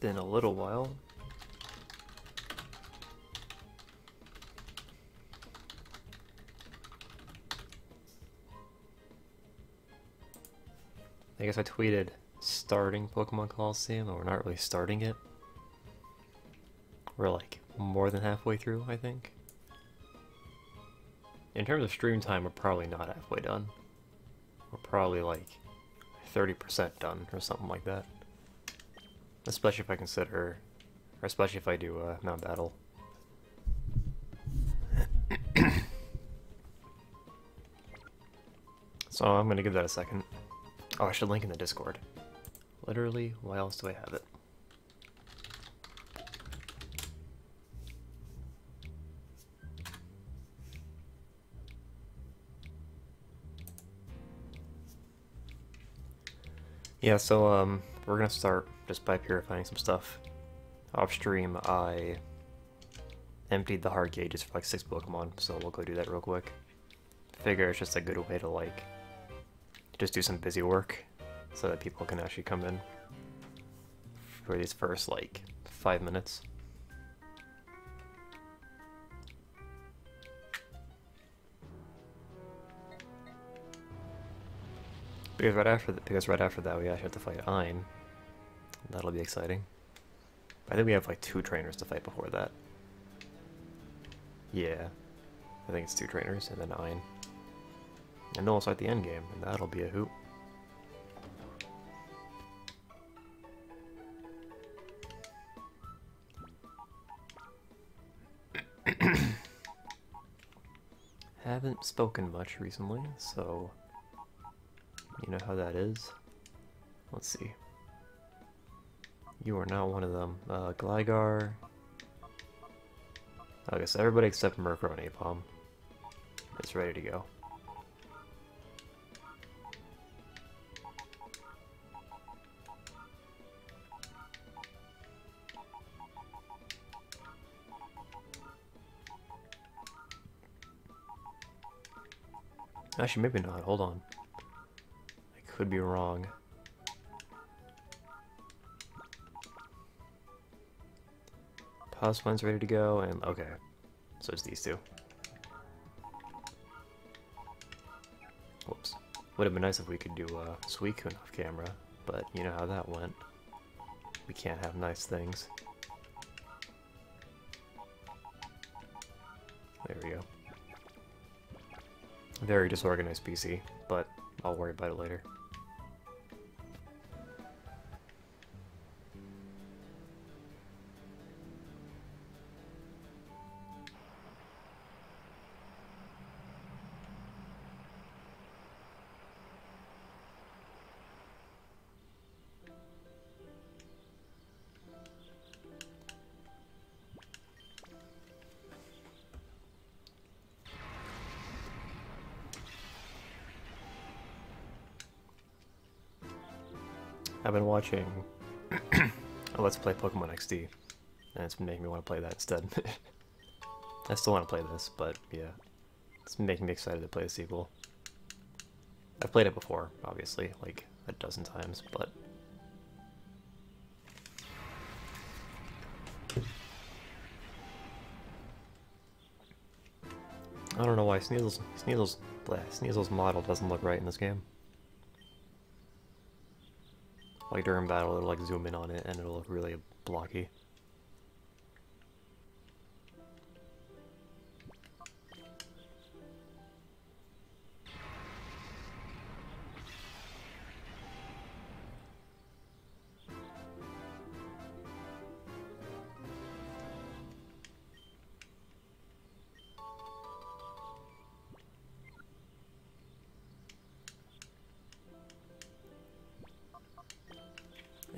been a little while. I guess I tweeted starting Pokemon Colosseum, and we're not really starting it. We're like more than halfway through, I think. In terms of stream time, we're probably not halfway done. We're probably like 30% done or something like that. Especially if I consider, or especially if I do Mount Battle. So I'm gonna give that a second. Oh, I should link in the Discord. Literally, why else do I have it? Yeah, so we're gonna start just by purifying some stuff. Off stream, I emptied the hard gauges for like 6 Pokemon, so we'll go do that real quick. Figure it's just a good way to like just do some busy work so that people can actually come in for these first like 5 minutes. Because right after that we actually have to fight Ein. That'll be exciting. I think we have like 2 trainers to fight before that. Yeah, I think it's 2 trainers and then Ein. And then we'll start the end game, and that'll be a hoot. Haven't spoken much recently, so you know how that is. Let's see. You are not one of them. Gligar. I guess everybody except Murkrow and Apom is ready to go. Actually, maybe not. Hold on. I could be wrong. Pawsmine's ready to go, and okay. So it's these 2. Whoops. Would have been nice if we could do Suicune off camera, but you know how that went. We can't have nice things. There we go. Very disorganized PC, but I'll worry about it later. I've been watching Let's Play Pokemon XD, and it's been making me want to play that instead. I still want to play this, but yeah, it's making me excited to play the sequel. I've played it before, obviously, like a dozen times, but I don't know why Sneasel's model doesn't look right in this game. Like during battle, it'll like zoom in on it and it'll look really blocky.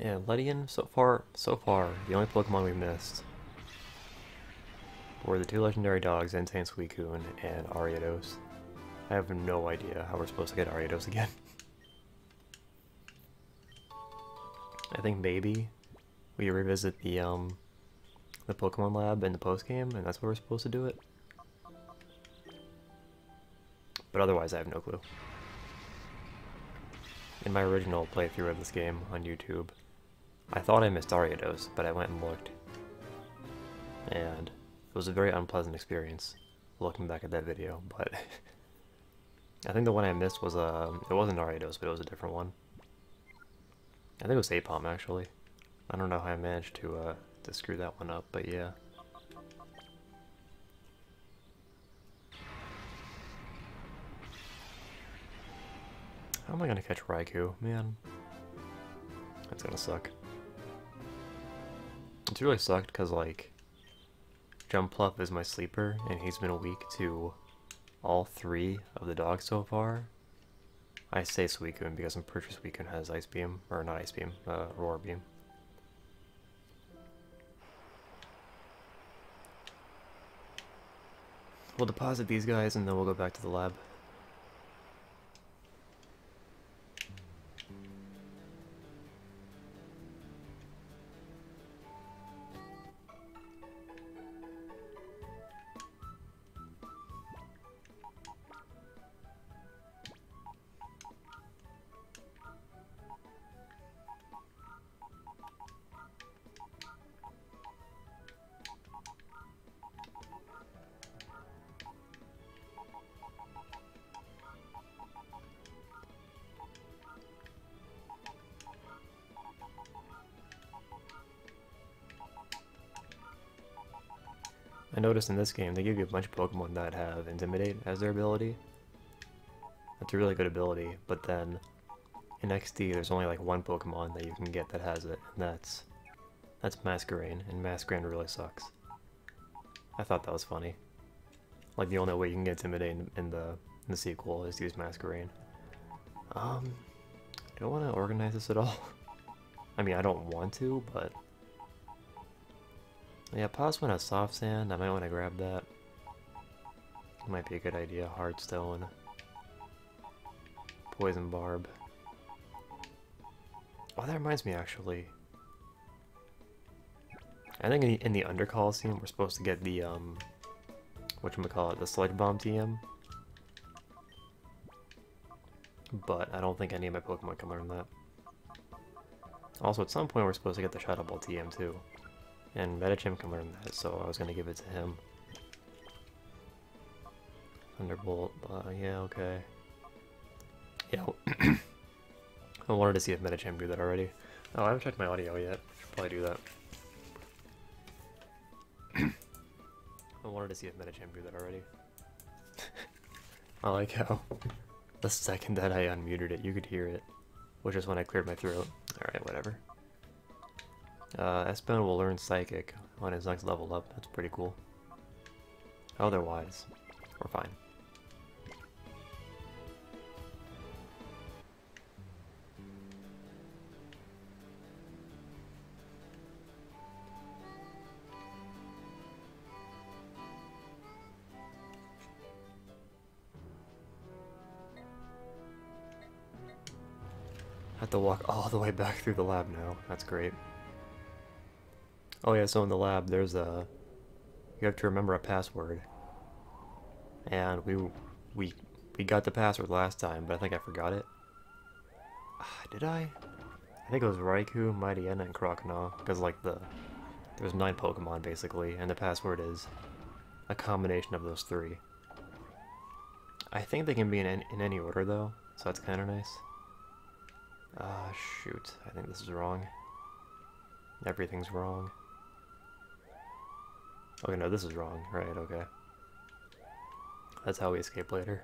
Yeah, Ledian, so far, the only Pokemon we missed were the 2 legendary dogs, Entei and Suicune, and Ariados. I have no idea how we're supposed to get Ariados again. I think maybe we revisit the Pokemon Lab in the post-game, and that's where we're supposed to do it. But otherwise, I have no clue. In my original playthrough of this game on YouTube, I thought I missed Ariados, but I went and looked. And it was a very unpleasant experience looking back at that video, but I think the one I missed was, it wasn't Ariados, but it was a different one. I think it was Apom, actually. I don't know how I managed to screw that one up, but yeah. How am I gonna catch Raikou? Man. That's gonna suck. It's really sucked because, like, Jumpluff is my sleeper, and he's been weak to all three of the dogs so far. I say Suicune because I'm pretty sure Suicune has Ice Beam, or not Ice Beam, Roar Beam. We'll deposit these guys and then we'll go back to the lab. I noticed in this game they give you a bunch of Pokemon that have Intimidate as their ability. That's a really good ability, but then in XD there's only like one Pokemon that you can get that has it, and that's Masquerain, and Masquerain really sucks. I thought that was funny. Like the only way you can get Intimidate in the sequel is to use Masquerain. Do I want to organize this at all? I mean, I don't want to, but yeah, Posman has Soft Sand. I might want to grab that. Might be a good idea. Hardstone. Poison Barb. Oh, that reminds me, actually. I think in the Under Colosseum we're supposed to get the, whatchamacallit, the Sludge Bomb TM. But I don't think any of my Pokemon can learn that. Also, at some point we're supposed to get the Shadow Ball TM too. And Medicham can learn that, so I was gonna give it to him. Thunderbolt, yeah, okay. Yeah, I wanted to see if Medicham do that already. Oh, I haven't checked my audio yet. Should probably do that. I wanted to see if Medicham do that already. I like how the second that I unmuted it, you could hear it. Which is when I cleared my throat. Alright, whatever. Espen will learn Psychic on his next level up. That's pretty cool. Otherwise, we're fine. I have to walk all the way back through the lab now. That's great. Oh yeah, so in the lab, there's a... You have to remember a password. And we got the password last time, but I think I forgot it. Did I? I think it was Raikou, Mightyena, and Croconaw. Because, like, there's 9 Pokemon, basically, and the password is a combination of those 3. I think they can be in any order, though, so that's kind of nice. Shoot. I think this is wrong. Everything's wrong. Okay, no, this is wrong. Right, okay. That's how we escape later.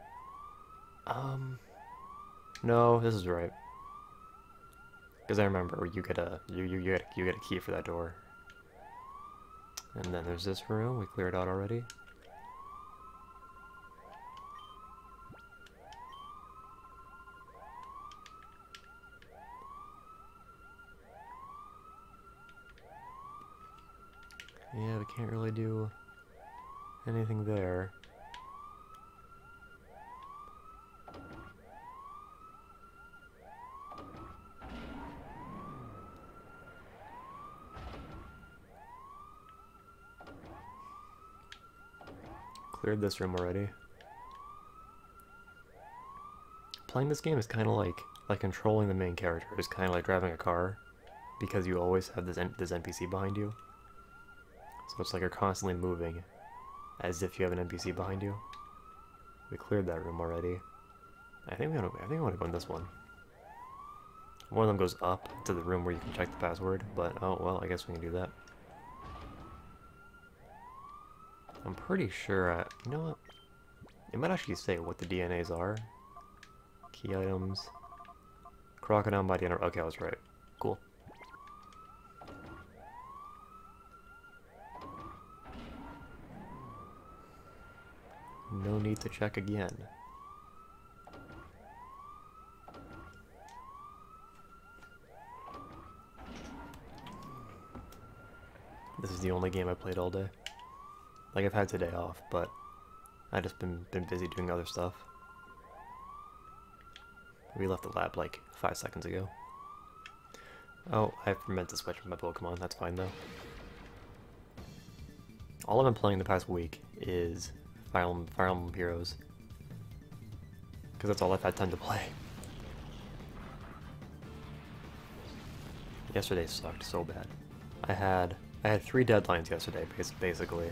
No, this is right. Because I remember you get a key for that door. And then there's this room. We cleared out already. Yeah, we can't really do anything there. Cleared this room already. Playing this game is kind of like controlling the main character. It's kind of like driving a car. because you always have this NPC behind you. So it's like you're constantly moving as if you have an NPC behind you. We cleared that room already. I think we want to go in this one. One of them goes up to the room where you can check the password, but oh well, I guess we can do that. I'm pretty sure, you know what? It might actually say what the DNAs are. Key items. Crocodile by DNA. Okay, I was right. Cool. No need to check again. This is the only game I played all day. Like, I've had today off, but I just been busy doing other stuff. We left the lab like 5 seconds ago. Oh, I meant to switch my Pokemon. That's fine though. All I've been playing the past week is Fire Emblem Heroes, because that's all I've had time to play. Yesterday sucked so bad. I had 3 deadlines yesterday, basically,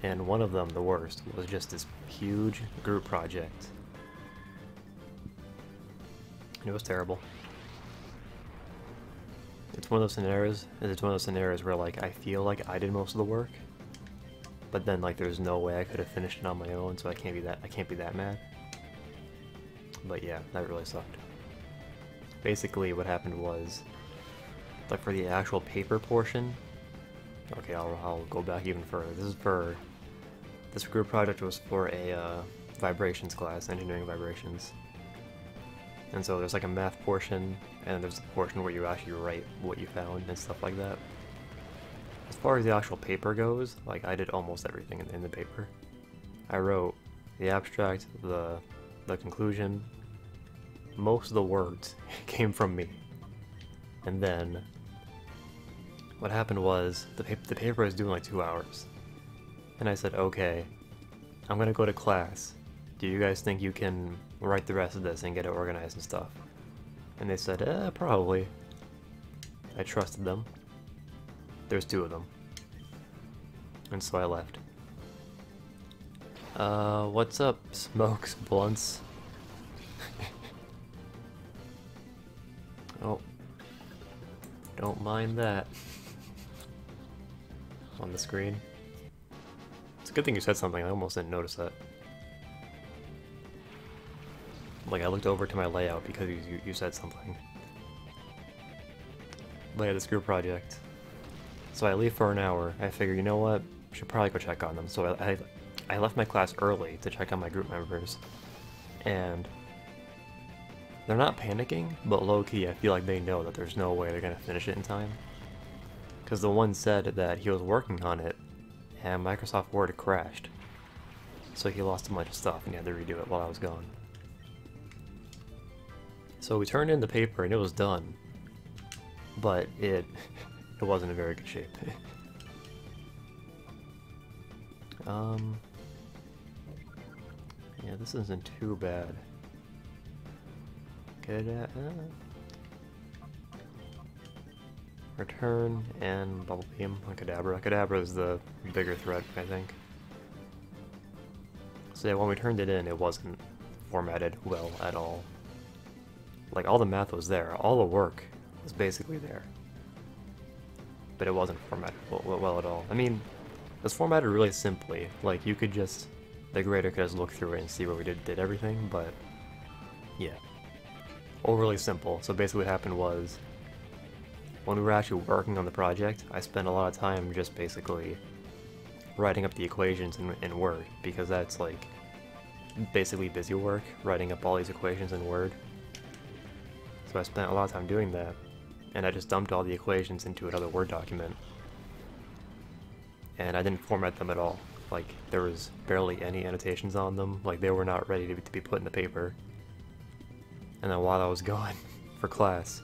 and one of them, the worst, was just this huge group project. It was terrible. It's one of those scenarios where like I feel like I did most of the work, but then like there's no way I could have finished it on my own, so I can't be that mad. But yeah, that really sucked. Basically what happened was, like, for the actual paper portion, okay, I'll go back even further. This group project was for a vibrations class, engineering vibrations. And so there's like a math portion, and there's a portion where you actually write what you found and stuff like that. As far as the actual paper goes, like, I did almost everything in the paper. I wrote the abstract, the conclusion. Most of the words came from me. And then what happened was the paper was due in like 2 hours. And I said, okay, I'm gonna go to class. Do you guys think you can write the rest of this and get it organized and stuff? And they said, probably. I trusted them. There's 2 of them. And so I left. What's up, Smokes Blunts? Oh. Don't mind that. On the screen. It's a good thing you said something, I almost didn't notice that. Like, I looked over to my layout because you said something. But yeah, this group project. So I leave for an hour. I figure, you know what? I should probably go check on them. So I left my class early to check on my group members. And they're not panicking, but low-key I feel like they know that there's no way they're gonna finish it in time. Because the one said that he was working on it, and Microsoft Word crashed. So he lost a bunch of stuff and he had to redo it while I was gone. So we turned in the paper and it was done, but it wasn't in very good shape. Yeah, this isn't too bad. Return and Bubble Beam on Kadabra. Kadabra is the bigger threat, I think. So yeah, when we turned it in, it wasn't formatted well at all. Like, all the math was there, all the work was basically there. But it wasn't formatted well at all. I mean, it was formatted really simply. Like, you could just, the grader could just look through it and see where we did everything, but yeah. Overly simple. So basically what happened was, when we were actually working on the project, I spent a lot of time just basically writing up the equations in Word, because that's like basically busy work, writing up all these equations in Word. So I spent a lot of time doing that, and I just dumped all the equations into another Word document. And I didn't format them at all. Like, there was barely any annotations on them, like they were not ready to be put in the paper. And then while I was gone for class,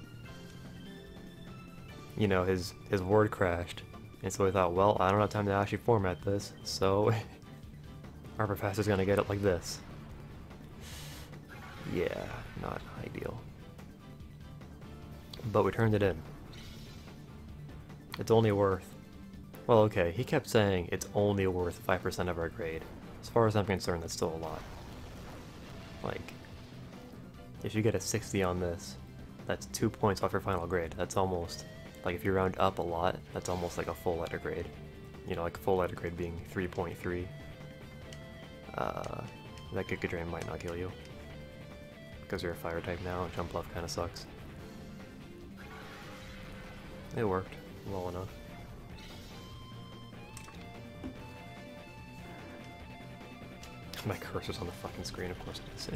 you know, his Word crashed, and so we thought, well, I don't have time to actually format this, so our professor's gonna get it like this. Yeah, not ideal. But we turned it in. It's only worth... Well, okay, he kept saying it's only worth 5% of our grade. As far as I'm concerned, that's still a lot. Like, if you get a 60 on this, that's 2 points off your final grade. That's almost, like if you round up a lot, that's almost like a full letter grade. You know, like full letter grade being 3.3. That Giga Drain might not kill you. Because you're a fire type now, and Jump Bluff kind of sucks. It worked well enough. My cursor's on the fucking screen, of course it is.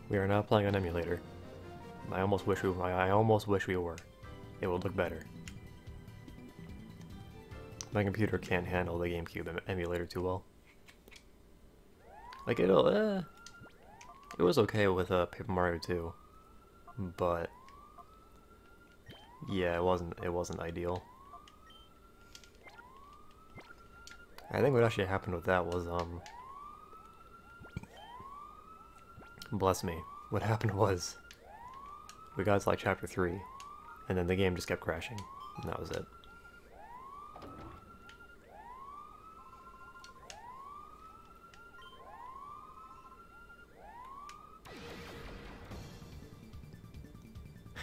We are now playing on emulator. I almost wish we were. It would look better. My computer can't handle the GameCube emulator too well. Like it was okay with Paper Mario 2, but yeah, it wasn't ideal. I think what actually happened with that was bless me. What happened was we got to like chapter 3, and then the game just kept crashing, and that was it.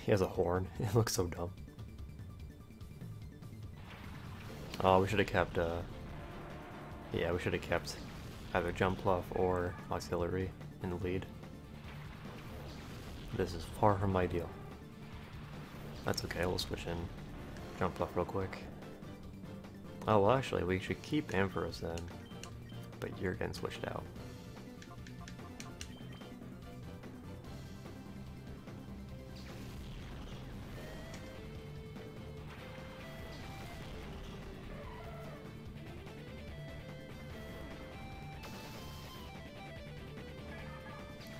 He has a horn. It looks so dumb. Oh, we should have kept, yeah, we should have kept either Jump Bluff or Auxiliary in the lead. This is far from ideal. That's okay, we'll switch in Jump Bluff real quick. Oh, well actually, we should keep Ampharos then, but you're getting switched out.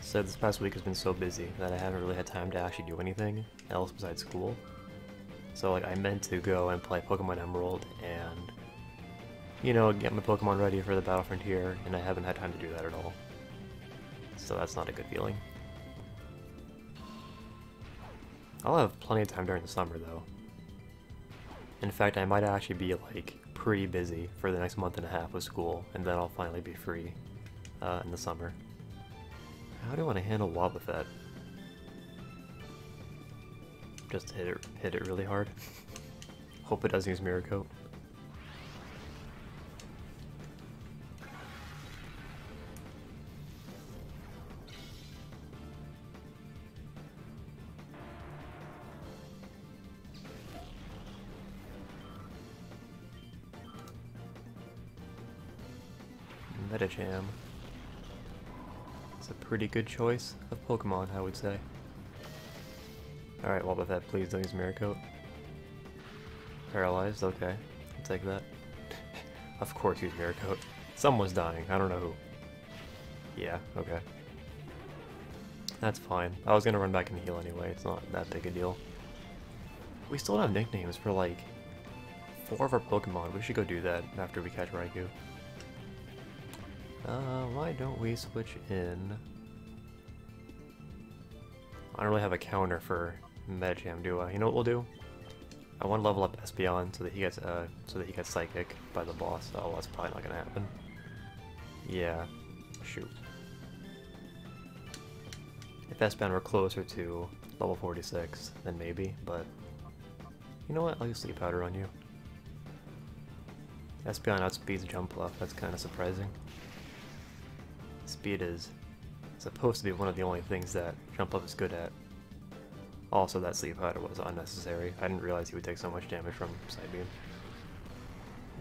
So this past week has been so busy that I haven't really had time to actually do anything else besides school. So like I meant to go and play Pokemon Emerald and, you know, get my Pokemon ready for the Battle Frontier, and I haven't had time to do that at all. So that's not a good feeling. I'll have plenty of time during the summer though. In fact, I might actually be like pretty busy for the next month and a half with school, and then I'll finally be free in the summer. How do I want to handle Wobbuffet? Just hit it really hard. Hope it doesn't use Mirror Coat. Metacham. It's a pretty good choice of Pokemon, I would say. Alright, Wobbuffet, please don't use Mirror Coat. Paralyzed, okay. I'll take that. Of course use Mirror Coat. Someone's dying, I don't know who. Yeah, okay. That's fine. I was gonna run back and heal anyway, it's not that big a deal. We still don't have nicknames for like 4 of our Pokemon. We should go do that after we catch Raikou. Why don't we switch in? I don't really have a counter for Metacham, do I? You know what we'll do? I want to level up Espeon so that he gets Psychic by the boss. Oh, that's probably not gonna happen. Yeah, shoot. If Espeon were closer to level 46, then maybe. But you know what? I'll use Sleep Powder on you. Espeon outspeeds Jump Bluff. That's kind of surprising. Speed is supposed to be one of the only things that Jump Bluff is good at. Also, that Sleep Powder was unnecessary. I didn't realize he would take so much damage from Side Beam.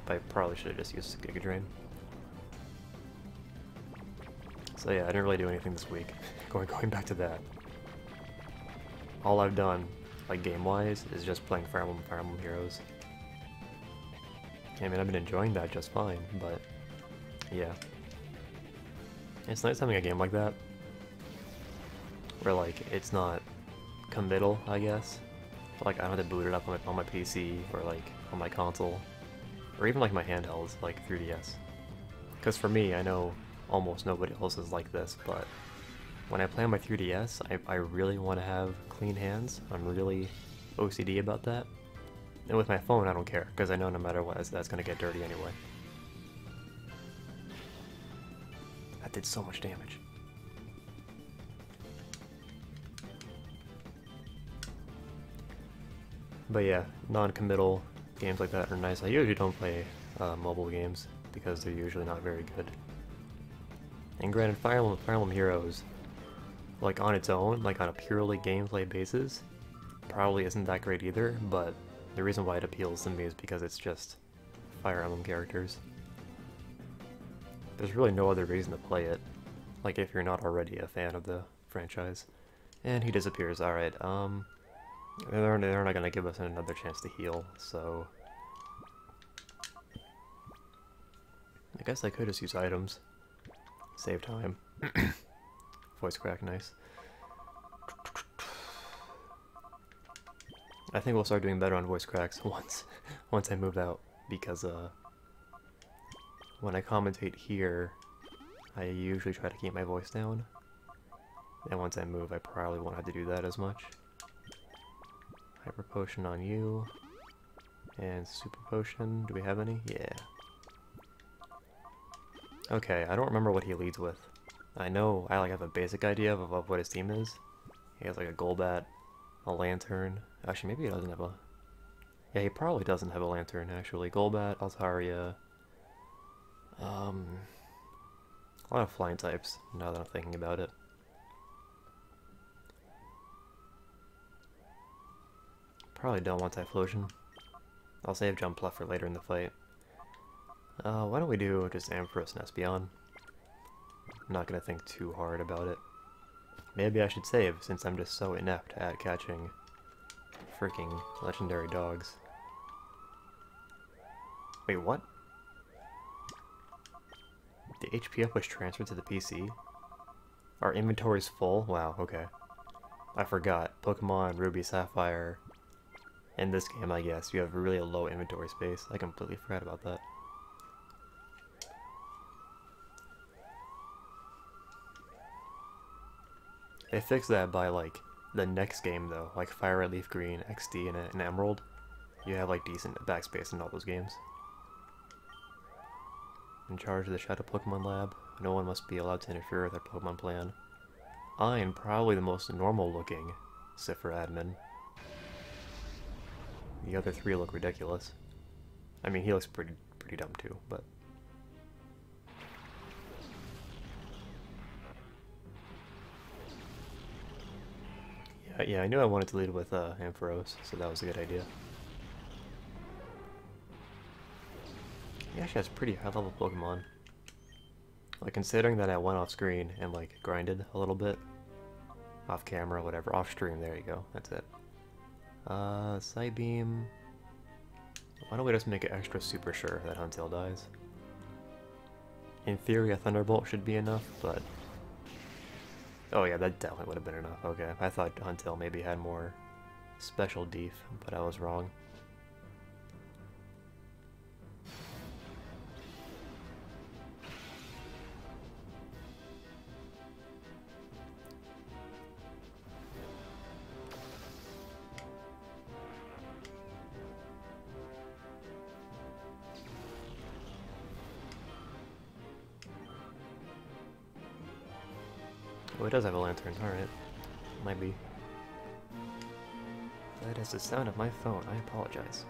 I probably should have just used Giga Drain. So yeah, I didn't really do anything this week. going back to that. All I've done, like game-wise, is just playing Fire Emblem Heroes. I mean, I've been enjoying that just fine, but yeah. It's nice having a game like that, where like, it's not committal, I guess. But, like, I don't have to boot it up on my PC, or like, on my console, or even like my handhelds, like 3DS. Because for me, I know almost nobody else is like this, but when I play on my 3DS, I really want to have clean hands. I'm really OCD about that. And with my phone, I don't care, because I know no matter what, that's going to get dirty anyway. That did so much damage. But yeah, non-committal games like that are nice. I usually don't play mobile games, because they're usually not very good. And granted, Fire Emblem Heroes, like on its own, like on a purely gameplay basis, probably isn't that great either, but the reason why it appeals to me is because it's just Fire Emblem characters. There's really no other reason to play it, like if you're not already a fan of the franchise. And he disappears, alright, they're not gonna give us another chance to heal, so... I guess I could just use items. Save time. Voice crack, nice. I think we'll start doing better on voice cracks once I move out, because when I commentate here, I usually try to keep my voice down. And once I move, I probably won't have to do that as much. Hyper Potion on you. And Super Potion, do we have any? Yeah. Okay, I don't remember what he leads with. I know I have a basic idea of what his team is. He has like a Golbat, a Lantern. Actually, maybe he doesn't have a... Yeah, he probably doesn't have a Lantern, actually. Golbat, Altaria... a lot of flying types, now that I'm thinking about it. Probably don't want Typhlosion. I'll save Jumpluff for later in the fight. Why don't we do just Ampharos and Espeon? I'm not gonna think too hard about it. Maybe I should save, since I'm just so inept at catching freaking legendary dogs. Wait, what? The HPF was transferred to the PC? Our inventory's full? Wow, okay. I forgot. Pokemon, Ruby, Sapphire. In this game, I guess, you have really a low inventory space. I completely forgot about that. They fixed that by, like, the next game, though. Like Fire Red, Leaf Green, XD, and Emerald. You have, like, decent backspace in all those games. In charge of the Shadow Pokemon Lab. No one must be allowed to interfere with their Pokemon plan. I am probably the most normal-looking Cipher admin. The other three look ridiculous. I mean, he looks pretty dumb too, but... Yeah, I knew I wanted to lead with Ampharos, so that was a good idea. He actually has pretty high-level Pokemon. Like, considering that I went off screen and, like, grinded a little bit. Off camera, whatever. Off stream, there you go. That's it. Psybeam. Why don't we just make it extra super sure that Huntail dies? In theory, a Thunderbolt should be enough, but... Oh yeah, that definitely would have been enough. Okay, I thought Huntail maybe had more special def, but I was wrong. Oh, it does have a Lantern, alright. Might be. That is the sound of my phone, I apologize.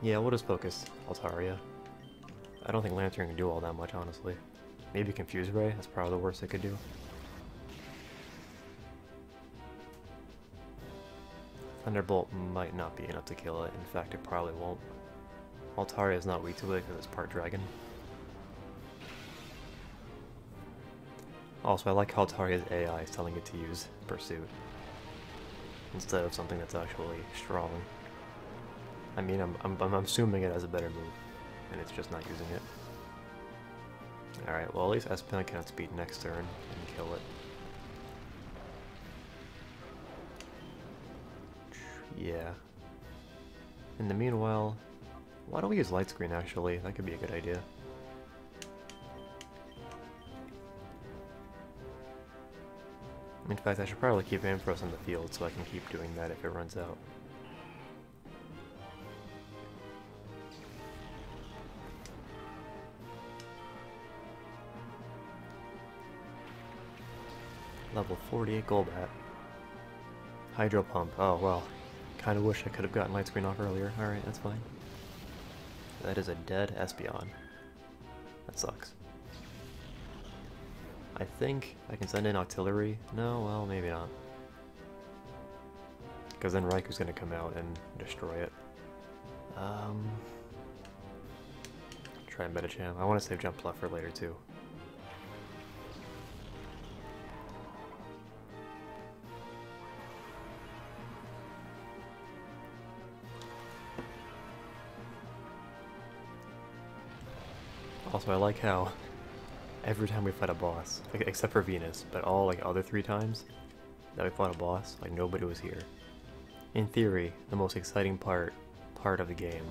Yeah, we'll just focus Altaria. I don't think Lantern can do all that much, honestly. Maybe Confuse Ray, that's probably the worst it could do. Thunderbolt might not be enough to kill it, in fact it probably won't. Altaria is not weak to it because it's part dragon. Also, I like how Altaria's AI is telling it to use Pursuit instead of something that's actually strong. I mean, I'm assuming it has a better move, and it's just not using it. Alright, well at least Espeon can outspeed next turn and kill it. Yeah. In the meanwhile, why don't we use Light Screen actually? That could be a good idea. In fact, I should probably keep Ampharos on the field so I can keep doing that if it runs out. Level 48 Golbat. Hydro Pump. Oh, well. Kinda wish I could have gotten Light Screen off earlier. Alright, that's fine. That is a dead Espeon. That sucks. I think I can send in Octillery. No, well, maybe not. Because then Raiku's gonna come out and destroy it. Try Medicham. I want to save Jump Bluff for later too. Also, I like how every time we fight a boss, like, except for Venus, but all like other 3 times that we fought a boss, like nobody was here. In theory, the most exciting part of the game,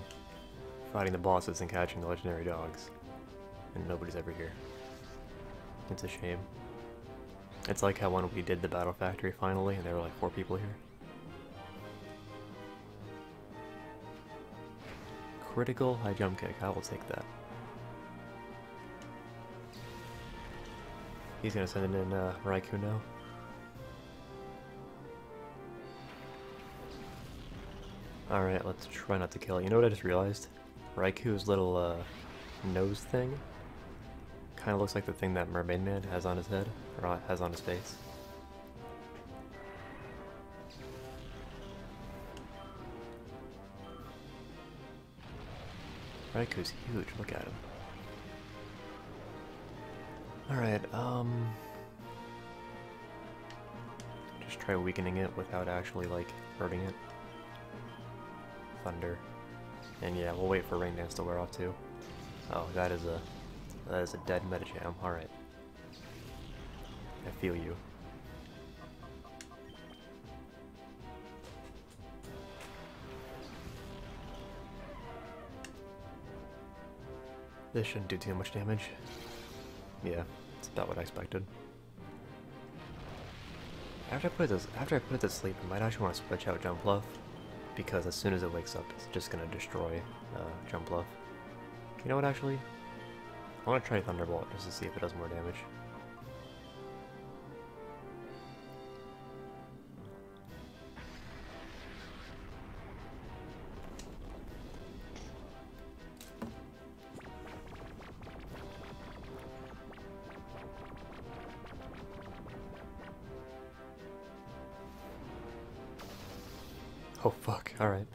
fighting the bosses and catching the legendary dogs, and nobody's ever here. It's a shame. It's like how when we did the Battle Factory finally, and there were like 4 people here. Critical high jump kick, I will take that. He's gonna send in Raikou now. Alright, let's try not to kill it. You know what I just realized? Raikou's little nose thing kind of looks like the thing that Mermaid Man has on his head, or has on his face. Raikou's huge, look at him. Alright, just try weakening it without actually, like, hurting it. Thunder. And yeah, we'll wait for Rain Dance to wear off too. Oh, that is a dead Medicham, alright. I feel you. This shouldn't do too much damage. Yeah, it's about what I expected. After I put it to sleep, I might actually want to switch out Jump Bluff, because as soon as it wakes up, it's just gonna destroy Jump Bluff. You know what, actually? I want to try Thunderbolt just to see if it does more damage. Oh fuck, alright.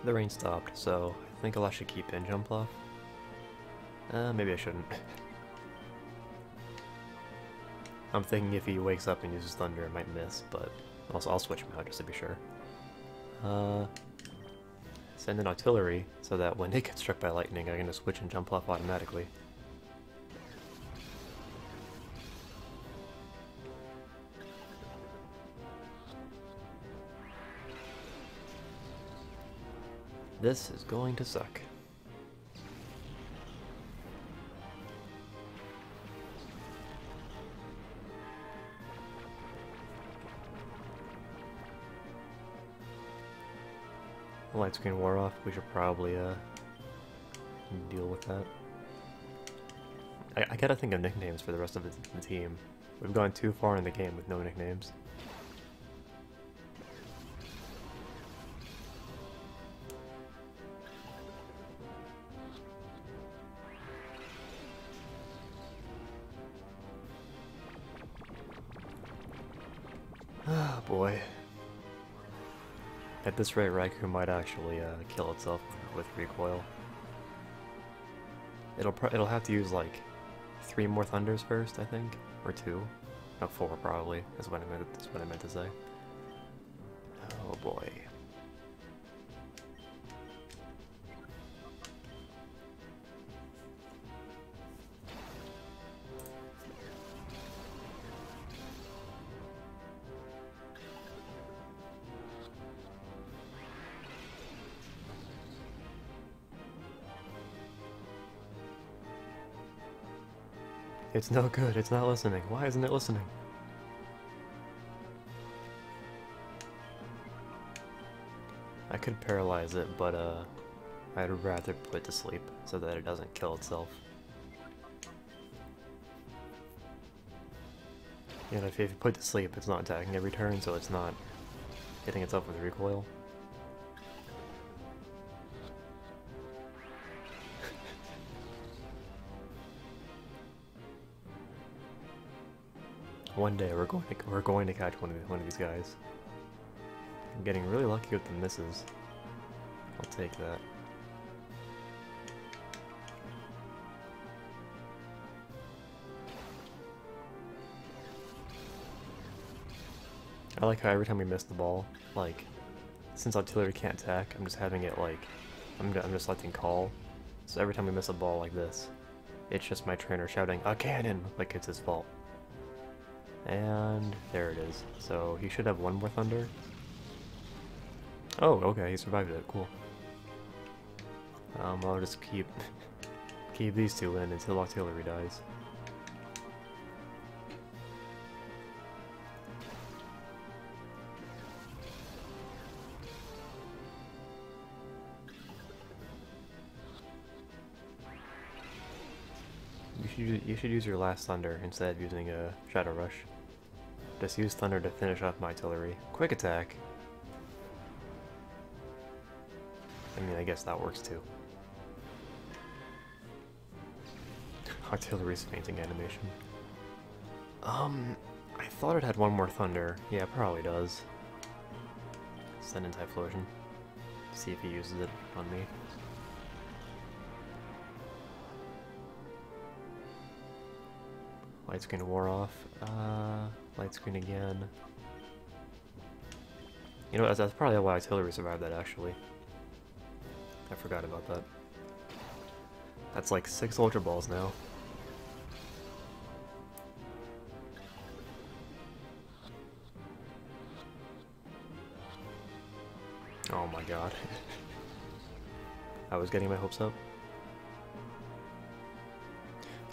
The rain stopped, so I think I'll actually keep in Jump Bluff. Maybe I shouldn't. I'm thinking if he wakes up and uses Thunder, it might miss, but also I'll switch him out just to be sure. Send in Octillery, so that when it gets struck by lightning, I can just switch and Jump Bluff automatically. This is going to suck. The light screen wore off. We should probably deal with that. I gotta think of nicknames for the rest of the team. We've gone too far in the game with no nicknames. Ah, boy. At this rate, Raikou might actually kill itself with recoil. It'll have to use like 3 more thunders first, I think, or 2, no 4 probably. That's what I meant to say. Oh boy. It's no good, it's not listening. Why isn't it listening? I could paralyze it, but I'd rather put it to sleep so that it doesn't kill itself. You know, if you put it to sleep, it's not attacking every turn, so it's not hitting itself with recoil. One day we're going to catch one of these guys. I'm getting really lucky with the misses. I'll take that. I like how every time we miss the ball, like, since artillery can't attack, I'm just having it like, I'm just selecting call. So every time we miss a ball like this, it's just my trainer shouting, "A cannon!" like it's his fault. And there it is. So he should have one more thunder. Oh, okay, he survived it. Cool. I'll just keep these two in until artillery dies. You should use your last thunder instead of using a shadow rush. Just use thunder to finish off my artillery. Quick attack. I mean, I guess that works too. Artillery's fainting animation. I thought it had one more thunder. Yeah, it probably does. Send in Typhlosion. See if he uses it on me. Light screen wore off. Light screen again. You know, that's probably why artillery survived that, actually. I forgot about that. That's like 6 Ultra Balls now. Oh my god. I was getting my hopes up.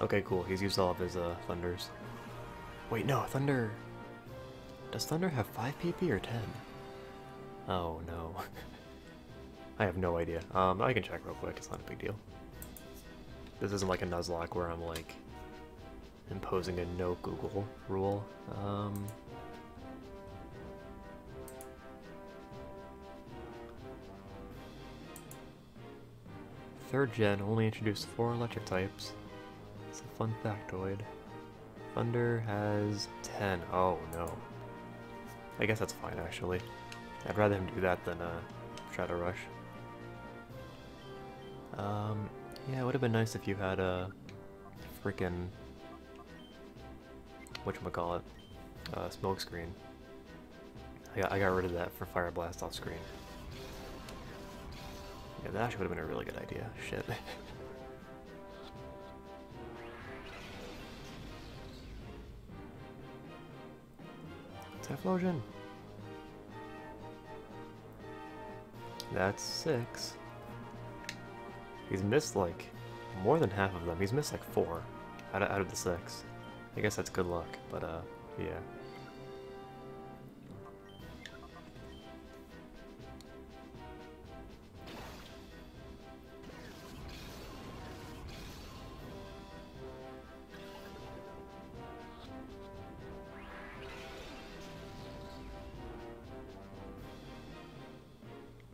Okay, cool. He's used all of his thunders. Wait, no, Thunder... Does Thunder have 5 PP or 10? Oh, no. I have no idea. I can check real quick. It's not a big deal. This isn't like a Nuzlocke where I'm, like, imposing a no Google rule. Third gen only introduced 4 electric types. It's a fun factoid. Thunder has 10. Oh no. I guess that's fine actually. I'd rather him do that than Shadow Rush. Yeah, it would have been nice if you had a freaking whatchamacallit, smoke screen. I got rid of that for Fire Blast off screen. Yeah, that actually would have been a really good idea. Shit. Typhlosion. That's 6. He's missed like more than half of them. He's missed like 4 out of the 6. I guess that's good luck, but yeah.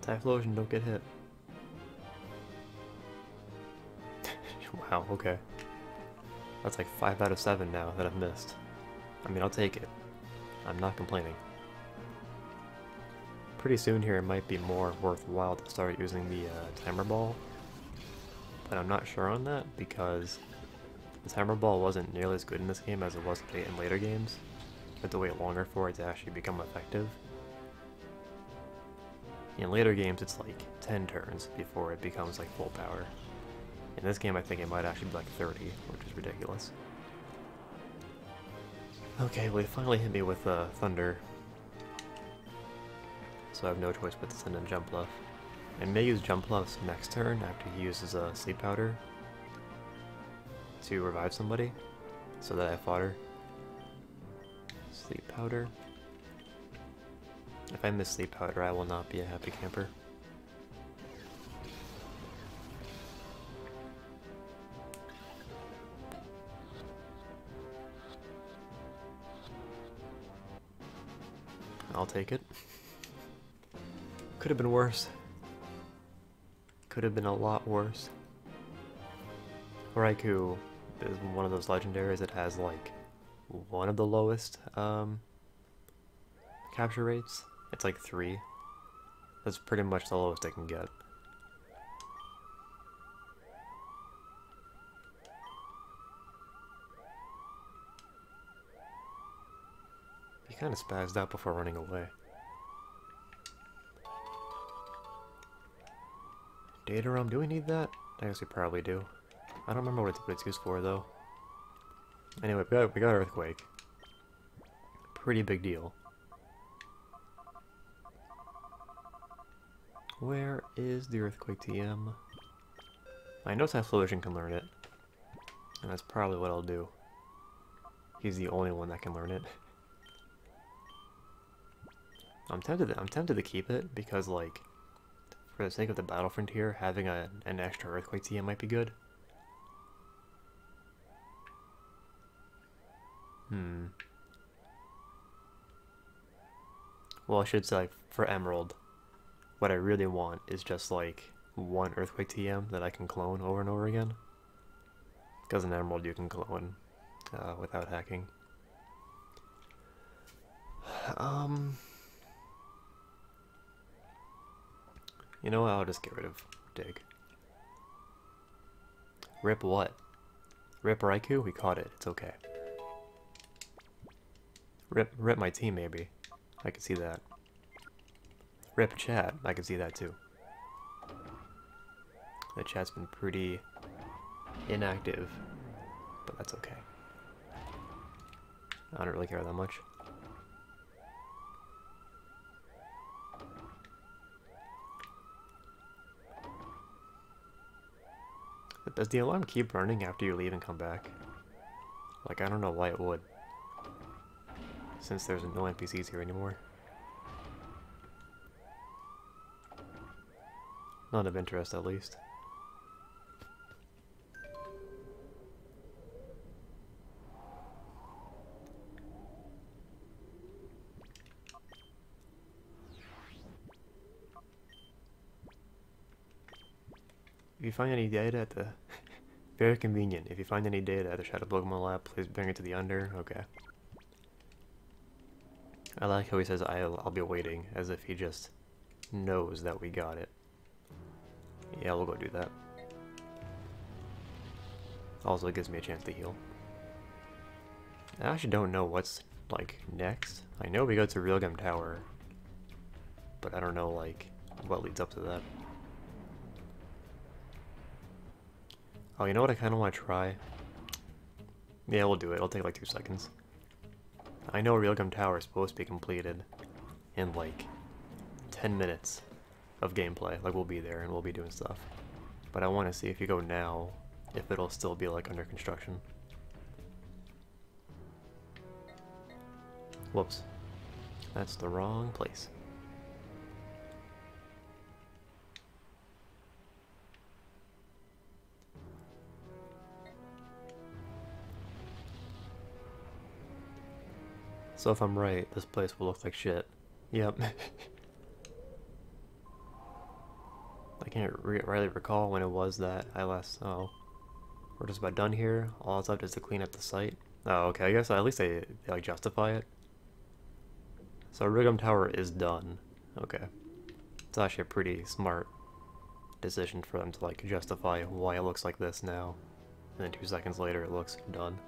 Typhlosion, don't get hit. Wow, okay. That's like 5 out of 7 now that I've missed. I mean, I'll take it. I'm not complaining. Pretty soon here it might be more worthwhile to start using the timer ball. But I'm not sure on that because the timer ball wasn't nearly as good in this game as it was in later games. I had to wait longer for it to actually become effective. In later games, it's like 10 turns before it becomes like full power. In this game, I think it might actually be like 30, which is ridiculous. Okay, well, he finally hit me with Thunder. So I have no choice but to send in Jump Bluff. I may use Jump Bluffs next turn after he uses Sleep Powder to revive somebody. so that I have fodder. Sleep powder. If I miss sleep powder, I will not be a happy camper. I'll take it. Could have been worse. Could have been a lot worse. Raikou is one of those legendaries that has like one of the lowest capture rates. It's like 3. That's pretty much the lowest I can get. He kind of spazzed out before running away. Data ROM, do we need that? I guess we probably do. I don't remember what it's used for though. Anyway, we got Earthquake. Pretty big deal. Where is the Earthquake TM? I know Typhlosion can learn it. And that's probably what I'll do. He's the only one that can learn it. I'm tempted to keep it because, like, for the sake of the Battle Frontier, having an extra Earthquake TM might be good. Well, I should say, like, for Emerald, what I really want is just, like, one Earthquake TM that I can clone over and over again. Because in Emerald you can clone without hacking. You know what? I'll just get rid of Dig. Rip what? Rip Raikou? We caught it. It's okay. Rip my team, maybe. I can see that. Rip chat. I can see that too. The chat's been pretty inactive, but that's okay. I don't really care that much. Does the alarm keep running after you leave and come back? Like, I don't know why it would, since there's no NPCs here anymore. Not of interest, at least. If you find any data at the... Very convenient. If you find any data at the Shadow Pokemon Lab, please bring it to the Under. Okay. I like how he says, I'll be waiting, as if he just knows that we got it. Yeah, we'll go do that. Also, it gives me a chance to heal. I actually don't know what's, like, next. I know we go to Realgem Tower, but I don't know, like, what leads up to that. Oh, you know what I kind of want to try? Yeah, we'll do it. It'll take like 2 seconds. I know Realgem Tower is supposed to be completed in like 10 minutes of gameplay. Like, we'll be there and we'll be doing stuff. But I want to see if you go now, if it'll still be like under construction. Whoops. That's the wrong place. So if I'm right, this place will look like shit. Yep. I can't really recall when it was that I last... Oh. We're just about done here. All that's left is to clean up the site. Oh, okay. I guess at least they like, justify it. So Rigum Tower is done. Okay. It's actually a pretty smart decision for them to like justify why it looks like this now. And then 2 seconds later it looks done.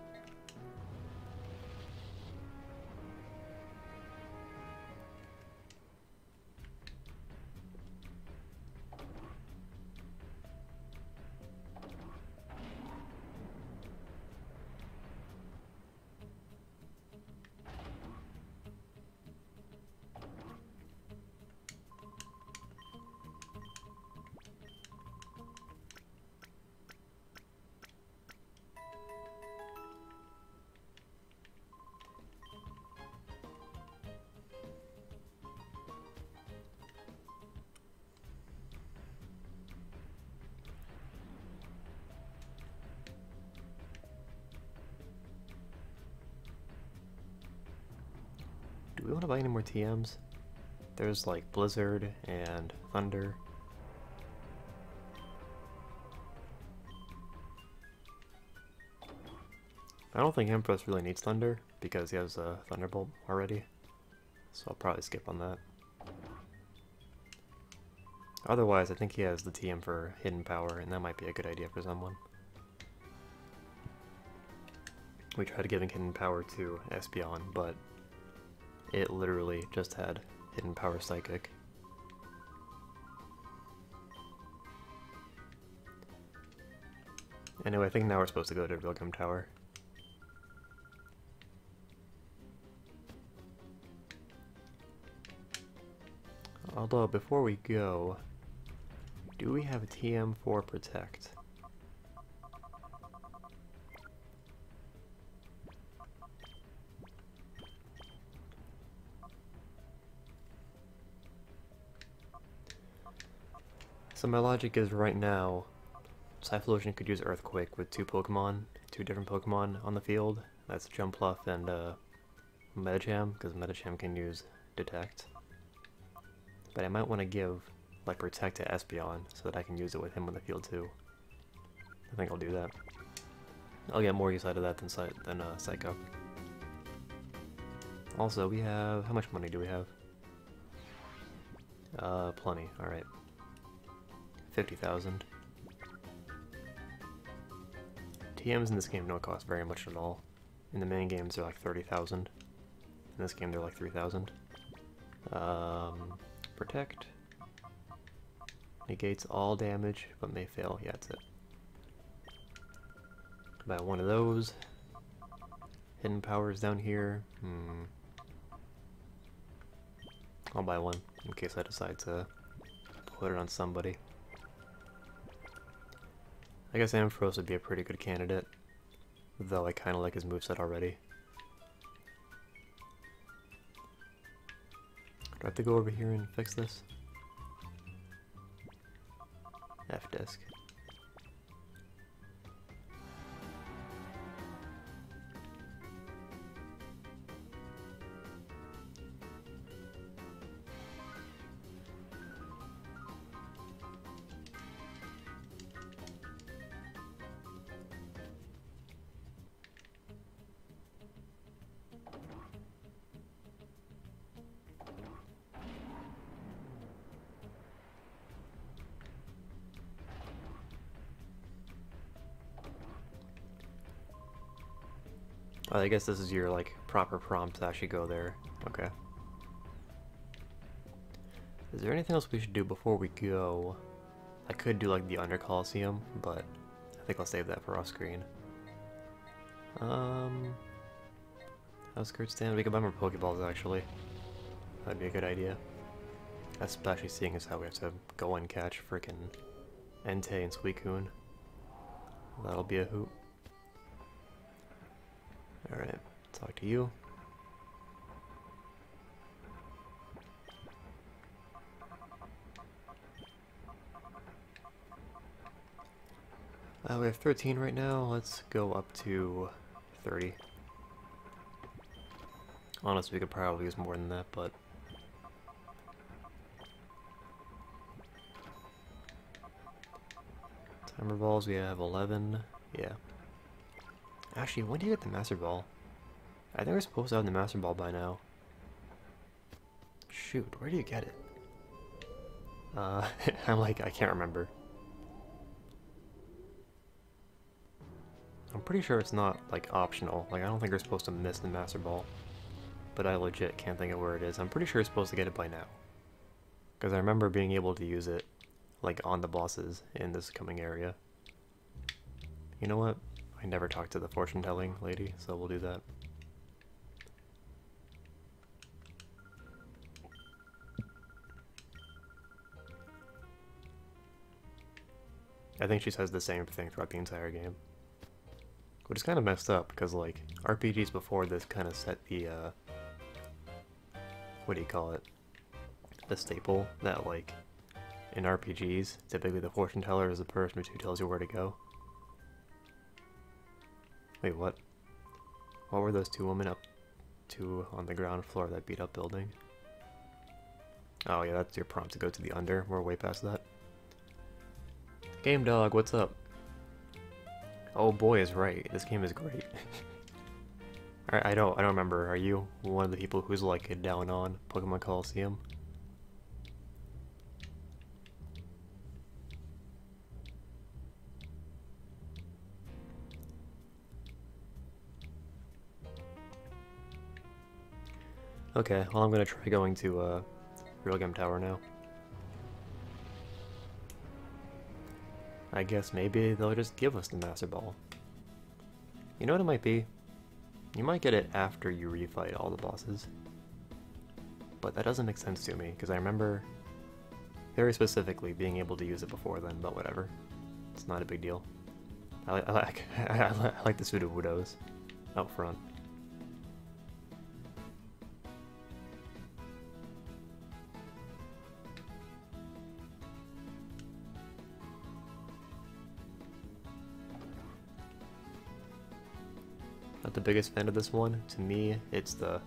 we want to buy any more TMs? There's like Blizzard and Thunder. I don't think Empress really needs Thunder because he has a Thunderbolt already, so I'll probably skip on that. Otherwise, I think he has the TM for Hidden Power, and that might be a good idea for someone. We tried giving Hidden Power to Espeon, but it literally just had Hidden Power Psychic. Anyway, I think now we're supposed to go to Wilgum Tower. Although, before we go, do we have a TM for Protect? So my logic is right now, Typhlosion could use Earthquake with two different Pokemon on the field. That's Jumpluff and Medicham, because Medicham can use Detect. But I might want to give like Protect to Espeon so that I can use it with him on the field too. I think I'll do that. I'll get more use out of that than Psycho. Also, we have... how much money do we have? Plenty. Alright. 50,000. TMs in this game don't cost very much at all. In the main games they're like 30,000. In this game they're like 3,000. Protect. Negates all damage, but may fail. Yeah, that's it. Buy one of those. Hidden powers down here. I'll buy one in case I decide to put it on somebody. I guess Ampharos would be a pretty good candidate, though I kind of like his moveset already. Do I have to go over here and fix this? F-Disc. Oh, I guess this is your, like, proper prompt to actually go there. Okay. Is there anything else we should do before we go? I could do, like, the Under Colosseum, but I think I'll save that for off-screen. Outskirts stand. We could buy more Pokeballs, actually. That'd be a good idea. Especially seeing as how we have to go and catch frickin' Entei and Suicune. That'll be a hoot. Alright, talk to you. We have 13 right now. Let's go up to 30. Honestly, we could probably use more than that, but... Timer balls, we have 11. Yeah. Actually, when do you get the Master Ball? I think we're supposed to have the Master Ball by now. Shoot, where do you get it? I'm like, I can't remember. I'm pretty sure it's not, like, optional. Like, I don't think we're supposed to miss the Master Ball. But I legit can't think of where it is. I'm pretty sure we're supposed to get it by now. Because I remember being able to use it, like, on the bosses in this coming area. You know what? I never talked to the fortune-telling lady, so we'll do that. I think she says the same thing throughout the entire game. Which is kind of messed up, because, like, RPGs before this kind of set the, what do you call it? The staple that, like, in RPGs, typically the fortune teller is the person who tells you where to go. Wait, what? What were those two women up? 2 on the ground floor of that beat up building. Oh yeah, that's your prompt to go to the under. We're way past that. Game Dog, what's up? Oh boy is right. This game is great. I don't remember. Are you one of the people who's like down on Pokemon Colosseum? Okay, well I'm gonna try going to Real Game Tower now. I guess maybe they'll just give us the Master Ball. You know what it might be? You might get it after you refight all the bosses. But that doesn't make sense to me, because I remember very specifically being able to use it before then, but whatever. It's not a big deal. I like the Sudowoodos out front. Not the biggest fan of this one. To me, it's the...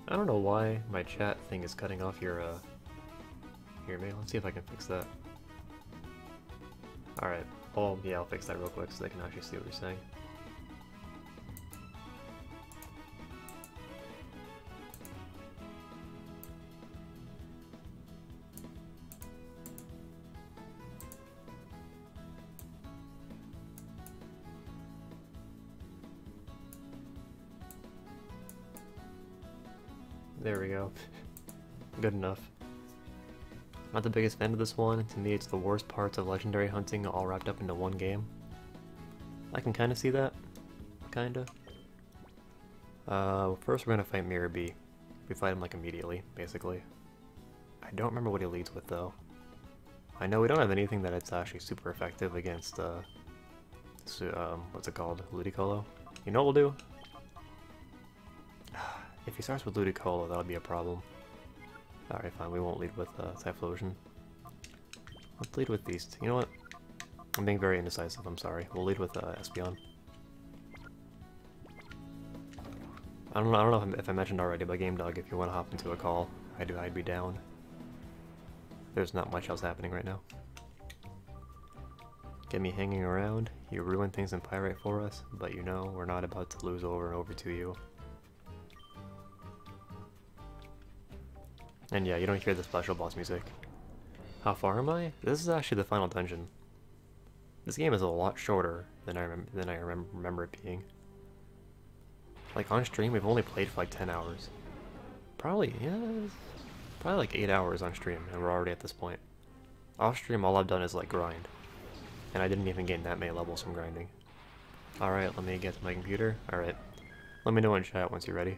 I don't know why my chat thing is cutting off your, Here, maybe let's see if I can fix that. Alright. Oh, yeah, I'll fix that real quick so they can actually see what you're saying. There we go. Good enough. Not the biggest fan of this one. To me, it's the worst parts of legendary hunting all wrapped up into one game. I can kind of see that. Kinda. First we're gonna fight Mirror B. We fight him like immediately, basically. I don't remember what he leads with though. I know we don't have anything that it's actually super effective against, what's it called? Ludicolo? You know what we'll do? If he starts with Ludicolo, that'll be a problem. Alright, fine, we won't lead with Typhlosion. Let's lead with these two. You know what? I'm being very indecisive, I'm sorry. We'll lead with Espeon. I don't know if I mentioned already, but Game Dog, if you want to hop into a call, I'd be down. There's not much else happening right now. Get me hanging around. You ruin things in Pyrite for us, but you know we're not about to lose over and over to you. And yeah, you don't hear the special boss music. How far am I? This is actually the final dungeon. This game is a lot shorter than I remember it being. Like on stream, we've only played for like 10 hours. Probably, yeah, probably like 8 hours on stream, and we're already at this point. Off stream, all I've done is like grind. And I didn't even gain that many levels from grinding. Alright, let me get to my computer. Alright. Let me know in chat once you're ready.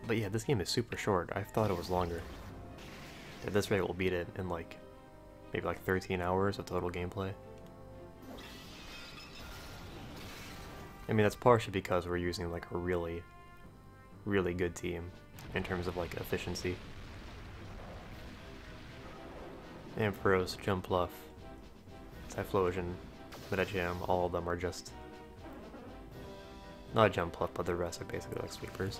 But yeah, this game is super short. I thought it was longer. At this rate, we'll beat it in like, maybe like 13 hours of total gameplay. I mean, that's partially because we're using like a really, really good team in terms of like efficiency. Ampharos, Jumpluff, Typhlosion, Medicham, all of them are just... not Jumpluff, but the rest are basically like sweepers.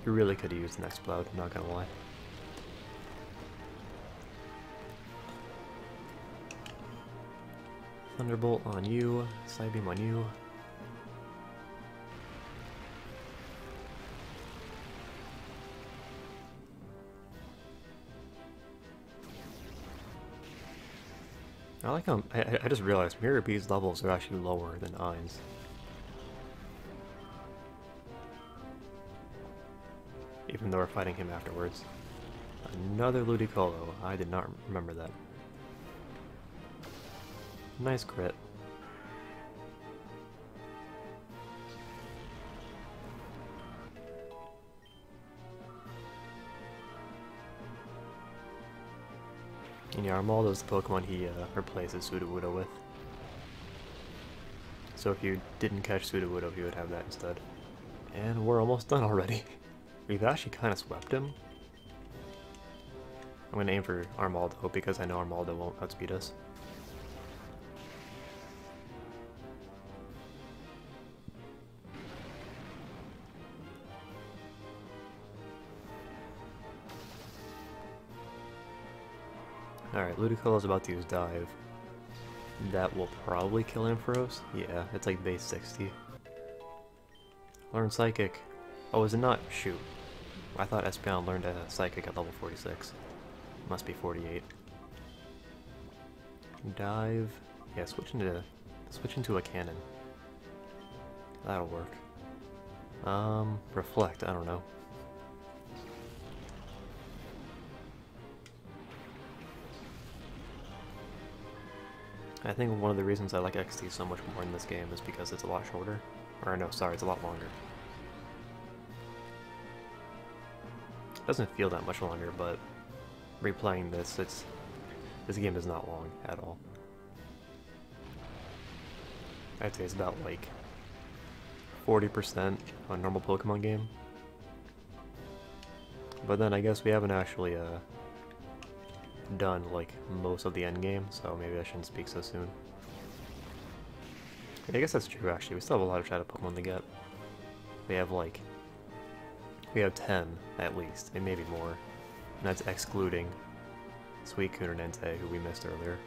You really could have used Nextcloud, I'm not gonna lie. Thunderbolt on you, Psybeam on you. I like how I just realized Mirror B's levels are actually lower than Ain's. Even though we're fighting him afterwards. Another Ludicolo. I did not remember that. Nice crit. And yeah, Armaldo's the Pokemon he replaces Sudowoodo with. So if you didn't catch Sudowoodo, you would have that instead. And we're almost done already. We've actually kind of swept him. I'm gonna aim for Armaldo because I know Armaldo won't outspeed us. Alright, Ludicolo's about to use Dive. That will probably kill Ampharos. Yeah, it's like base 60. Learn Psychic. Oh, is it not? Shoot. I thought Espeon learned a Psychic at level 46. Must be 48. Dive. Yeah, switch into a cannon. That'll work. Reflect, I don't know. I think one of the reasons I like XT so much more in this game is because it's a lot shorter. Or no, sorry, it's a lot longer. It doesn't feel that much longer, but replaying this, this game is not long at all. I'd say it's about like 40% on a normal Pokemon game. But then I guess we haven't actually done like most of the end game, so maybe I shouldn't speak so soon. Yeah, I guess that's true actually. We still have a lot of Shadow Pokemon to get. We have 10 at least, and maybe more. And that's excluding Suicune and Entei, who we missed earlier.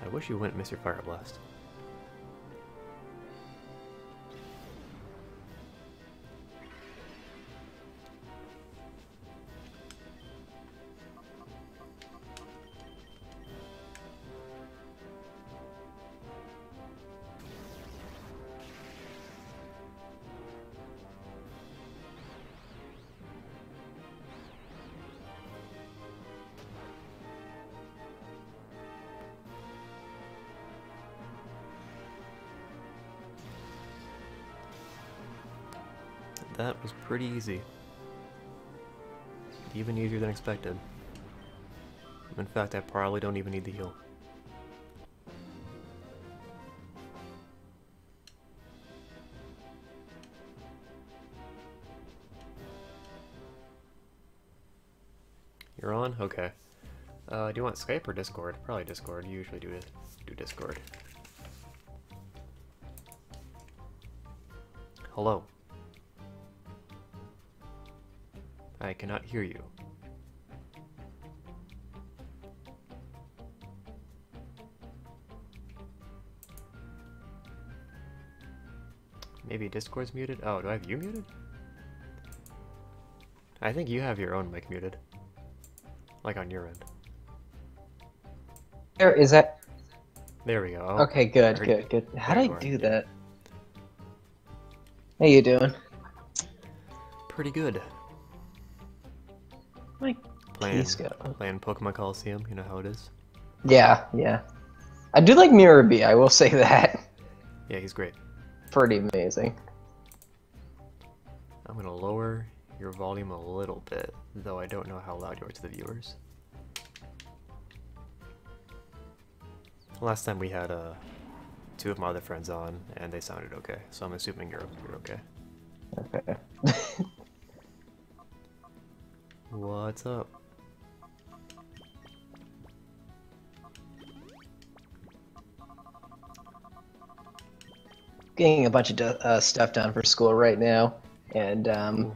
I wish you wouldn't miss your Fire Blast. That was pretty easy. Even easier than expected. In fact, I probably don't even need the heal. You're on? Okay. Do you want Skype or Discord? Probably Discord. You usually do Discord. Hello. I cannot hear you. Maybe Discord's muted? Oh, do I have you muted? I think you have your own mic muted. Like on your end. There is that. There we go. Oh, okay, good. How do I do that? How you doing? Pretty good. My Playing Pokemon Colosseum, you know how it is? Yeah. I do like Mirror B, I will say that. Yeah, he's great. Pretty amazing. I'm gonna lower your volume a little bit, though I don't know how loud you are to the viewers. Last time we had two of my other friends on, and they sounded okay, so I'm assuming you're okay. Okay. What's up? Getting a bunch of stuff done for school right now, and I'm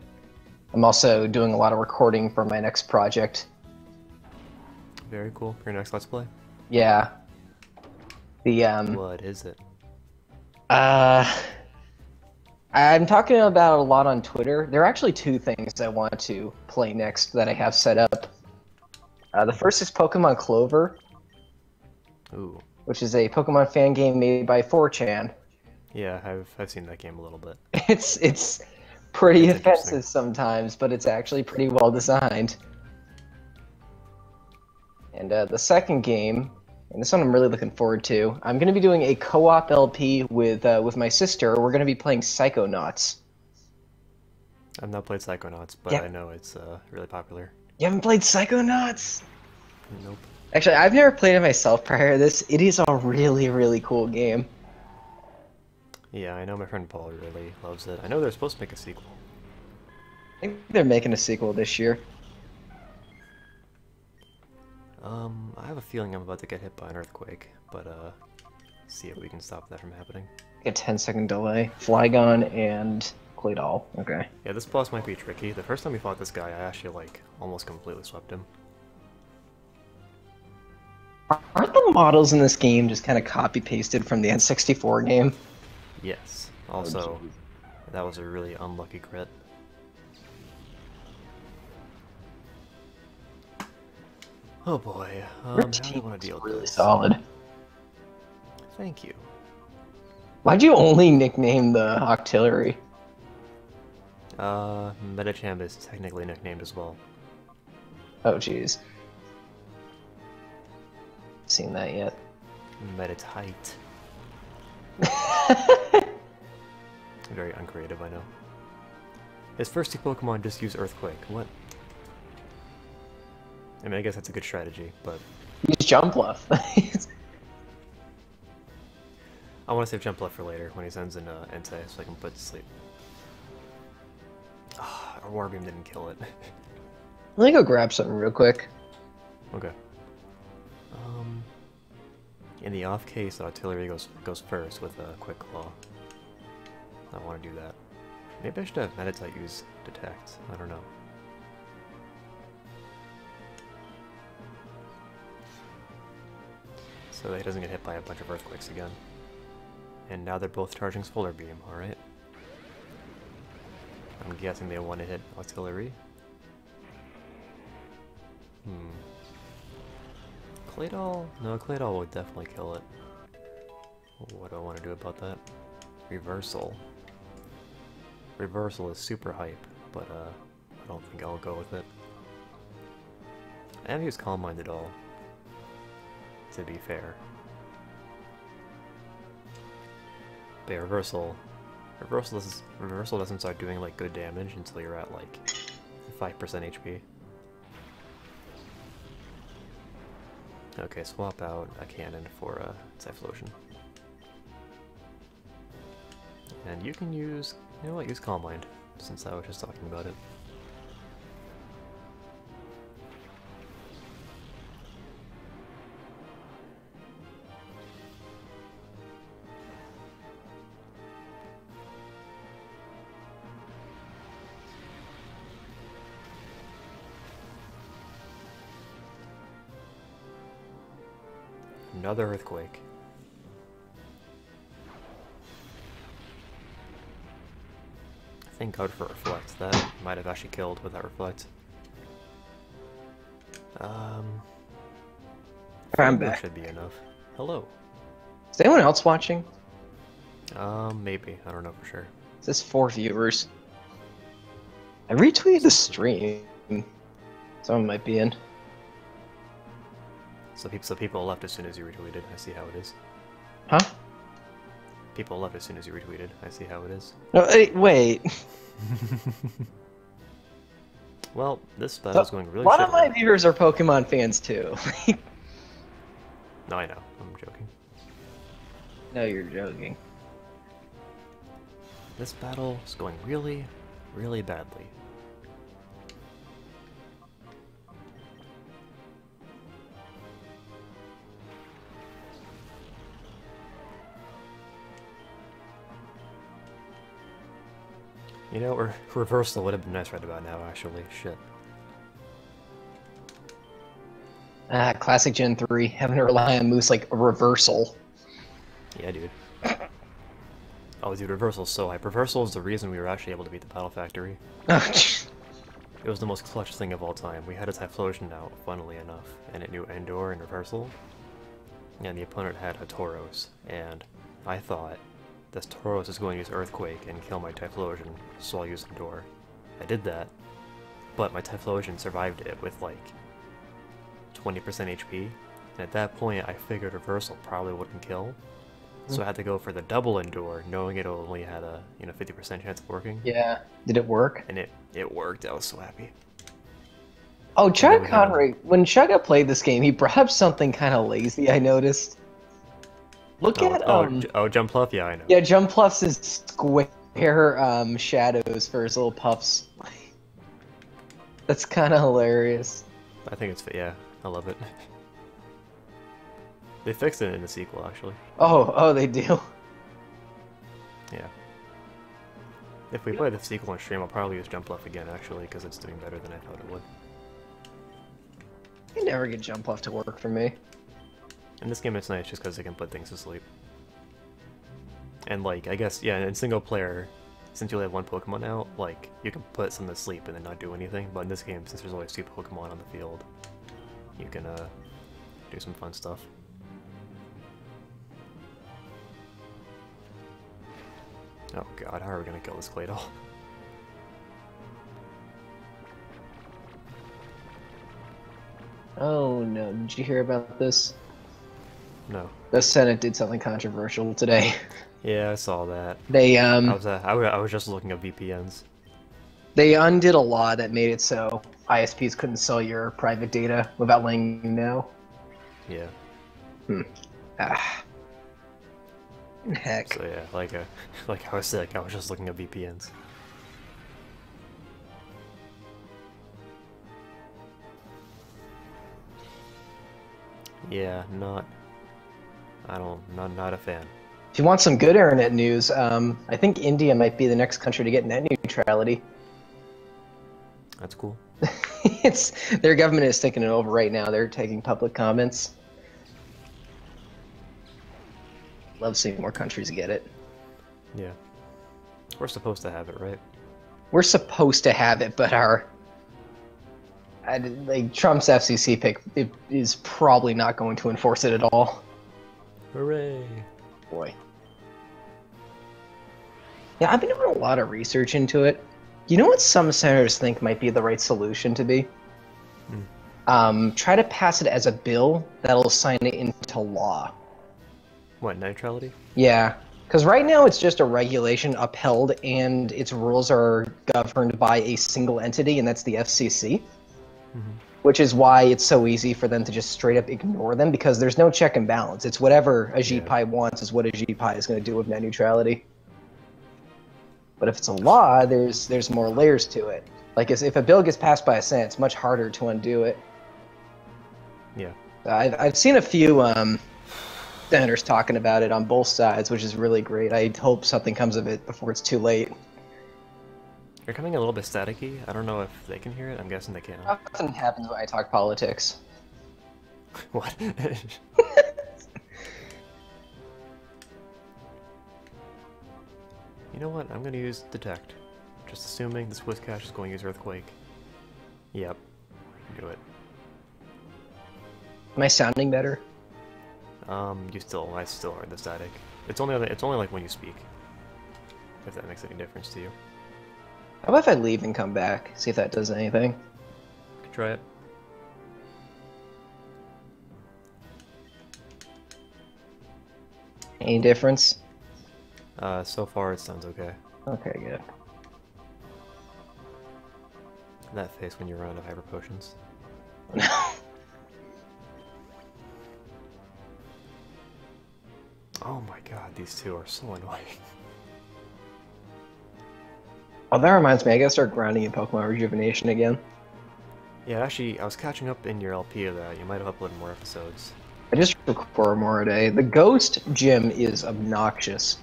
also doing a lot of recording for my next project. Very cool. Your next Let's Play? Yeah. What is it? I'm talking about a lot on Twitter. There are actually two things I want to play next that I have set up. The first is Pokemon Clover, Ooh. which is a Pokemon fan game made by 4chan. Yeah, I've seen that game a little bit. It's pretty offensive sometimes, but it's actually pretty well designed. And the second game, and this one I'm really looking forward to, I'm going to be doing a co-op LP with my sister. We're going to be playing Psychonauts. I've not played Psychonauts, but Yeah. I know it's really popular. You haven't played Psychonauts? Nope. Actually, I've never played it myself prior to this. It is a really, really cool game. Yeah, I know my friend Paul really loves it. I know they're supposed to make a sequel. I think they're making a sequel this year. I have a feeling I'm about to get hit by an earthquake, but see if we can stop that from happening. A 10-second delay. Flygon and Claydol. Okay. Yeah, this boss might be tricky. The first time we fought this guy, I actually, like, almost completely swept him. Aren't the models in this game just kind of copy-pasted from the N64 game? Yes. Also, that was a really unlucky crit. Oh boy, how do you want to deal with really this? solid. Thank you. Why'd you only nickname the Octillery? Medicham is technically nicknamed as well. Oh jeez. Seen that yet? Meditite. Very uncreative, I know. His first two Pokemon just use Earthquake. What? I mean, I guess that's a good strategy, but... Use Jump Left. I want to save Jump Left for later, when he sends in Entei, so I can put it to sleep. Ah, our Warbeam didn't kill it. Let me go grab something real quick. Okay. In the off case that Artillery goes first with a Quick Claw. I want to do that. Maybe I should have Meditite use Detect. I don't know. So that he doesn't get hit by a bunch of Earthquakes again. And now they're both charging Solar Beam, alright? I'm guessing they want to hit Artillery. Claydol? No, Claydol would definitely kill it. What do I want to do about that? Reversal. Reversal is super hype, but I don't think I'll go with it. I haven't used Calm Mind at all, to be fair. But yeah, Reversal doesn't start doing like good damage until you're at like 5% HP. Okay, swap out a cannon for a Typhlosion. And you can use, you know what, use Calm Mind, since I was just talking about it. Another Earthquake. Thank God for Reflect. That might have actually killed with that Reflect. I'm back. Should be enough. Hello. Is anyone else watching? Maybe. I don't know for sure. It says 4 viewers. I retweeted the stream. Someone might be in. So people left as soon as you retweeted. I see how it is. Huh? People left as soon as you retweeted. I see how it is. No, wait. Well, this battle's going really A lot of shittily. my viewers are Pokemon fans too. No, I know. I'm joking. No, you're joking. This battle is going really, really badly. You know, Reversal would have been nice right about now, actually. Shit. Classic Gen 3, having to rely on moves like Reversal. Yeah, dude. Oh, dude, Reversal's so hype. Reversal is the reason we were actually able to beat the Battle Factory. It was the most clutch thing of all time. We had a Typhlosion out, funnily enough, and it knew Endor and Reversal. And the opponent had a Tauros, and I thought, this Tauros is going to use Earthquake and kill my Typhlosion, so I'll use Endor. I did that, but my Typhlosion survived it with like 20% HP, and at that point I figured Reversal probably wouldn't kill, so I had to go for the double Endor, knowing it only had a 50% chance of working. Yeah. Did it work? And it worked. I was so happy. Oh, Chugga Conroy, when Chugga played this game, he brought up something kind of lazy, I noticed. Look at, Jumpluff? Yeah, I know. Yeah, Jumpluff's is square, shadows for his little puffs. That's kind of hilarious. I think it's, yeah, I love it. They fixed it in the sequel, actually. Oh, they do. Yeah. If we play the sequel on stream, I'll probably use jump left again, actually, because it's doing better than I thought it would. You never get jump left to work for me. In this game, it's nice just because it can put things to sleep. And, like, I guess, yeah, in single player, since you only have one Pokemon out, like, you can put some to sleep and then not do anything. But in this game, since there's always two Pokemon on the field, you can, do some fun stuff. Oh god, how are we gonna kill this Claydol? Oh no, did you hear about this? No. The Senate did something controversial today. Yeah, I saw that. They I was just looking at VPNs. they undid a law that made it so ISPs couldn't sell your private data without letting you know. Yeah. Ah. Heck. So yeah, like I was sick, I was just looking at VPNs. Yeah, not a fan. If you want some good internet news, I think India might be the next country to get net neutrality. That's cool. Their government is thinking it over right now. They're taking public comments. Love seeing more countries get it. Yeah. We're supposed to have it, right? We're supposed to have it, but like Trump's FCC pick is probably not going to enforce it at all. Hooray! Boy. Yeah, I've been doing a lot of research into it. You know what some senators think might be the right solution to be? Try to pass it as a bill that'll sign it into law. What, neutrality? Yeah, because right now it's just a regulation upheld and its rules are governed by a single entity, and that's the FCC. Which is why it's so easy for them to just straight up ignore them, because there's no check and balance. It's whatever a GPI wants is what a GPI is going to do with net neutrality. But if it's a law, there's more layers to it. Like if a bill gets passed by a Senate, it's much harder to undo it. Yeah. I've seen a few senators talking about it on both sides, which is really great. I hope something comes of it before it's too late. You're coming a little bit staticky. I don't know if they can hear it. I'm guessing they can. Nothing happens when I talk politics. What? You know what? I'm gonna use Detect. Just assuming this Whiscash is going to use Earthquake. Yep. Do it. Am I sounding better? I still heard the static. It's only like when you speak. If that makes any difference to you. How about if I leave and come back? See if that does anything. Could try it. Any difference? So far it sounds okay. Okay, good. That face when you run out of hyper potions. Oh my god, these two are so annoying. Oh, that reminds me, I gotta start grinding in Pokemon Rejuvenation again. Yeah, actually, I was catching up in your LP of that. You might have uploaded more episodes. I just record more a day. The Ghost Gym is obnoxious.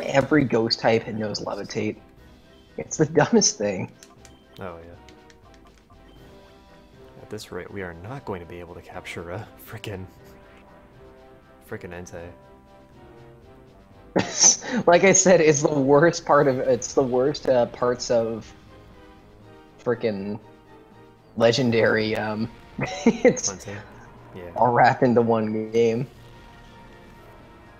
Every Ghost type knows Levitate. It's the dumbest thing. Oh, yeah. At this rate, we are not going to be able to capture a frickin' Entei. Like I said, it's the worst part of it's the worst parts of frickin' legendary. It's Entei? Yeah. all wrapped into one game.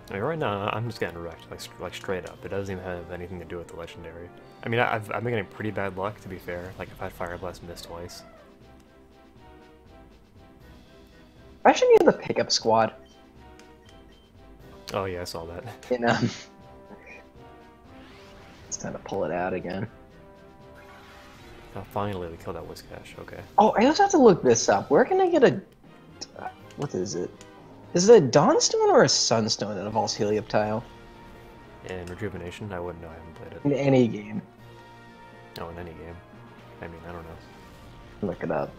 I mean, right now I'm just getting wrecked, like straight up. It doesn't even have anything to do with the legendary. I mean, I've been getting pretty bad luck, to be fair. Like I've had Fire Blast miss twice. I should need the pickup squad. Oh yeah, I saw that. You know, it's time to pull it out again. Oh, finally, we killed that Whiscash. Okay. Oh, I also have to look this up. Where can I get a... What is it? Is it a Dawnstone or a Sunstone that evolves Helioptile? In Rejuvenation, I wouldn't know. I haven't played it. In any game. Oh, in any game. I mean, I don't know. Look it up.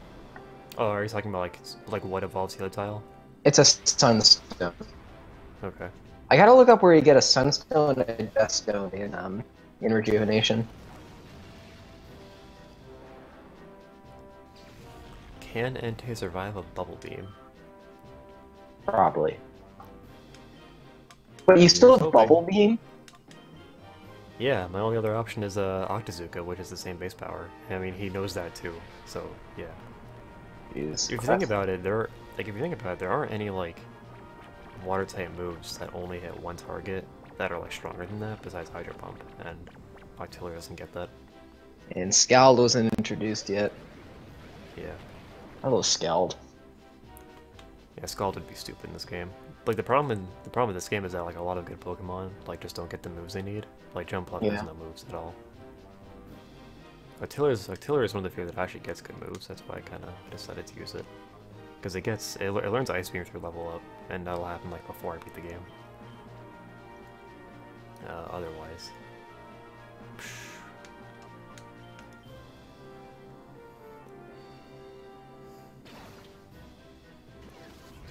Oh, are you talking about like what evolves the other tile? It's a sunstone. Okay. I gotta look up where you get a sunstone and a death stone in rejuvenation. Can Entei survive a bubble beam? Probably. But you still Here's have hoping. bubble beam? Yeah, my only other option is Octazooka, which is the same base power. I mean, he knows that too. So yeah. Jeez. If you think about it, there aren't any like water type moves that only hit one target that are like stronger than that besides Hydro Pump, and Octillery doesn't get that. And Scald wasn't introduced yet. Yeah. A little Scald. Yeah, Scald would be stupid in this game. Like the problem with this game is that like a lot of good Pokemon like just don't get the moves they need. Like Jump Up has no moves at all. Octillery is one of the few that actually gets good moves. That's why I kind of decided to use it, because it learns Ice Beam through level up, and that'll happen like before I beat the game. Otherwise.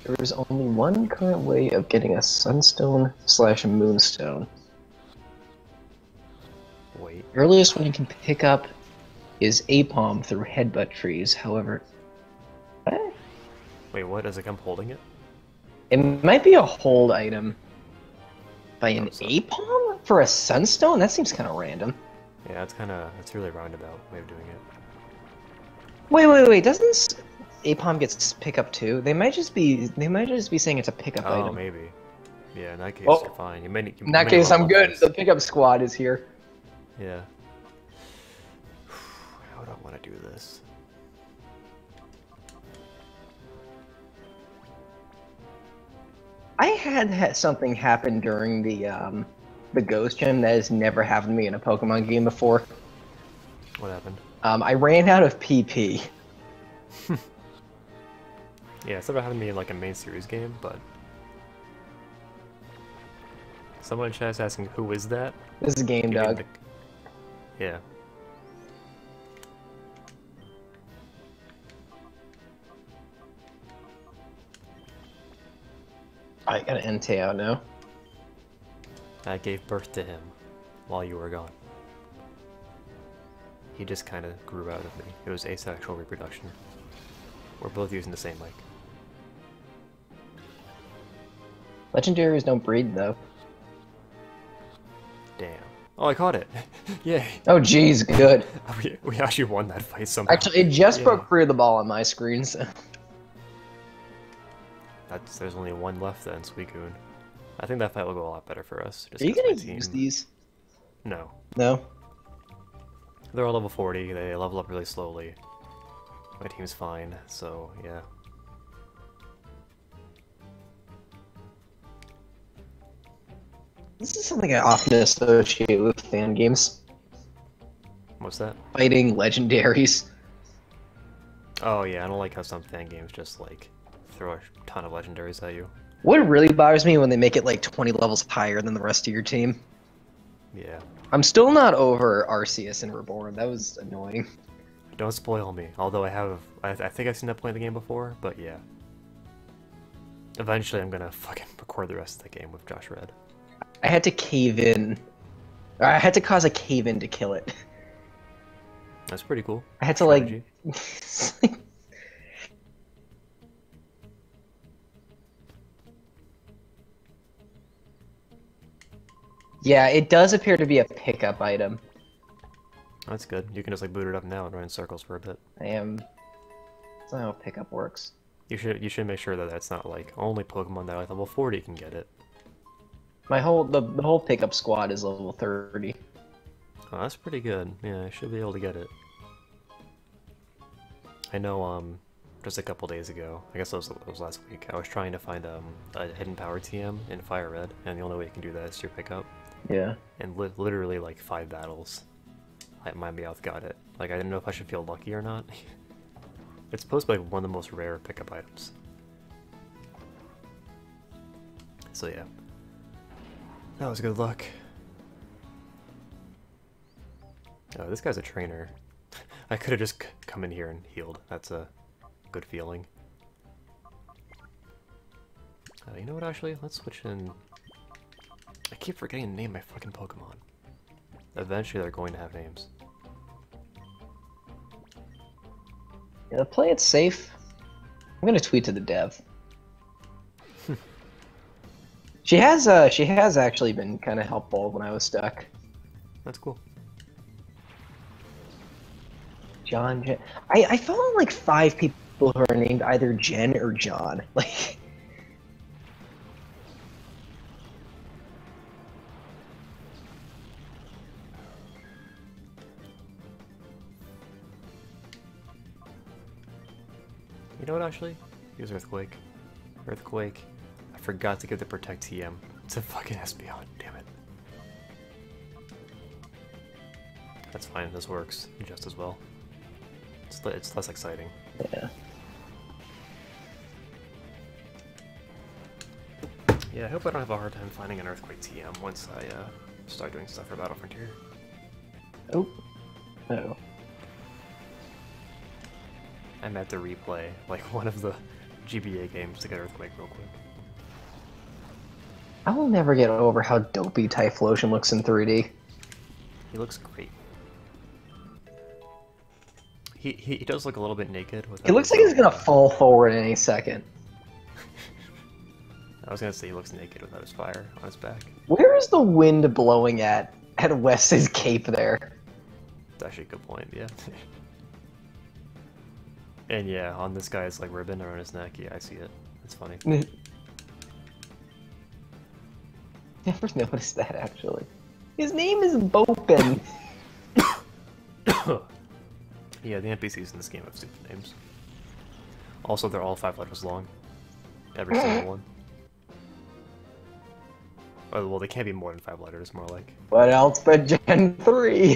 There is only one current way of getting a Sunstone / Moonstone. Wait. The earliest one you can pick up is Apom through Headbutt Trees, however... What? Wait, what? Does it come holding it? It might be a hold item. By an so. Apom? For a Sunstone? That seems kind of random. Yeah, it's really roundabout way of doing it. Wait, doesn't Apom gets pickup too? They might just be saying it's a pickup item. Oh, maybe. Yeah, in that case, Oh, you're fine. In that case, I'm good. The pickup squad is here. Yeah. How would I want to do this? I had something happen during the Ghost Gym that has never happened to me in a Pokemon game before. What happened? I ran out of PP. Yeah, it's never happened to me in like a main series game, but someone in chat is asking who is that? This is Game Dog. Yeah. I got an Entei out now. I gave birth to him while you were gone. He just kind of grew out of me. It was asexual reproduction. We're both using the same mic. Legendaries don't breed, though. Damn. Oh, I caught it! Yay! Oh, jeez, good. We actually won that fight somehow. Actually, it just broke free of the ball on my screen, so... There's only one left then, Suicune. I think that fight will go a lot better for us. Are you gonna use these? No. No? They're all level 40, they level up really slowly. My team's fine, so yeah. This is something I often associate with fan games. What's that? Fighting legendaries. Oh yeah, I don't like how some fan games just like throw a ton of legendaries at you. What really bothers me when they make it like 20 levels higher than the rest of your team. Yeah. I'm still not over Arceus and Reborn. That was annoying. Don't spoil me. Although I think I've seen that play in the game before, but yeah. Eventually I'm gonna fucking record the rest of the game with Josh Red. I had to cave in. I had to cause a cave in to kill it. That's pretty cool. I had to Strategy. like... Yeah, it does appear to be a pickup item. That's good. You can just like boot it up now and run in circles for a bit. That's not how pickup works. You should make sure that that's not like only Pokemon that are like level 40 can get it. The whole pickup squad is level 30. Oh, that's pretty good. Yeah, I should be able to get it. I know, just a couple days ago, I guess it was last week, I was trying to find a hidden power TM in Fire Red, and the only way you can do that is through pickup. Yeah. And literally like 5 battles, my Meowth got it. Like, I didn't know if I should feel lucky or not. It's supposed to be like one of the most rare pickup items. So yeah. That was good luck. Oh, this guy's a trainer. I could have just come in here and healed. That's a good feeling. You know what, actually? Let's switch in... I keep forgetting to name my fucking Pokemon. Eventually they're going to have names. Yeah, play it safe. I'm gonna tweet to the dev. She has actually been kind of helpful when I was stuck. That's cool. Jen. I follow like 5 people who are named either Jen or John. Like, You know what, actually? Use Earthquake. Earthquake. I forgot to give the Protect TM to fucking Espeon. Damn it. That's fine. This works just as well. It's less exciting. yeah. Yeah, I hope I don't have a hard time finding an Earthquake TM once I start doing stuff for Battle Frontier. Oh. Oh. I meant to replay like one of the GBA games to get Earthquake real quick. I will never get over how dopey Typhlosion looks in 3D. He looks great. He does look a little bit naked. He looks like he's gonna fall forward any second. I was gonna say he looks naked without his fire on his back. Where is the wind blowing at Wes's cape there? That's actually a good point, yeah. And yeah, on this guy's like ribbon around his neck, yeah, I see it. It's funny. Never noticed that, actually. His name is Bopin. Yeah, the NPCs in this game have stupid names. Also, they're all 5 letters long. Every single one. Oh, well, they can't be more than 5 letters, more like. What else but Gen 3? I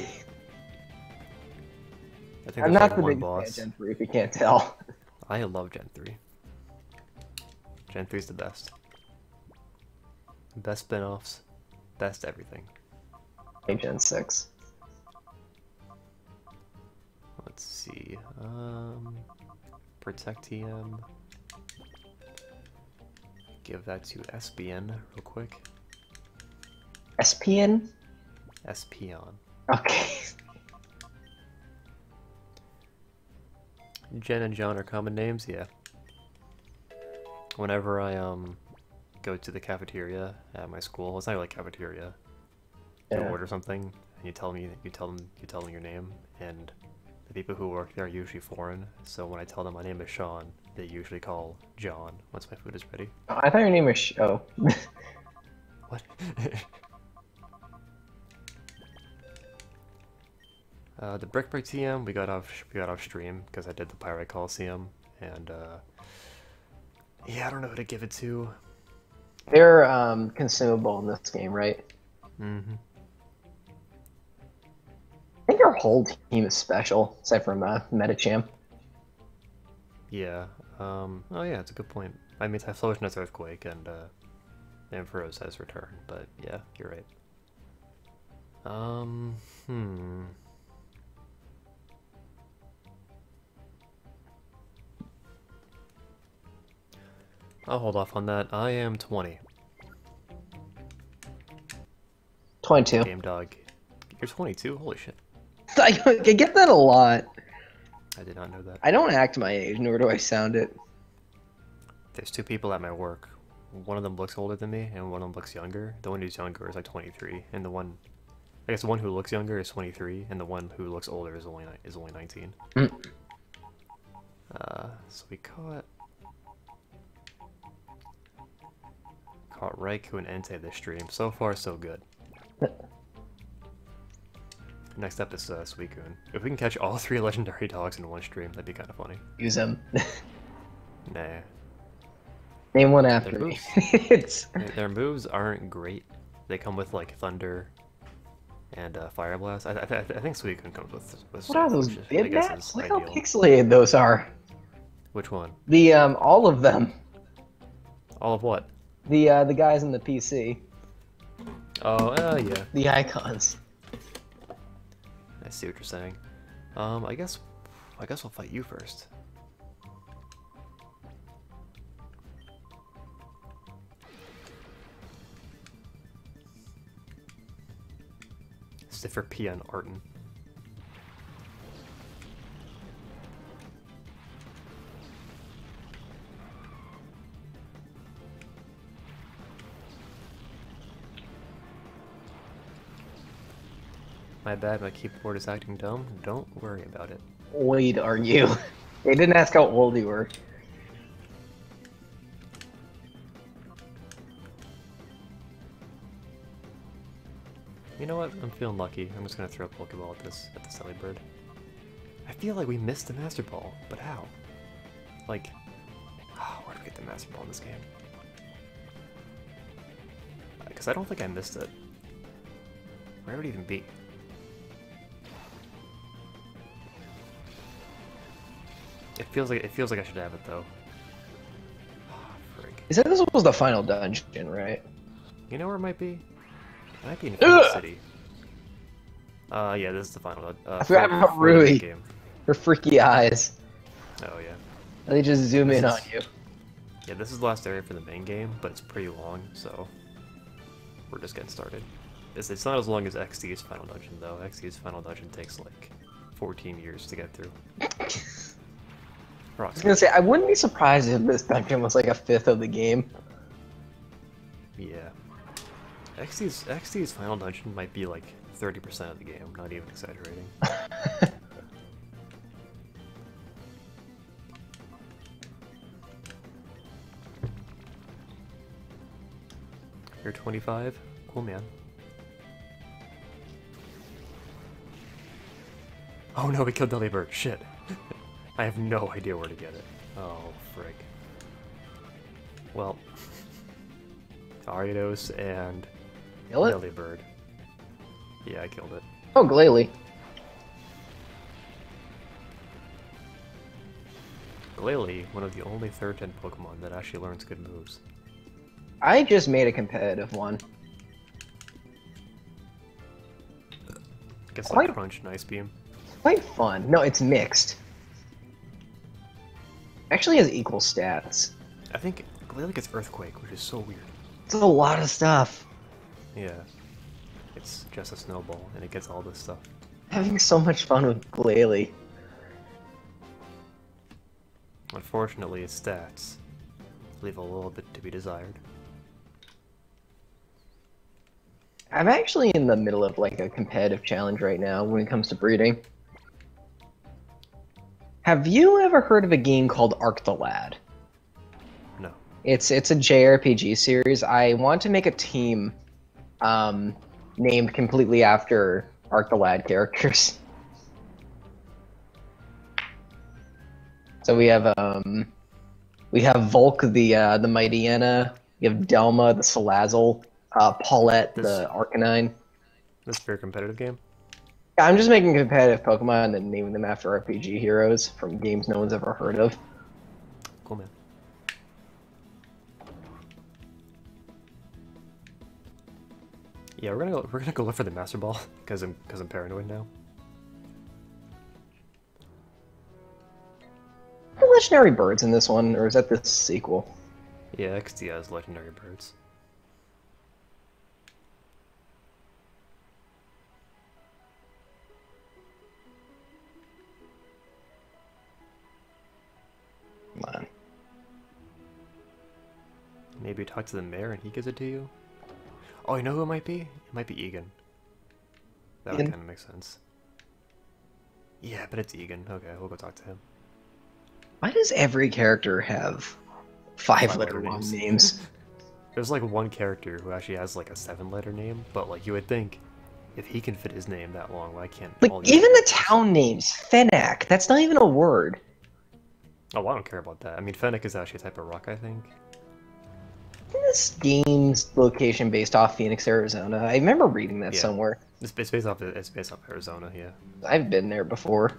think I'm there's not like the one biggest boss. fan of Gen 3, if you can't tell. I love Gen 3. Gen 3's the best. Best spin-offs. Best everything. Hey, Gen 6. Let's see. Protect TM. Give that to SBN real quick. SPN? Espeon. Okay. Jen and John are common names, yeah. Whenever I go to the cafeteria at my school, it's not really a cafeteria. You order something and you tell them your name, and the people who work there are usually foreign, so when I tell them my name is Sean, they usually call John once my food is ready. I thought your name was Oh. What? The Brick TM we got off stream because I did the Pirate Colosseum, and yeah, I don't know who to give it to. They're consumable in this game, right? Mm-hmm. I think our whole team is special, aside from Metacham. Yeah. Oh yeah, it's a good point. I mean, Typhlosion has Earthquake, and Ampharos has Return, but yeah, you're right. I'll hold off on that. I am 20. 22. Game Dog. You're 22? Holy shit. I get that a lot. I did not know that. I don't act my age, nor do I sound it. There's 2 people at my work. One of them looks older than me, and one of them looks younger. The one who's younger is like 23, and the one who looks younger is 23, and the one who looks older is only 19. So we caught Raikou and Entei this stream. So far, so good. Next up is Suicune. If we can catch all 3 legendary dogs in one stream, that'd be kind of funny. Use them. Nah. Name one after me. Their moves aren't great. They come with like Thunder and Fire Blast. I think Suicune comes with What are those which bid I guess maps? is Look how ideal. pixelated those are. Which one? The all of them. All of what? The guys in the PC. Oh, yeah. The icons. I see what you're saying. I guess we'll fight you first. Sit for P on Arton. My bad, my keyboard is acting dumb. Don't worry about it. Wait, are you? They didn't ask how old you were. You know what? I'm feeling lucky. I'm just gonna throw a Pokeball at the Silly Bird. I feel like we missed the Master Ball, but how? Like, where do we get the Master Ball in this game? Because I don't think I missed it. Where would it even be? It feels like I should have it though. Oh, frig. You said this was the final dungeon, right? You know where it might be? It might be in Phoenix City. Yeah, this is the final. I forgot about Rui. Her freaky eyes. Oh yeah. They just zoom in on you. Yeah, this is the last area for the main game, but it's pretty long, so we're just getting started. It's not as long as XD's final dungeon though. XD's final dungeon takes like 14 years to get through. I was gonna say, I wouldn't be surprised if this dungeon was like a fifth of the game. Yeah. XD's final dungeon might be like 30% of the game, not even exaggerating. You're 25? Cool, man. Oh no, we killed Delibird. Shit. I have no idea where to get it. Oh, frig. Well, Ariados and Delibird. Yeah, I killed it. Oh, Glalie. Glalie, one of the only third gen Pokemon that actually learns good moves. I just made a competitive one. Gets like Crunch and Ice Beam. Quite fun. No, it's mixed. Actually has equal stats. I think Glalie gets Earthquake, which is so weird. It's a lot of stuff. Yeah. It's just a snowball, and it gets all this stuff. Having so much fun with Glalie. Unfortunately, its stats leave a little bit to be desired. I'm actually in the middle of like a competitive challenge right now when it comes to breeding. Have you ever heard of a game called Arc the Lad? No. It's a JRPG series. I want to make a team named completely after Arc the Lad characters. So we have Volk the Mightyena, you have Delma the Salazzle, Paulette the Arcanine. This is a very competitive game? Yeah, I'm just making competitive Pokemon and naming them after RPG heroes from games no one's ever heard of. Cool, man. Yeah, we're gonna go look for the Master Ball because I'm paranoid now. Are there legendary birds in this one, or is that the sequel? Yeah, XD has legendary birds. Come on. Maybe talk to the mayor and he gives it to you? Oh, you know who it might be? It might be Egan. That would kind of make sense. Yeah, but it's Egan. Okay, we'll go talk to him. Why does every character have five-letter long names? There's like one character who actually has like a 7-letter name, but like you would think if he can fit his name that long, why can't like all even the town names? Fenak, that's not even a word. Oh, well, I don't care about that. I mean, Fennec is actually a type of rock, I think. Isn't this game's location based off Phoenix, Arizona? I remember reading that somewhere. It's based off Arizona, yeah. I've been there before.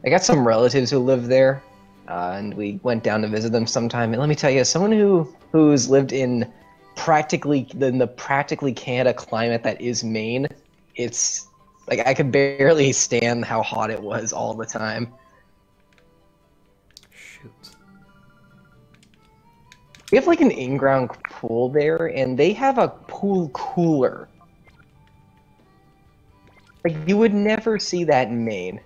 I got some relatives who live there, and we went down to visit them sometime. And let me tell you, someone who's lived in practically Canada climate that is Maine, it's like I could barely stand how hot it was all the time. Shoot. We have like an in-ground pool there, and they have a pool cooler Like, you would never see that in Maine.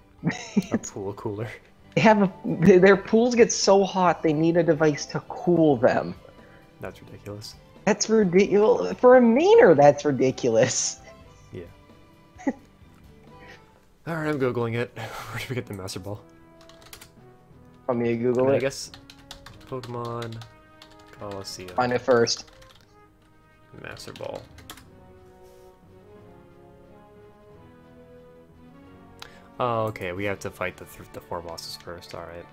A pool cooler. They have their pools get so hot they need a device to cool them. That's ridiculous. That's ridiculous. For a Mainer, that's ridiculous. Yeah. Alright, I'm Googling it. Where did we get the Master Ball? Want me to Google it? I guess Pokemon Colosseum. Find it first. Master Ball. Oh, okay, we have to fight the 4 bosses first, alright.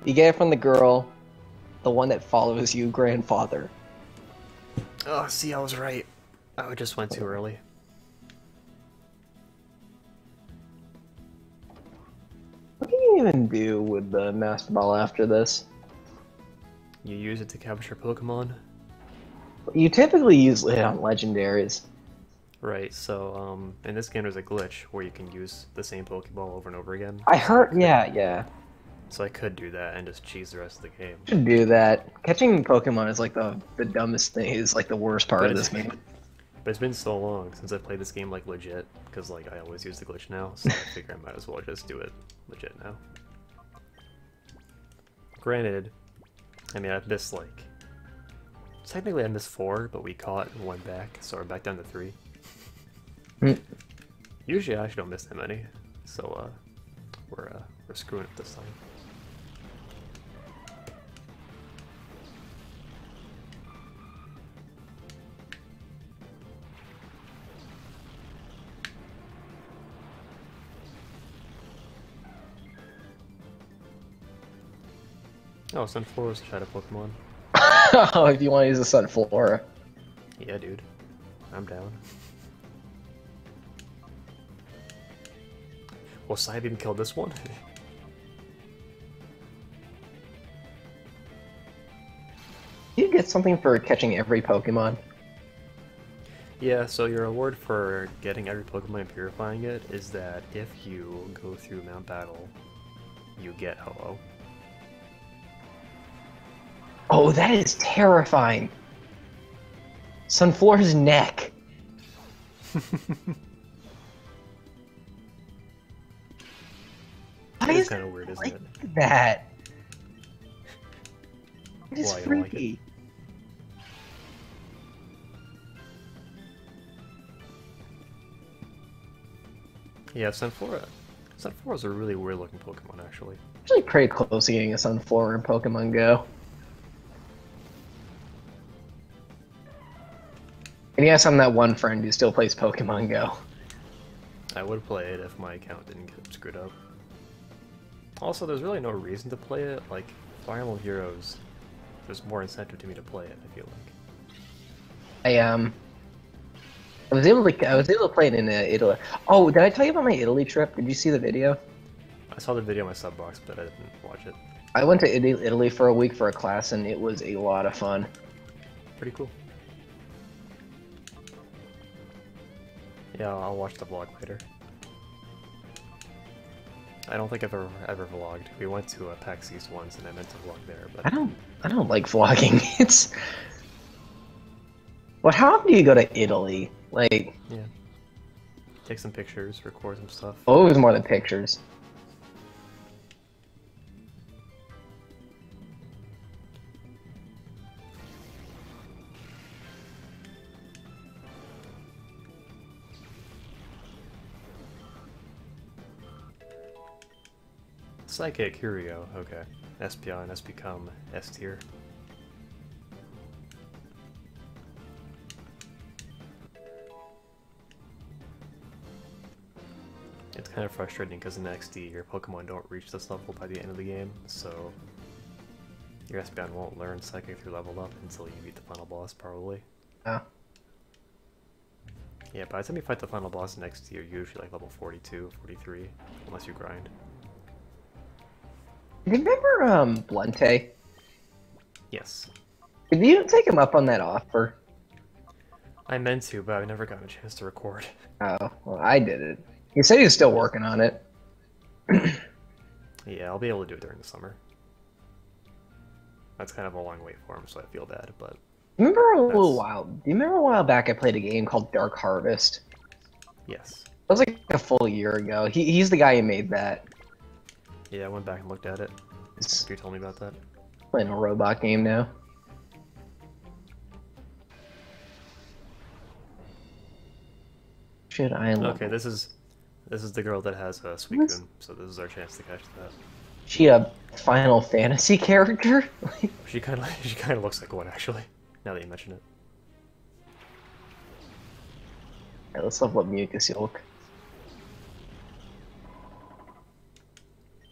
You get it from the girl, the one that follows you, grandfather. Oh, see, I was right. I just went too early. What do you even do with the Master Ball after this? You use it to capture Pokemon? You typically use it on legendaries. Right, so, in this game there's a glitch where you can use the same Pokeball over and over again. I heard, yeah. So I could do that and just cheese the rest of the game. Should do that. Catching Pokemon is like the dumbest thing. Is like the worst part of this game. But it's been so long since I played this game like legit, because like I always use the glitch now, so I figure I might as well just do it legit now. Granted, I mean I've missed like... Technically I missed 4, but we caught and went back, so we're back down to 3. Usually I actually don't miss that many, so we're screwing it this time. Oh, Sunflora's a shadow Pokemon. Oh, if you want to use a Sunflora. Yeah, dude. I'm down. Will Psybeam kill this one? You get something for catching every Pokemon. Yeah, so your reward for getting every Pokemon and purifying it is that if you go through Mount Battle, you get Ho-Oh. Oh, that is terrifying. Sunflora's neck. Why is kind of weird, isn't it? That? It is Why, you don't like freaky. Yeah, Sunflora. Sunflora's a really weird looking Pokemon, actually. Actually, pretty close to getting a Sunflora in Pokemon Go. And yes, I'm that one friend who still plays Pokemon Go. I would play it if my account didn't get screwed up. Also, there's really no reason to play it. Like, Fire Emblem Heroes, there's more incentive to me to play it, I feel like. I was able to play it in Italy. Oh, did I tell you about my Italy trip? Did you see the video? I saw the video in my sub box, but I didn't watch it. I went to Italy for a week for a class, and it was a lot of fun. Pretty cool. Yeah, I'll watch the vlog later. I don't think I've ever vlogged. We went to PAX East once, and I meant to vlog there, but I don't like vlogging. It's... Well, how often do you go to Italy? Like... Yeah. Take some pictures, record some stuff. Oh, it was more than pictures. Psychic, here we go. Okay. Espeon has become S tier. It's kind of frustrating because in XD your Pokemon don't reach this level by the end of the game, so your Espeon won't learn Psychic through level up until you beat the final boss, probably. Oh. Yeah, by the time you fight the final boss in XD, you're usually like level 42, 43, unless you grind. Do you remember, Blunte? Yes. Did you take him up on that offer? I meant to, but I've never gotten a chance to record. Oh, well, I did it. He said he was still working on it. Yeah, I'll be able to do it during the summer. That's kind of a long wait for him, so I feel bad, but... Do you remember a while back I played a game called Dark Harvest? Yes. That was like a full year ago. He's the guy who made that. Yeah, I went back and looked at it. He's You told me about that. playing a robot game now. Should I level? Okay, this is the girl that has a Suicune, so this is our chance to catch that. She a Final Fantasy character? She kind of looks like one actually. Now that you mention it. Alright, let's level up Mucus Yolk.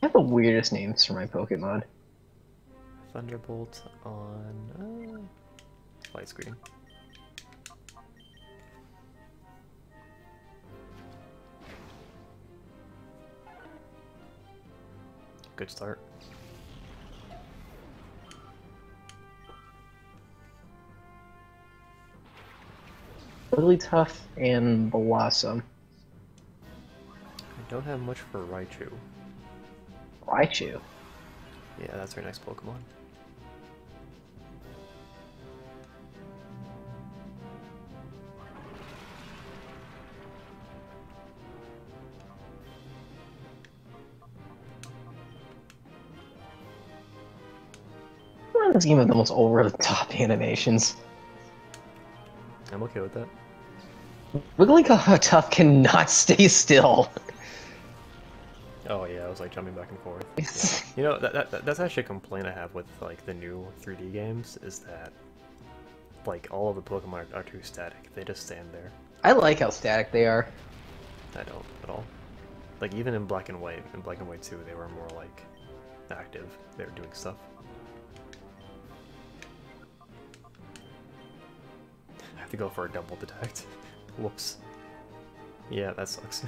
I have the weirdest names for my Pokemon. Thunderbolt on light screen. Good start. Wigglytuff and Blossom. I don't have much for Raichu. Raichu. Yeah, that's our next Pokemon. This game has the most over-the-top animations. I'm okay with that. Wigglytuff cannot stay still. Oh yeah, I was like jumping back and forth. Yeah. You know, that's actually a complaint I have with like the new 3D games, is that like all of the Pokemon are too static. They just stand there. I like how static they are. I don't at all. Like even in Black and White 2, they were more like active. They were doing stuff. I have to go for a double detect. Whoops. Yeah, that sucks.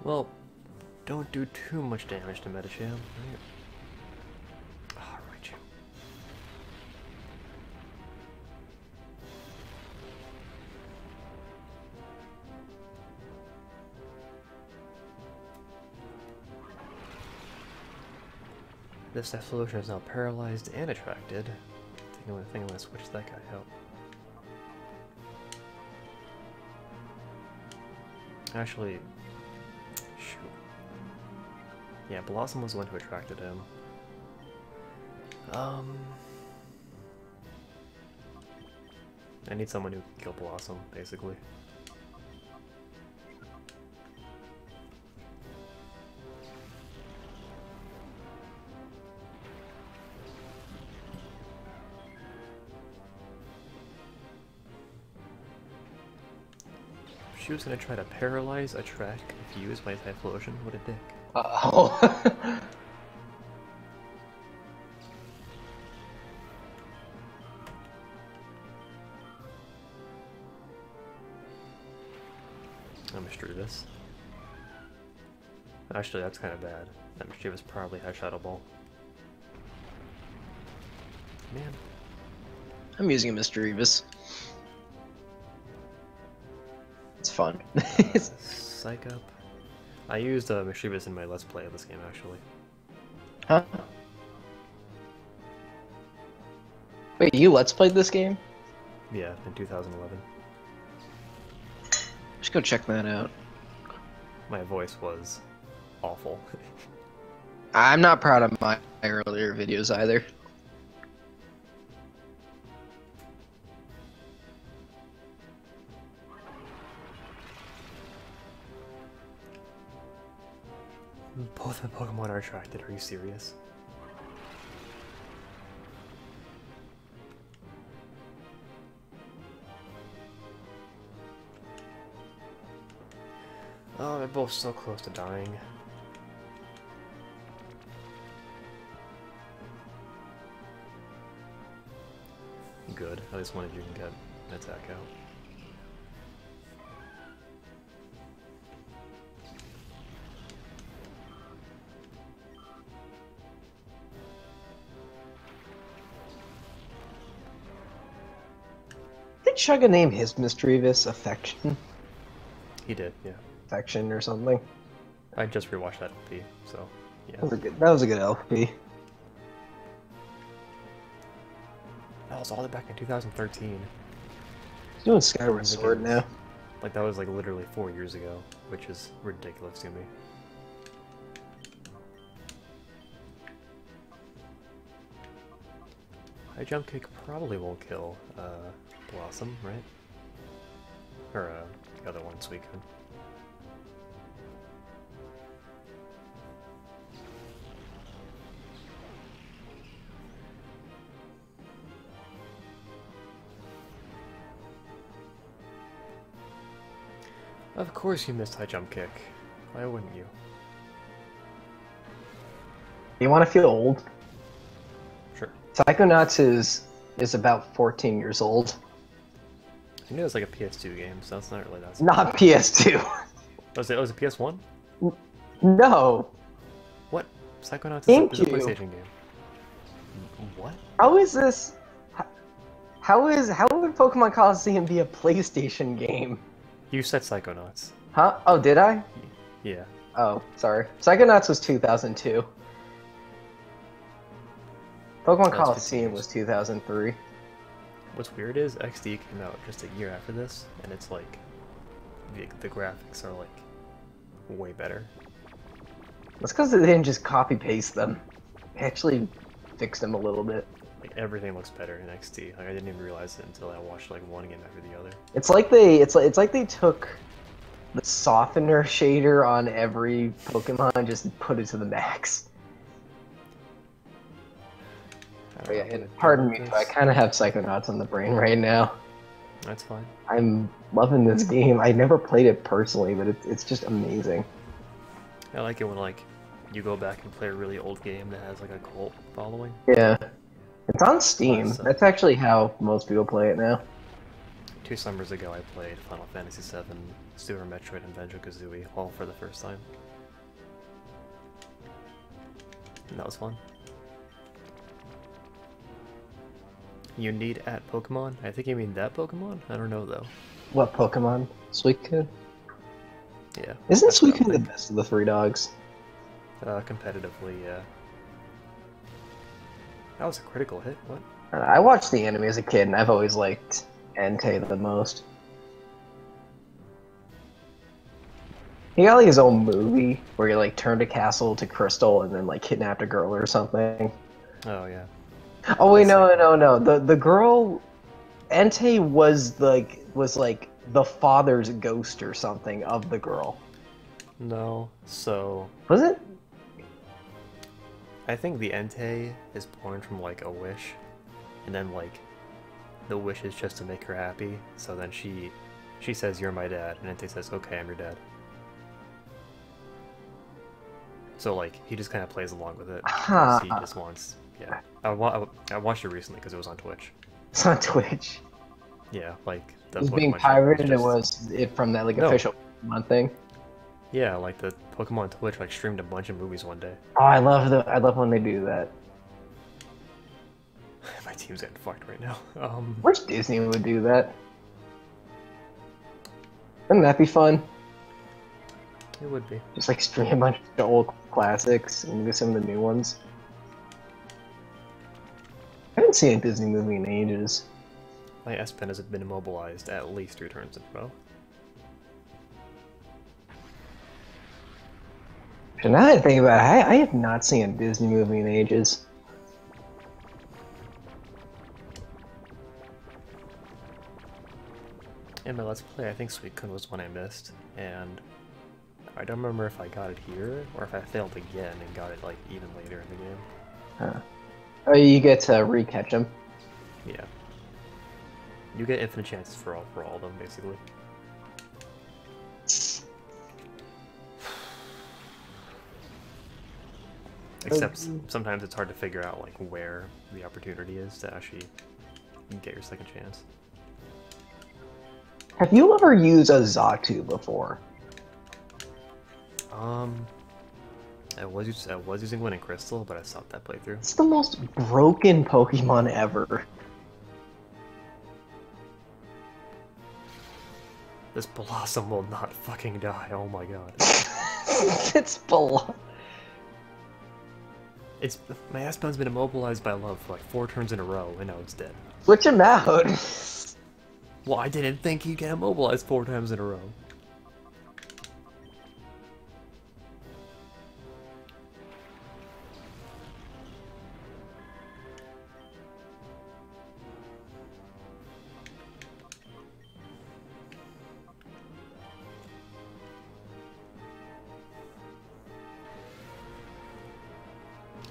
Well, don't do too much damage to Metacham, right? Ah, Raichu. This Typhlosion is now paralyzed and attracted. I think I'm gonna switch that guy out. Actually, shoot. Yeah, Blossom was the one who attracted him. I need someone who can kill Blossom, basically. She was gonna try to paralyze, attract, confuse my Typhlosion. What a dick. Oh. I'm Mischievous. Actually, that's kind of bad. That Mischievous probably has Shadow Ball. Man. I'm using a Mischievous. It's fun. Psych Up. I used Mischievous in my Let's Play of this game, actually. Huh? Wait, you Let's Played this game? Yeah, in 2011. I should go check that out. My voice was awful. I'm not proud of my earlier videos either. Both my Pokemon are attracted, are you serious? Oh, they're both so close to dying. Good, at least one of you can get an attack out. Did Chugga name his Mischievous Affection? He did, yeah. Affection or something? I just rewatched that movie, so Yeah. That was a good LP. That was all the way back in 2013. He's doing Skyward Sword now. Like, that was like literally 4 years ago, which is ridiculous to me. High jump kick probably won't kill Blossom, right? Or the other one, Suicune. Of course you missed high jump kick. Why wouldn't you? You want to feel old? Sure. Psychonauts is about 14 years old. I knew it was like a PS2 game, so that's not really that. Not PS2. Was it? Was it PS1? No. What? Psychonauts is a GameCube. PlayStation game. What? How is this? How would Pokemon Colosseum be a PlayStation game? You said Psychonauts. Huh? Oh, did I? Yeah. Oh, sorry. Psychonauts was 2002. Pokemon That's Colosseum was 2003. What's weird is XD came out just a year after this, and it's like the graphics are like way better. That's because they didn't just copy paste them. They actually fixed them a little bit. Like everything looks better in XD. Like I didn't even realize it until I watched like one game after the other. It's like they took the softener shader on every Pokemon and just put it to the max. Oh, yeah, and pardon me, but I kind of have Psychonauts on the brain right now. That's fine. I'm loving this game. I never played it personally, but it's just amazing. I like it when like you go back and play a really old game that has like a cult following. Yeah. It's on Steam. Plus, That's actually how most people play it now. 2 summers ago I played Final Fantasy VII, Super Metroid, and Banjo-Kazooie all for the first time. And that was fun. You need at Pokemon? I think you mean that Pokemon? I don't know though. What Pokemon? Suicune? Yeah. Isn't that's what I Suicune the think. best of the three dogs? Competitively, yeah. That was a critical hit, what? I watched the anime as a kid, and I've always liked Entei the most. He got like his own movie where he like turned a castle to crystal and then like kidnapped a girl or something. Oh yeah. Oh wait, That's no. The girl Entei was like the father's ghost or something of the girl. No, so Was it? I think the Entei is born from like a wish, and then like the wish is just to make her happy. So then she says you're my dad, and Entei says okay, I'm your dad. So like he just kind of plays along with it. 'Cause he just wants. Yeah, I watched it recently because it was on Twitch. It's on Twitch. Yeah, like the It was Pokemon being show pirated. It just- was it from that like No. official Pokemon thing. Yeah, like the Pokemon Twitch like streamed a bunch of movies one day. Oh, I love when they do that. My team's getting fucked right now. Wish Disney would do that. Wouldn't that be fun? It would be. Just like stream a bunch of old classics and do some of the new ones. I haven't seen a Disney movie in ages. My S Pen has been immobilized at least 3 turns in a row. So now that I think about it, I have not seen a Disney movie in ages. In my Let's Play, I think Suicune was one I missed, and I don't remember if I got it here, or if I failed again and got it like even later in the game. Huh. Oh, you get to re-catch them. Yeah. You get infinite chances for all of them, basically. Except sometimes it's hard to figure out like where the opportunity is to actually get your second chance. Have you ever used a Xatu before? I was using Wind and Crystal, but I stopped that playthrough. It's the most broken Pokemon ever. This Blossom will not fucking die. Oh my god. It's below. It's my Espeon's been immobilized by love for like 4 turns in a row, and now it's dead. Switch him out. Well, I didn't think he'd get immobilized 4 times in a row.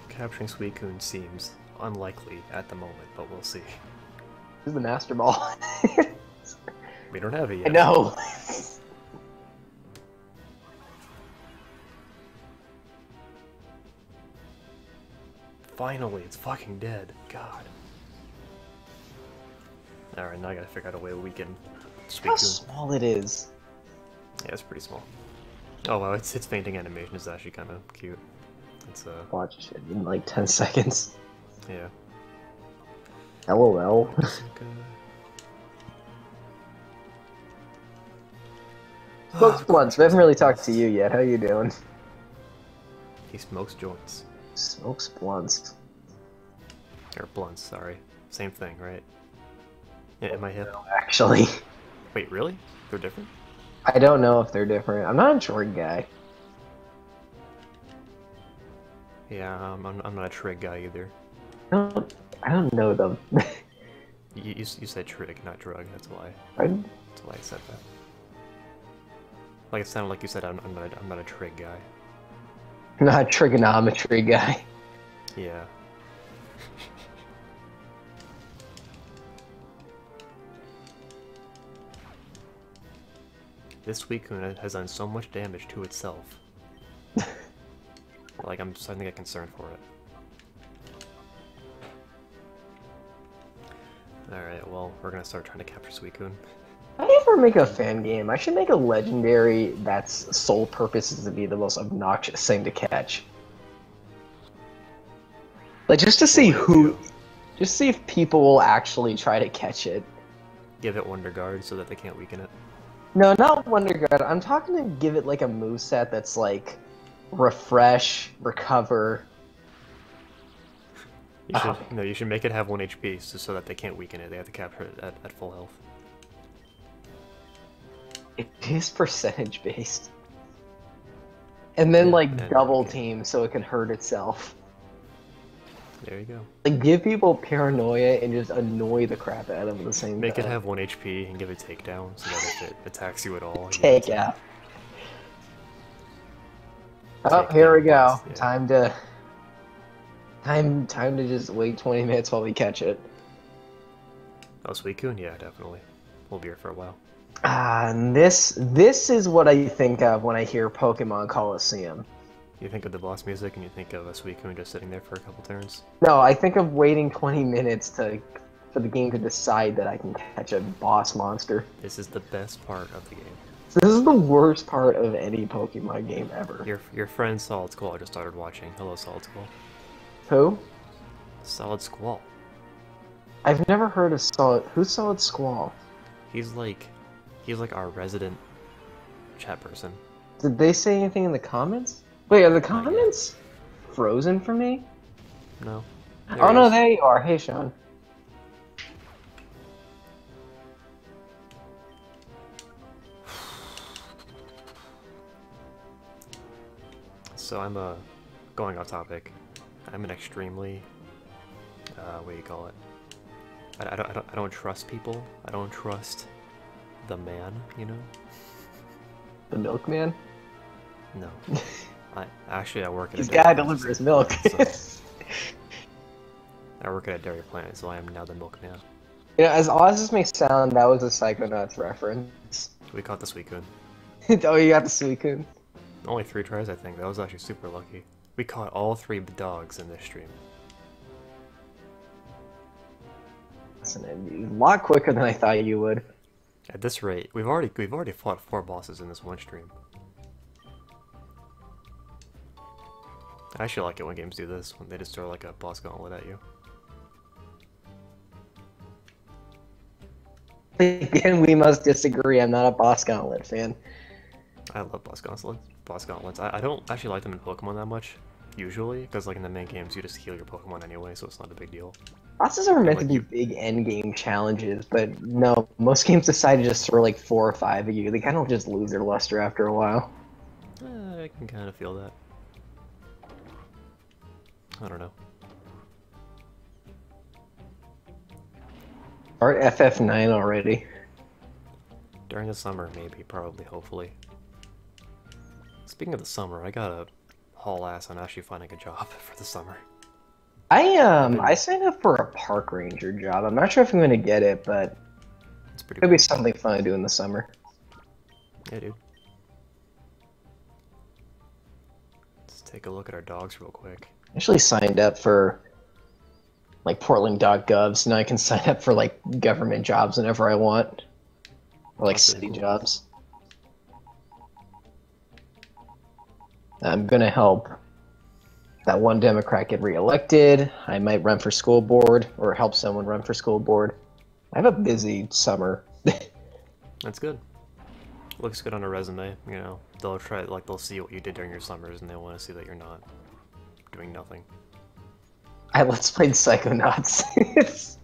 Capturing Suicune seems unlikely at the moment, but we'll see. This is the Master Ball. We don't have it yet. I know. Finally, it's fucking dead. God. Alright, now I gotta figure out a way we can speak How to him. small it is. Yeah, it's pretty small. Oh well, its fainting animation is actually kind of cute. It's Watch it in like 10 seconds. yeah. LOL. Smokes blunts. We haven't really talked to you yet. How you doing? He smokes joints. Smokes blunts. Or blunts, sorry. Same thing, right? Yeah, am I hip? Actually, Wait, really? They're different? I don't know if they're different. I'm not a trig guy. Yeah, I'm not a trig guy either. I don't know them. You said trig, not drug. That's why. Right? That's why I said that. Like it sounded like you said I'm not a trig guy. Not a trigonometry guy. Yeah. This Suicune has done so much damage to itself. Like, I'm starting to get concerned for it. Alright, well, we're gonna start trying to capture Suicune. If I ever make a fan game, I should make a legendary that's sole purpose is to be the most obnoxious thing to catch. Like, just to see just see if people will actually try to catch it. Give it Wonder Guard so that they can't weaken it. No, not Wonder Guard. I'm talking to give it like a moveset that's like refresh, recover. You should no, you should make it have 1 HP so that they can't weaken it. They have to capture it at full health. It is percentage based. And then Yeah, like and double okay. team so it can hurt itself. There you go. Like give people paranoia and just annoy the crap out of them at the same Make time. it have 1 HP and give it takedown so that if it attacks you at all, you Take get out. Oh, here we go. Yeah. Time to just wait 20 minutes while we catch it. Oh, Suicune? Yeah, definitely. We'll be here for a while. And this is what I think of when I hear Pokemon Colosseum. You think of the boss music and you think of a Suicune just sitting there for a couple turns? No, I think of waiting 20 minutes for the game to decide that I can catch a boss monster. This is the best part of the game. So this is the worst part of any Pokemon game ever. Your friend Solid Squall just started watching. Hello, Solid Squall. Who? Solid Squall. I've never heard of Solid. Who's Solid Squall? He's like our resident chat person. Did they say anything in the comments? Wait, are the yet. comments frozen for me? No. Oh no, there you are. Hey, Sean. So I'm going off topic. I'm an extremely what do you call it? I don't trust people. I don't trust the man, you know? The milkman? No. I work at He's a dairy gotta planet, deliver his milk. so- I work at a dairy planet, so I am now the milkman. You know, as odd as this may sound, that was a Psychonauts reference. We caught the Suicune. Oh, you got the Suicune? Only 3 tries, I think. That was actually super lucky. We caught all 3 dogs in this stream. Listen, a lot quicker than I thought you would. At this rate, we've already fought 4 bosses in this one stream. I actually like it when games do this, when they just throw like a boss gauntlet at you. Again, we must disagree. I'm not a boss gauntlet fan. I love boss gauntlets. I don't actually like them in Pokemon that much. usually, because like in the main games you just heal your Pokemon anyway, so it's not a big deal. Bosses are meant like, to be big end game challenges, but no, most games decide to just throw like 4 or 5 at you. They kind of just lose their luster after a while. I can kind of feel that. I don't know. Art FF9 already. During the summer, maybe, probably, hopefully. Speaking of the summer, I gotta haul ass on actually finding a job for the summer. I signed up for a park ranger job. I'm not sure if I'm gonna get it, but It's pretty it'll cool. be something fun to do in the summer. Yeah, dude. Let's take a look at our dogs real quick. I actually signed up for like Portland.gov, so now I can sign up for like government jobs whenever I want. Or like That's really city cool. jobs. I'm gonna help that one Democrat get reelected. I might run for school board or help someone run for school board. I have a busy summer. That's good. Looks good on a resume, you know. They'll try, like, they'll see what you did during your summers and they want to see that you're not doing nothing. I let's played Psychonauts.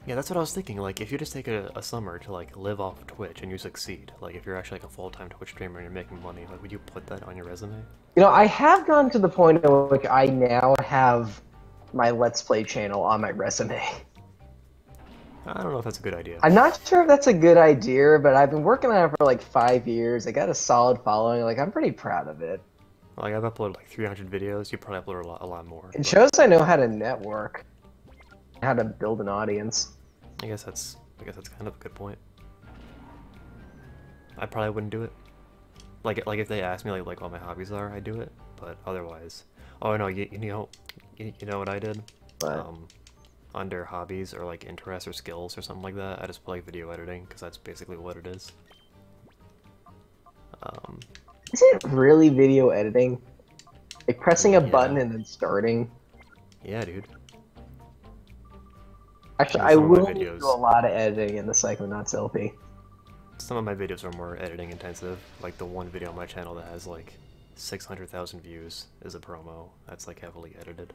Yeah, that's what I was thinking. Like, if you just take a summer to, like, live off of Twitch and you succeed, like, if you're actually, like, a full-time Twitch streamer and you're making money, like, would you put that on your resume? You know, I have gotten to the point in which I now have my Let's Play channel on my resume. I don't know if that's a good idea. I'm not sure if that's a good idea, but I've been working on it for like 5 years. I got a solid following. Like, I'm pretty proud of it. Like, I've uploaded, like, 300 videos. You probably upload a lot more. It But shows I know how to network, how to build an audience. I guess that's kind of a good point. I probably wouldn't do it. Like if they asked me, like what my hobbies are, I'd do it. But otherwise... Oh, no, you know what I did? But Under hobbies or like interests or skills or something like that, I just put like video editing because that's basically what it is. is it really video editing? Like pressing a Yeah. button and then starting? Yeah, dude. Actually, Yeah, I some of my will videos- do a lot of editing in the Psychonauts LP. Some of my videos are more editing intensive. Like the one video on my channel that has like 600,000 views is a promo. That's like heavily edited.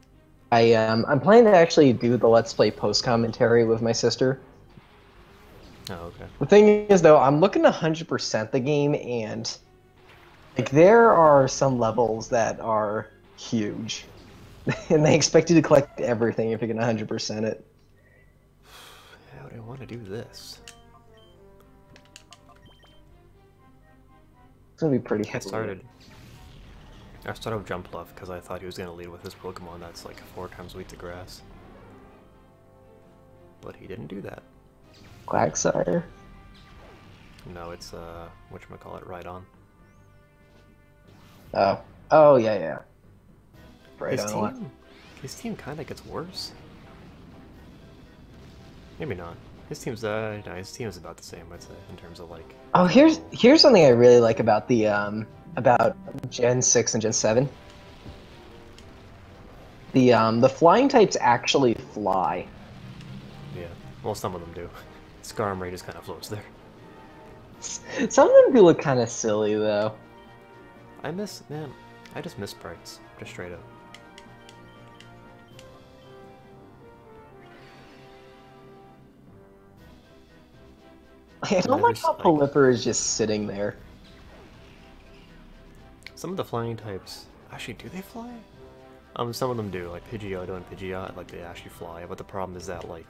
I'm planning to actually do the Let's Play post commentary with my sister. Oh, okay. The thing is, though, I'm looking to 100% the game, and like there are some levels that are huge, and they expect you to collect everything if you're gonna 100% it. How do I want to do this? It's gonna be pretty I heavy. started with Jumpluff because I thought he was going to lead with his Pokemon that's like 4 times weak to grass. But he didn't do that. Quagsire. No, it's, whatchamacallit, Rhydon. Oh yeah. Right His on. his team kind of gets worse. Maybe not. His team's, no, his team is about the same, I'd say, in terms of, like... Oh, here's something I really like about the, about Gen 6 and Gen 7. The flying types actually fly. Yeah, well, some of them do. Skarmory just kind of floats there. Some of them do look kind of silly, though. I just miss sprites, just straight up. I don't like how Pelipper is just sitting there. Some of the flying types... Actually, do they fly? Some of them do, like Pidgeotto and Pidgeot, like, they actually fly, but the problem is that, like,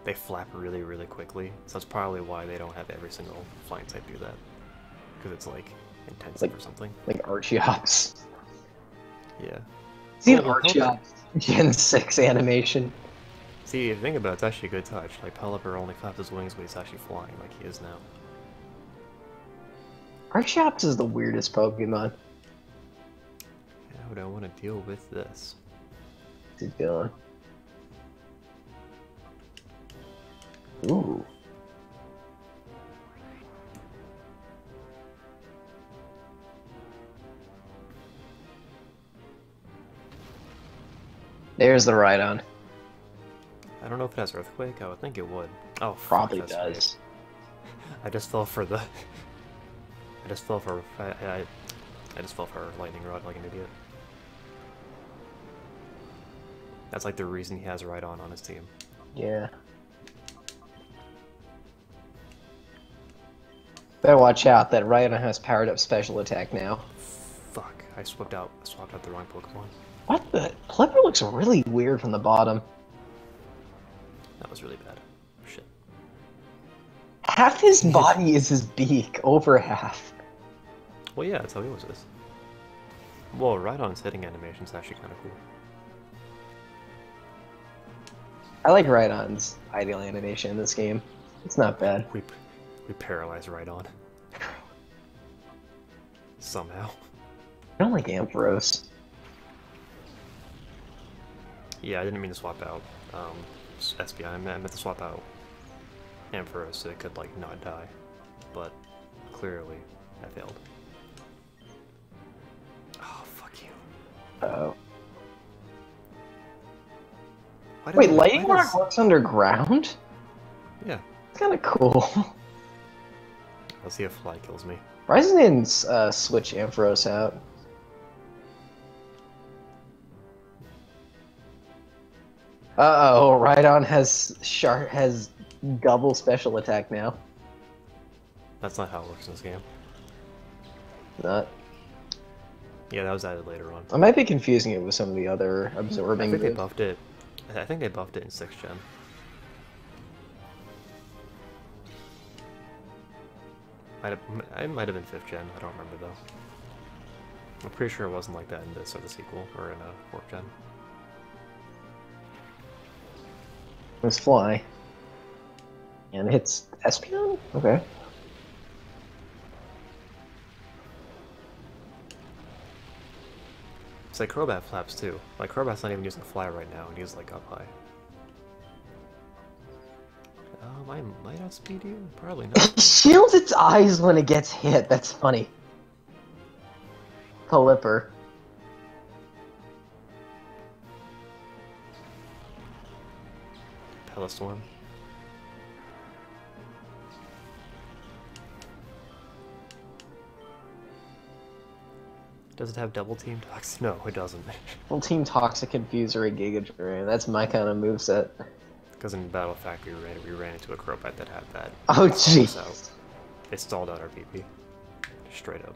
they flap really, really quickly, so that's probably why they don't have every single flying type do that. Because it's, like, intensive or something. Like Archeops. Yeah. See Well, Archeops Gen 6 animation. See, if you think about it, it's actually a good touch. Like, Pelipper only flaps his wings when he's actually flying, like he is now. Archeops is the weirdest Pokemon. How would I want to deal with this? What's it doing? Ooh. There's the Rhydon. I don't know if it has Earthquake. I would think it would. Oh, fuck, Probably that's does. right. I just fell for the... I just fell for... I just fell for Lightning Rod like an idiot. That's like the reason he has Rhydon on his team. Yeah. Better watch out, that Rhydon has powered up special attack now. Fuck, I swapped out the wrong Pokemon. What the? Plipper looks really weird from the bottom. That was really bad. Shit. Half his body is his beak, over half. Well, yeah, that's how he always is. Well, Rhydon's hitting animation's actually kind of cool. I like Rhydon's ideal animation in this game. It's not bad. We paralyzed Rhydon. Somehow. I don't like Ampharos. Yeah, I didn't mean to swap out SPI. I meant to swap out Ampharos so it could, like, not die. But clearly, I failed. Oh, fuck you. Uh-oh. Wait, Lightning Rock works underground? Yeah. It's kind of cool. Let's see if Fly kills me. Ryzen didn't switch Ampharos out. Uh-oh, Rhydon has double special attack now. That's not how it works in this game. Not. Yeah, that was added later on. I might be confusing it with some of the other absorbing I think they moves. buffed it. I think they buffed it in 6th gen. It might have been 5th gen. I don't remember though. I'm pretty sure it wasn't like that in this or the sequel or in 4th gen. Let's fly. And it hits Espeon? Okay. It's like Crobat flaps too. Like Crobat's not even using fly right now, and he's like up high. I might outspeed you? Probably not. It shields its eyes when it gets hit. That's funny. Pelipper. Pellistorm. Does it have double team tox? No, it doesn't. Well, Team Toxic Confuser and Giga Drain. That's my kind of moveset. Because in Battle Factory we ran into a Crobat that had that. Oh, jeez. So it stalled out our PP. Straight up.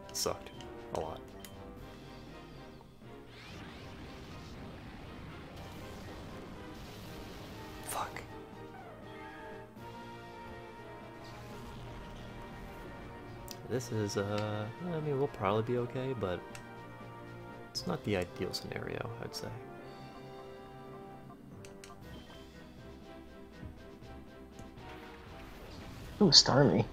It sucked. A lot. Fuck. This is, I mean, we'll probably be okay, but it's not the ideal scenario, I'd say. Ooh, Starmie.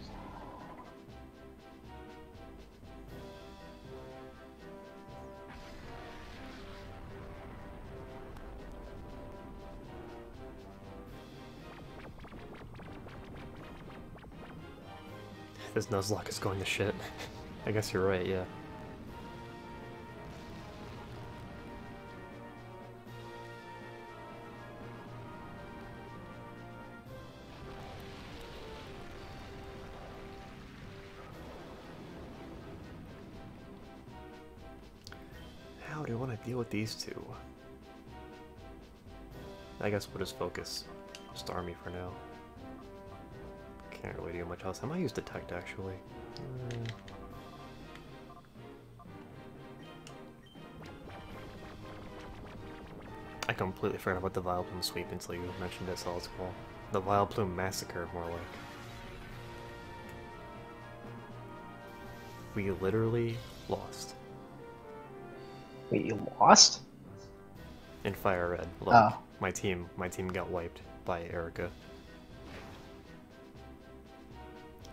This Nuzlocke is going to shit. I guess you're right, yeah. How do I want to deal with these two? I guess we'll just focus Starmie for now. Can't really do much else. I might use Detect, actually. I completely forgot about the Vileplume sweep until you mentioned it, so it's cool. The Vileplume Massacre, more like. We literally lost. Wait, you lost? In Fire Red. Like, Oh. my team got wiped by Erica.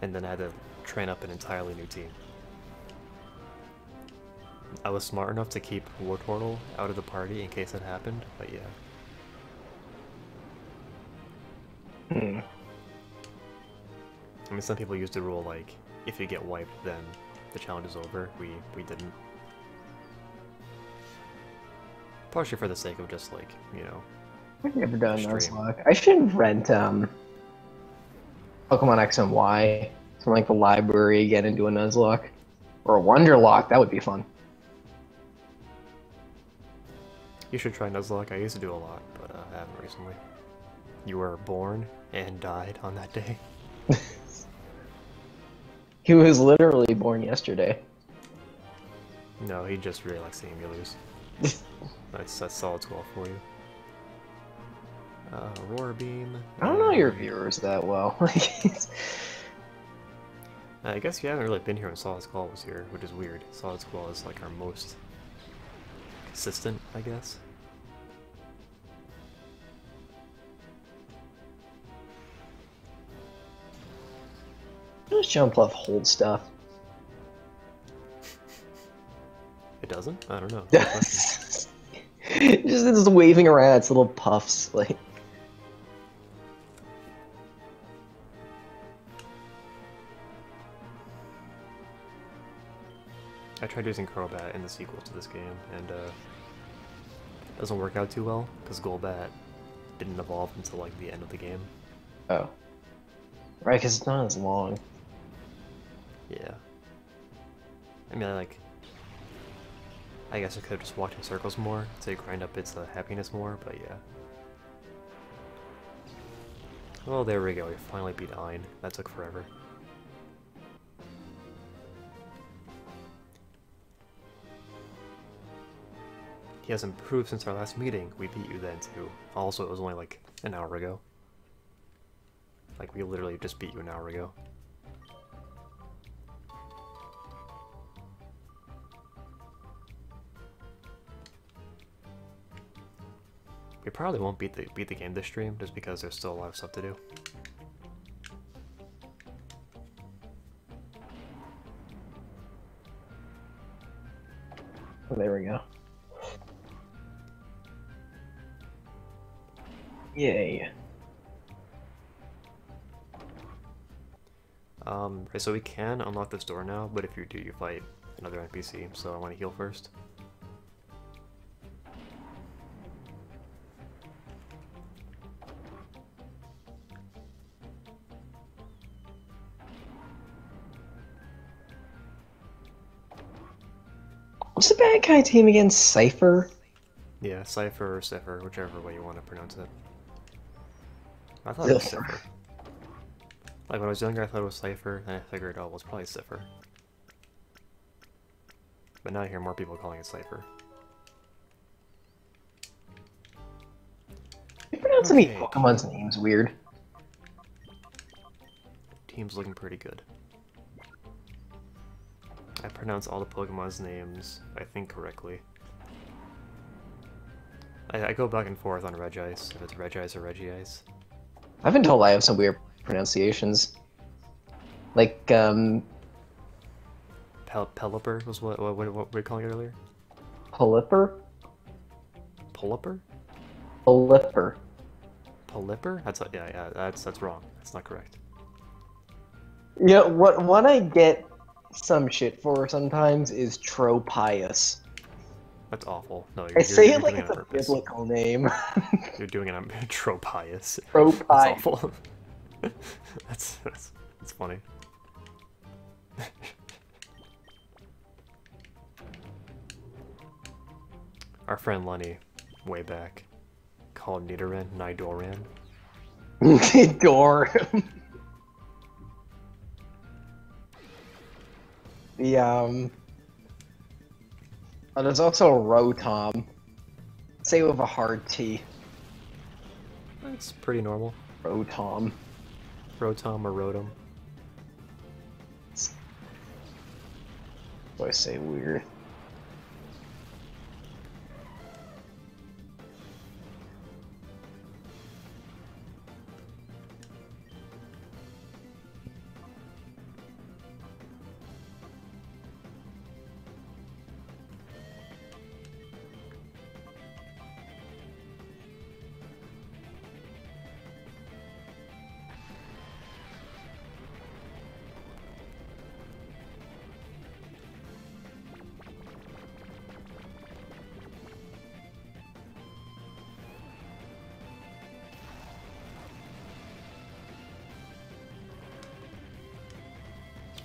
And then I had to train up an entirely new team. I was smart enough to keep Wartortle out of the party in case it happened, but yeah. Hmm. I mean, some people use the rule like, if you get wiped, then the challenge is over. We didn't. Partially for the sake of just like, you know. I've never done Stream. Nuzlocke. I should rent Pokemon X and Y from like the library again and do a Nuzlocke. Or a Wonderlock, that would be fun. You should try Nuzlocke. I used to do a lot, but I haven't recently. You were born and died on that day. He was literally born yesterday. No, he just really likes seeing me lose. That's solid 12 for you. Roar Beam. I don't know your viewers that well. I guess you haven't really been here when Solid Skull was here, which is weird. Solid Skull is like our most consistent, I guess. Just jump left hold stuff. It doesn't? I don't know. just it's waving around its little puffs, like. I tried using Crobat in the sequel to this game, and it doesn't work out too well, because Golbat didn't evolve until like the end of the game. Oh. Right, because it's not as long. Yeah. I mean, I guess I could have just walked in circles more to grind up its happiness more, but yeah. Well, there we go, we finally beat Ein. That took forever. He has improved since our last meeting. We beat you then, too. Also, it was only like an hour ago. Like, we literally just beat you an hour ago. We probably won't beat the game this stream, just because there's still a lot of stuff to do. Oh, there we go. Yay. Right, so we can unlock this door now, but if you do, you fight another NPC, so I want to heal first. What's the bad guy team against Cypher? Yeah, Cypher or Cypher, whichever way you want to pronounce it. I thought it was Cypher. Like, when I was younger, I thought it was Cypher, and I figured, oh, well, it's probably Cypher. But now I hear more people calling it Cypher. You pronounce any Pokemon's names weird? Team's looking pretty good. I pronounce all the Pokemon's names, I think, correctly. I go back and forth on Regice, if it's Regice or Regice. I've been told I have some weird pronunciations. Like, Pelipper was what we were calling it earlier? Pelipper? Pelipper? Pelipper. Pelipper? That's wrong. That's not correct. Yeah, what I get some shit for sometimes is Tropius. That's awful. No, I say it like doing it's it on a purpose. biblical name. You're doing it on Tropius. Tropius. That's awful. that's funny. Our friend Lenny, way back, called Nidoran Nidoran. Door. There's also Rotom. Say with a hard T. That's pretty normal. Rotom. Rotom or Rotom. What do I say weird?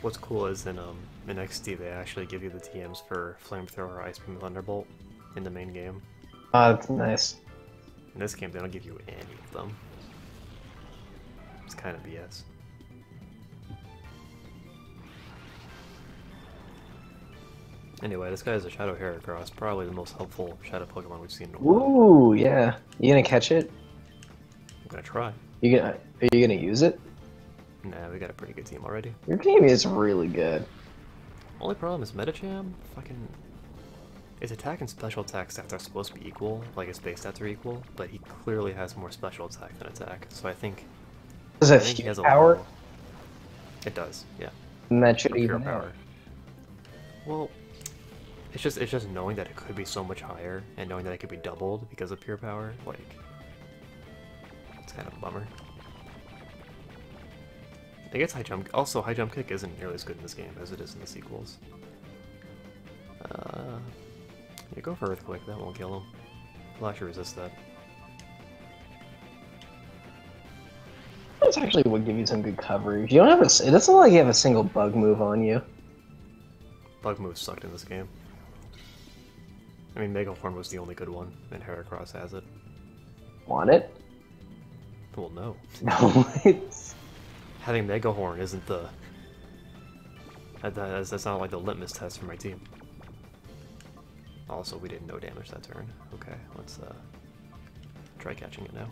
What's cool is in XD they actually give you the TMs for Flamethrower, Ice Beam, Thunderbolt in the main game. Oh, that's nice. In this game, they don't give you any of them. It's kind of BS. Anyway, this guy is a Shadow Heracross, probably the most helpful Shadow Pokemon we've seen in a while. Ooh, yeah. You gonna catch it? I'm gonna try. Are you gonna use it? Nah, we got a pretty good team already. Your team is really good. Only problem is Medicham, fucking... His attack and special attack stats are supposed to be equal, like his base stats are equal, but he clearly has more special attack than attack, so I think... Does it he has a power? low... It does, yeah. And that should Pure even power. out. Well, it's just knowing that it could be so much higher, and knowing that it could be doubled because of pure power, like... It's kind of a bummer. I guess high jump. Also, high jump kick isn't nearly as good in this game as it is in the sequels. Yeah, go for earthquake. That won't kill him. He'll actually resist that. This actually would give you some good coverage. You don't have a. It doesn't look like you have a single bug move on you. Bug moves sucked in this game. I mean, Megahorn was the only good one, and Heracross has it. Want it? Well, no. No, it's. Having Megahorn isn't the... That's not like the litmus test for my team. Also, we did no damage that turn. Okay, let's try catching it now.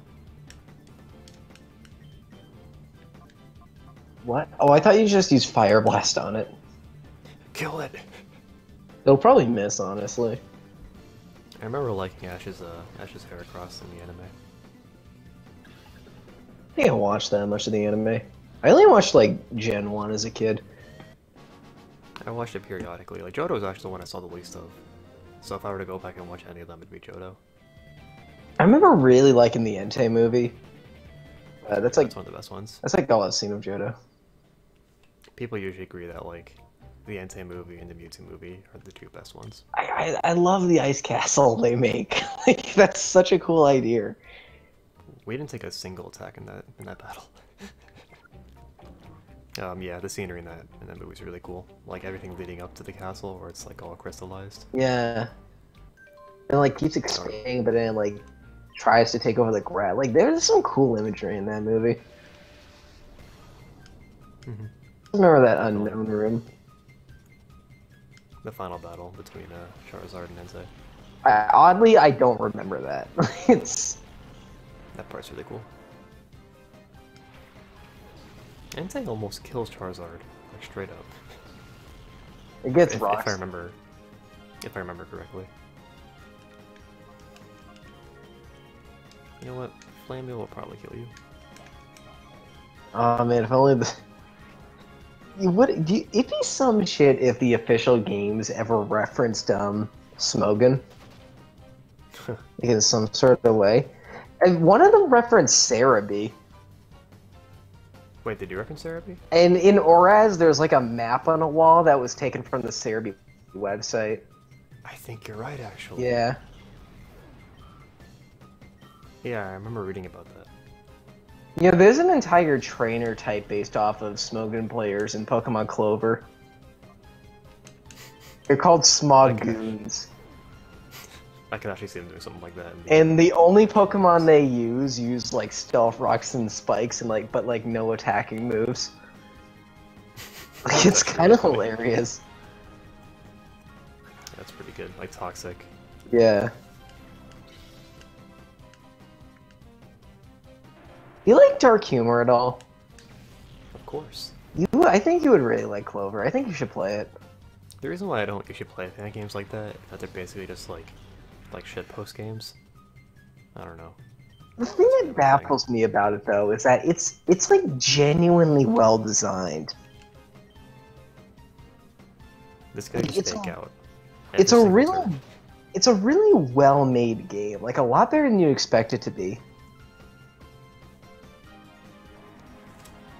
What? Oh, I thought you just used Fire Blast on it. Kill it! It'll probably miss, honestly. I remember liking Ash's Heracross in the anime. I didn't watch that much of the anime. I only watched, like, Gen 1 as a kid. I watched it periodically. Like, Johto was actually the one I saw the least of. So if I were to go back and watch any of them, it'd be Johto. I remember really liking the Entei movie. That's That's one of the best ones. That's like all I've seen of Johto. People usually agree that, like, the Entei movie and the Mewtwo movie are the two best ones. I love the ice castle they make. Like, that's such a cool idea. We didn't take a single attack in that battle. Yeah, the scenery in that movie is really cool. Like everything leading up to the castle, where it's like all crystallized. Yeah. And like keeps expanding, but then like tries to take over the ground. Like there's some cool imagery in that movie. Mm-hmm. Remember that unknown room? The final battle between Charizard and Entei. Oddly, I don't remember that. That part's really cool. Entei almost kills Charizard, like straight up. It gets if rocks. I remember correctly. You know what? Flameo will probably kill you. Oh man, if only the... It'd be some shit if the official games ever referenced Smogon in some sort of way. And one of them referenced Cerebi. Wait, did you reference therapy? And in Oraz, there's like a map on a wall that was taken from the Cerebi website. I think you're right, actually. Yeah. Yeah, I remember reading about that. Yeah, there's an entire trainer type based off of Smogon players in Pokemon Clover. They're called Smogoons. I could actually see them doing something like that. And the only Pokemon they use like Stealth Rocks and Spikes and like, but like no attacking moves. Like it's kind of hilarious. That's pretty good. Like Toxic. Yeah. You like Dark Humor at all? Of course. I think you would really like Clover. I think you should play it. The reason why I don't usually play fan games like that is that they're basically just like shitpost games. I don't know. The thing that baffles me about it though is that it's like genuinely well designed. This guy just fake out. It's a really well made game. Like a lot better than you expect it to be.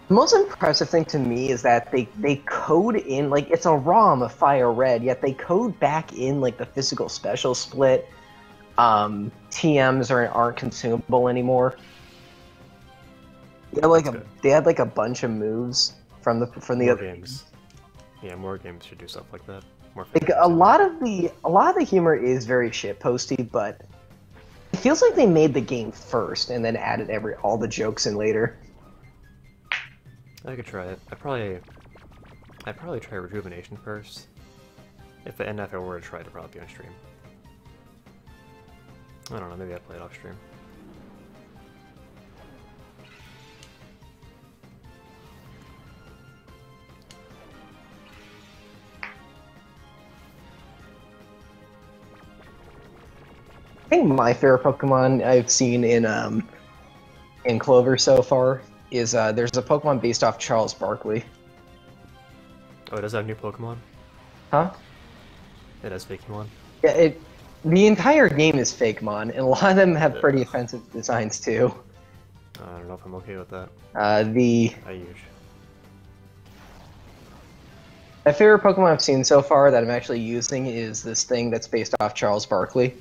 The most impressive thing to me is that they code in, like, it's a ROM of Fire Red, yet they code back in, like, the physical special split. TMs aren't consumable anymore. They had like a bunch of moves from the more other games. Yeah, more games should do stuff like that. More like a lot of the humor is very shitposty, but feels like they made the game first and then added all the jokes in later. I could try it. I'd probably try Rejuvenation first. If I were to try it, it'd probably be on stream. I don't know, maybe I'd play it off stream. I think my favorite Pokemon I've seen in Clover so far is there's a Pokemon based off Charles Barkley. Oh, it does have new Pokemon? Huh? It has Fakemon? Yeah, the entire game is Fakemon, and a lot of them have pretty offensive designs too. I don't know if I'm okay with that. I use. My favorite Pokemon I've seen so far that I'm actually using is this thing that's based off Charles Barkley.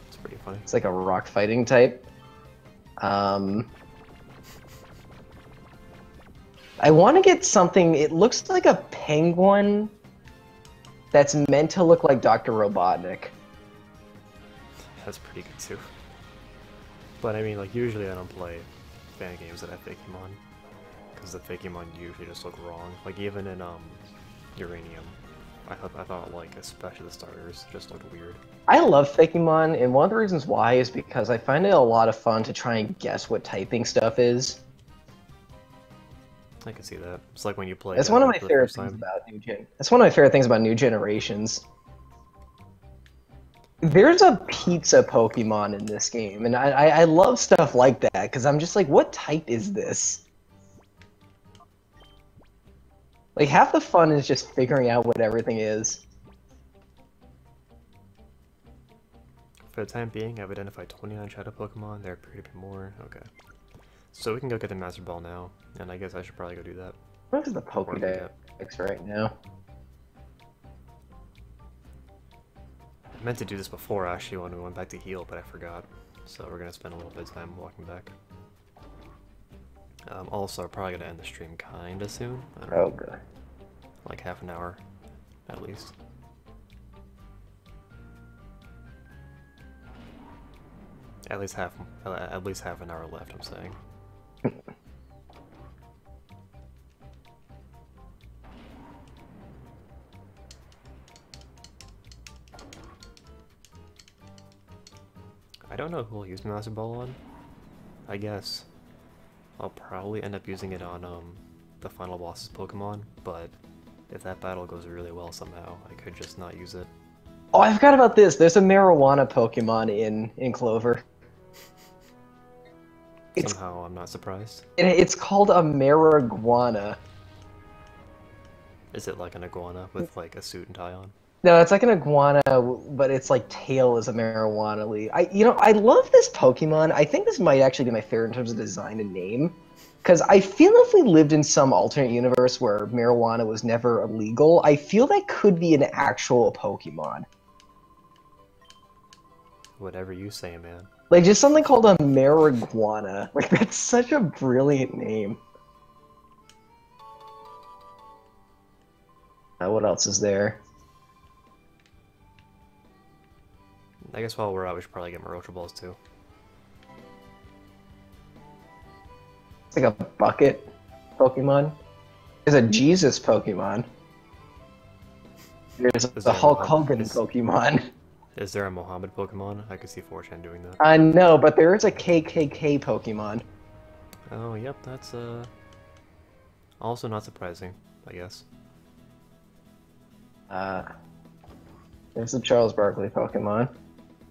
It's pretty funny. It's like a rock fighting type. I want to get something. It looks like a penguin that's meant to look like Dr. Robotnik. That's pretty good too. But I mean, like, usually I don't play fan games that have Fakemon, because the Fakemon usually just look wrong. Like, even in Uranium, I thought like, especially the starters, just looked weird. I love Fakemon, and one of the reasons why is because I find it a lot of fun to try and guess what typing stuff is. I can see that. It's like when you play. That's one of my favorite things about That's one of my favorite things about New Generations. There's a pizza Pokemon in this game, and I love stuff like that, because I'm just like, what type is this? Like, half the fun is just figuring out what everything is. For the time being, I've identified 29 Shadow Pokemon. There appear to be more. Okay. So we can go get the Master Ball now, and I guess I should probably go do that. What is the Pokédex right now? I meant to do this before, actually, when we went back to heal, but I forgot. So we're gonna spend a little bit of time walking back. Also, I'm probably gonna end the stream kinda soon. I don't know. Okay. Like half an hour, at least. At least half an hour left, I'm saying. I don't know who will use Master Ball on. I guess I'll probably end up using it on the final boss's Pokemon, but if that battle goes really well somehow, I could just not use it. Oh, I forgot about this. There's a marijuana Pokemon in Clover. Somehow, I'm not surprised. It's called a Mariguana. Is it like an iguana with like a suit and tie on? No, it's like an iguana, but its like tail is a marijuana leaf. I love this Pokemon. I think this might actually be my favorite in terms of design and name, because I feel if we lived in some alternate universe where marijuana was never illegal, I feel that could be an actual Pokemon. Whatever you say, man. Like, just something called a Mariguana. Like, that's such a brilliant name. What else is there? I guess while we're out, we should probably get more Ultra Balls too. It's like a bucket Pokemon. There's a Jesus Pokemon. There's a Hulk Hogan Pokemon. Is there a Mohammed Pokemon? I could see 4chan doing that. No, but there is a KKK Pokemon. Oh, yep, that's also not surprising, I guess. There's a Charles Barkley Pokemon.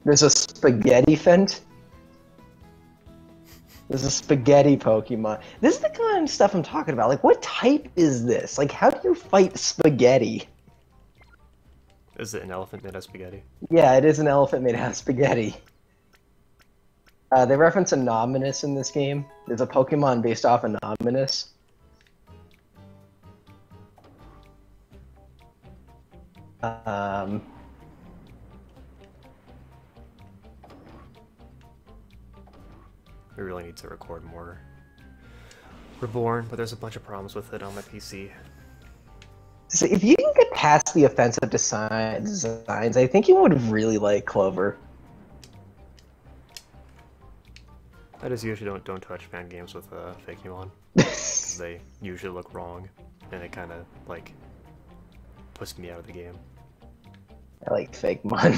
There's a Spaghetti Fent. There's a Spaghetti Pokemon. This is the kind of stuff I'm talking about. Like, what type is this? Like, how do you fight spaghetti? Is it an elephant made out of spaghetti? Yeah, it is an elephant made out of spaghetti. They reference Anonymous in this game. There's a Pokemon based off Anonymous. We really need to record more Reborn, but there's a bunch of problems with it on my PC. So if you can get past the offensive designs, I think you would really like Clover. I just usually don't touch fan games with fake Pokemon because they usually look wrong, and it kind of like puts me out of the game. I like fake mon.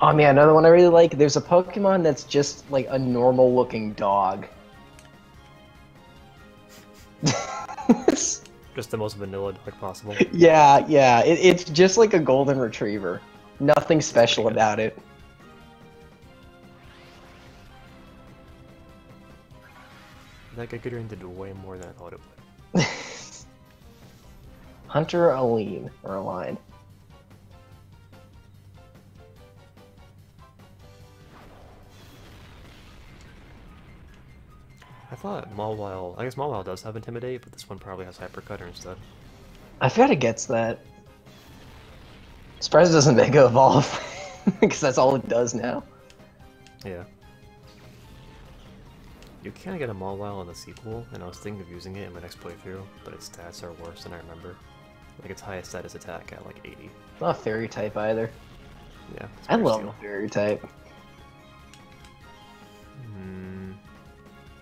Oh man, another one I really like. There's a Pokemon that's just like a normal looking dog. Just the most vanilla dog possible. Yeah, yeah. It's just like a golden retriever. Nothing special about it. That guy could into way more than I thought it would. Hunter Aline, or Aline. I thought Mawile, I guess Mawile does have Intimidate, but this one probably has Hypercutter instead. I forgot it gets that. Surprised it doesn't Mega Evolve, because that's all it does now. Yeah. You can get a Mawile in the sequel, and I was thinking of using it in my next playthrough, but its stats are worse than I remember. Like its highest status attack at like 80. Not a fairy type either. Yeah. I love the fairy type.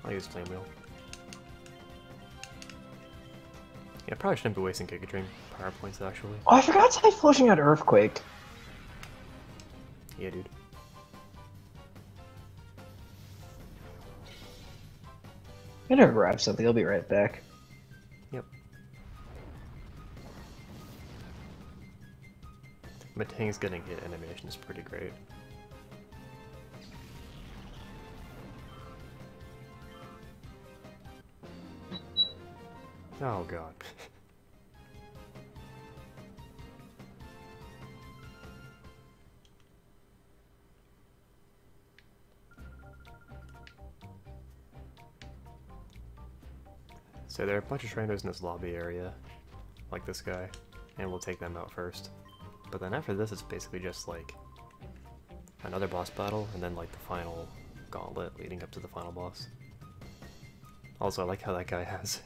I'll use Flame Wheel. Yeah, I probably shouldn't be wasting Giga Drain power points actually. Oh, I forgot to flushing out Earthquake. Yeah, dude. I'm gonna grab something, I'll be right back. Yep. Matang's getting hit animation is pretty great. Oh god. So there are a bunch of trainers in this lobby area, like this guy, and we'll take them out first. But then after this, it's basically just like another boss battle, and then like the final gauntlet leading up to the final boss. Also, I like how that guy has,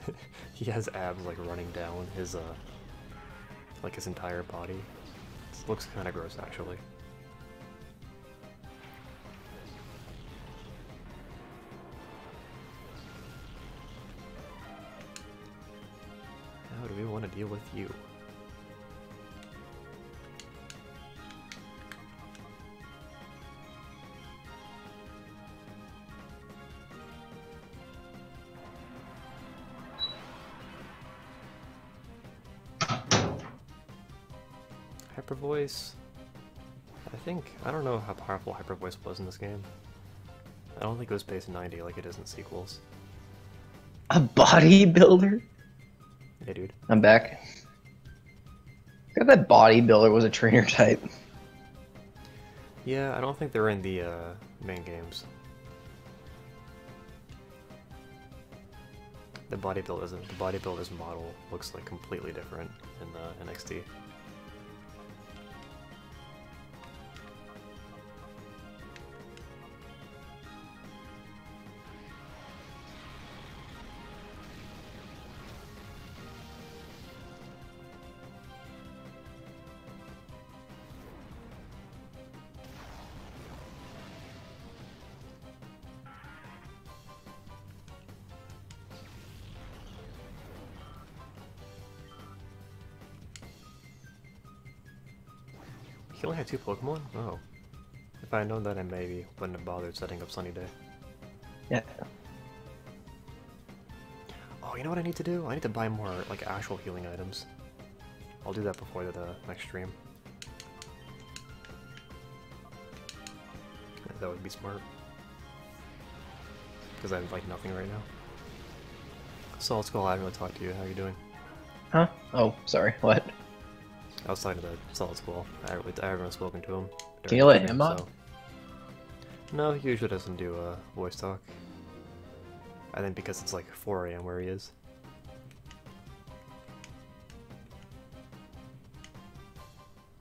he has abs like running down his, like his entire body. It looks kind of gross actually. How do we want to deal with you? Hyper Voice. I don't know how powerful Hyper Voice was in this game. I don't think it was base 90 like it is in sequels. A bodybuilder? Yeah, dude. I'm back. I thought that bodybuilder was a trainer type. Yeah, I don't think they're in the main games. The bodybuilder's model looks like completely different in NXT. He only had 2 Pokemon? Oh. If I had known that, I maybe wouldn't have bothered setting up Sunny Day. Yeah. Oh, you know what I need to do? I need to buy more, like, actual healing items. I'll do that before the next stream. That would be smart. Because I have, like, nothing right now. Solid Skull, I haven't really talked to you. How are you doing? Huh? Oh, sorry. What? Outside of the Solid Skull, I haven't spoken to him. Can you let him on? So. No, he usually doesn't do voice talk. I think because it's like 4 AM where he is.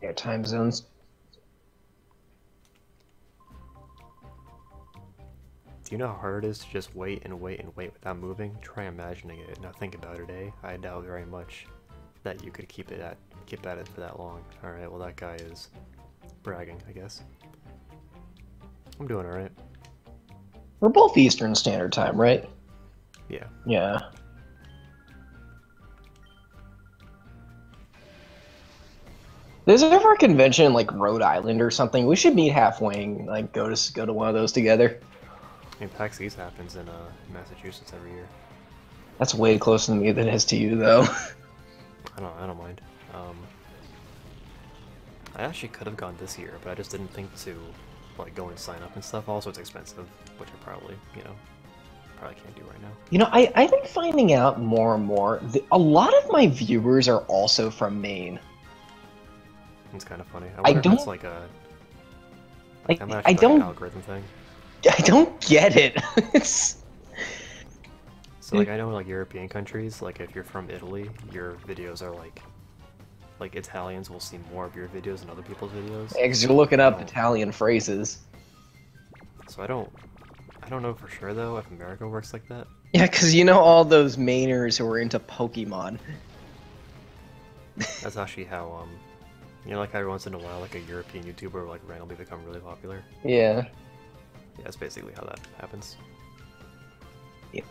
Yeah, time zones. Do you know how hard it is to just wait and wait and wait without moving? Try imagining it. Now think about it, eh? I doubt very much that you could keep at it for that long. Alright, well that guy is bragging, I guess. I'm doing alright. We're both Eastern Standard Time, right? Yeah. Yeah. There's ever a convention in like Rhode Island or something? We should meet halfway and like go to one of those together. I mean, PAX East happens in Massachusetts every year. That's way closer to me than it is to you, though. I don't mind. I actually could have gone this year, but I just didn't think to like go and sign up and stuff. Also, it's expensive, which I probably, probably can't do right now. You know, I've been finding out more and more. A lot of my viewers are also from Maine. It's kind of funny. I wonder if that's like a like an algorithm thing. I don't get it. It's so like I know in like European countries, like if you're from Italy, your videos are like Italians will see more of your videos than other people's videos. because you're looking up Italian phrases. So I don't know for sure though if America works like that. Yeah, because you know all those Mainers who are into Pokemon. That's actually how like every once in a while like a European YouTuber will like randomly become really popular. Yeah. Yeah, that's basically how that happens. Yeah.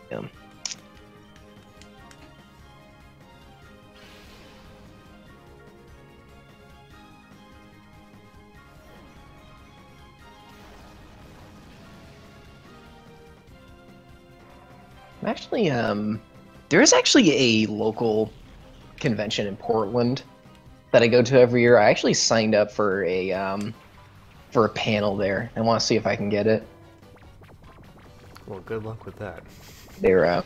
Actually, there is actually a local convention in Portland that I go to every year. I actually signed up for a panel there. I want to see if I can get it. Well, good luck with that. They're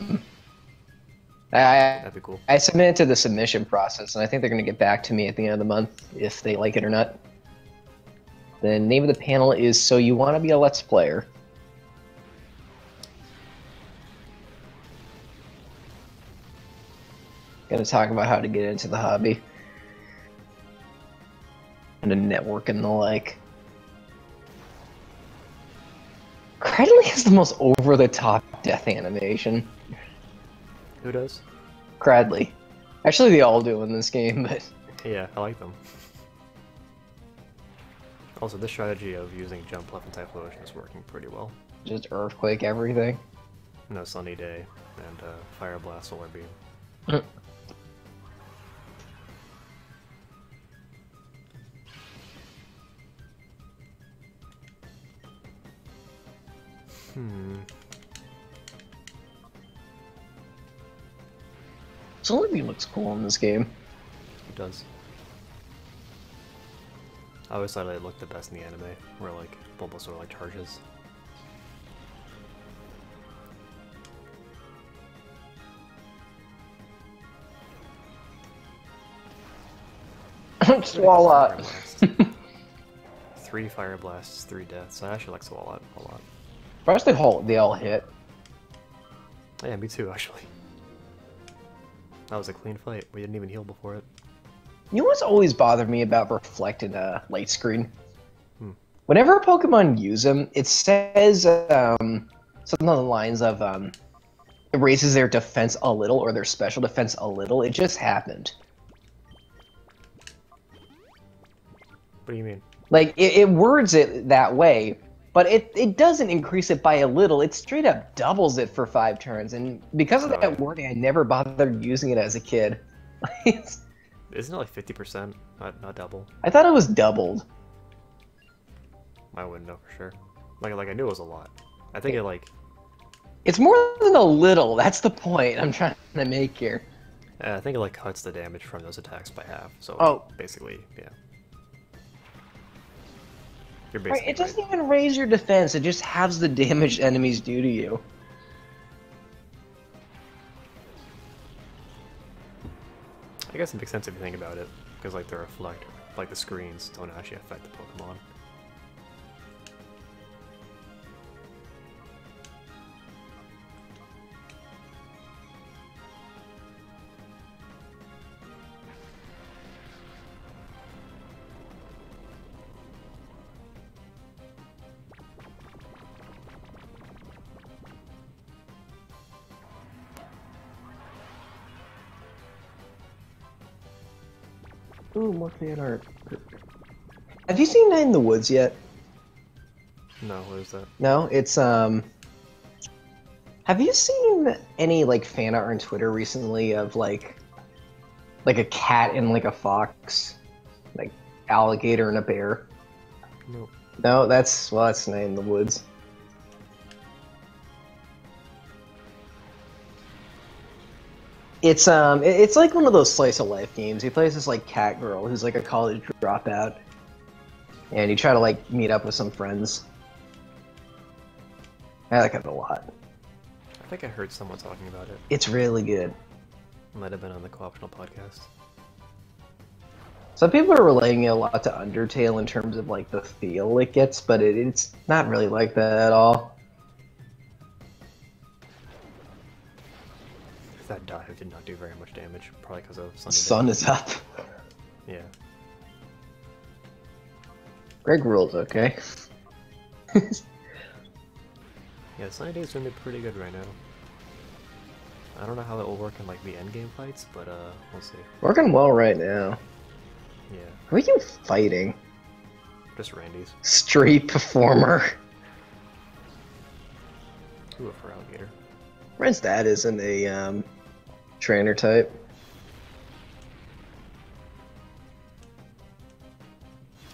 That'd be cool. I submitted to the submission process, and I think they're going to get back to me at the end of the month if they like it or not. The name of the panel is So You Want to Be a Let's Player. Going to talk about how to get into the hobby. And to network and the like. Cradley has the most over-the-top death animation. Who does? Cradley. Actually, they all do in this game, but... Yeah, I like them. Also, this strategy of using jump left and Typhlosion is working pretty well. Just Earthquake everything. No Sunny Day, and Fire Blast Solar Beam. Solar Beam looks cool in this game. It does. I always thought it looked the best in the anime, where like Bulbasaur like charges. Swalot. 3 Fire Blasts, 3 deaths. I actually like Swalot a lot. First they all hit. Yeah, me too, actually. That was a clean fight. We didn't even heal before it. You know what's always bothered me about reflected light screen? Whenever a Pokemon use them, it says something on the lines of it raises their defense a little or their special defense a little. It just happened. What do you mean? Like, it words it that way, but it doesn't increase it by a little. It straight up doubles it for 5 turns, and because of that wording, I never bothered using it as a kid. Isn't it like 50%? Not double? I thought it was doubled. I wouldn't know for sure. Like I knew it was a lot. I think it like... It's more than a little. That's the point I'm trying to make here. I think it like cuts the damage from those attacks by half. So basically, yeah. You're basically right, it doesn't even raise your defense. It just halves the damage enemies do to you. I guess it makes sense if you think about it, because like the reflect, like the screens don't actually affect the Pokemon. Ooh, more fan art. Have you seen Night in the Woods yet? No, what is that? No, it's Have you seen any like fan art on Twitter recently of like a cat and like a fox, like alligator and a bear? Nope. No, that's Night in the Woods. It's like one of those slice of life games. He plays this like cat girl who's like a college dropout, and you try to like meet up with some friends. I like it a lot. I think I heard someone talking about it. It's really good. Might have been on the Co-optional podcast. Some people are relating it a lot to Undertale in terms of like the feel it gets, but it's not really like that at all. That dive did not do very much damage, probably because of The sun is up. Yeah. Greg rules, okay? Yeah, Sunny Day's doing pretty good right now. I don't know how that will work in like the endgame fights, but we'll see. Working well right now. Yeah. Who are you fighting? Just Randy's. Street performer. Ooh, for alligator. Ren's dad isn't a trainer type.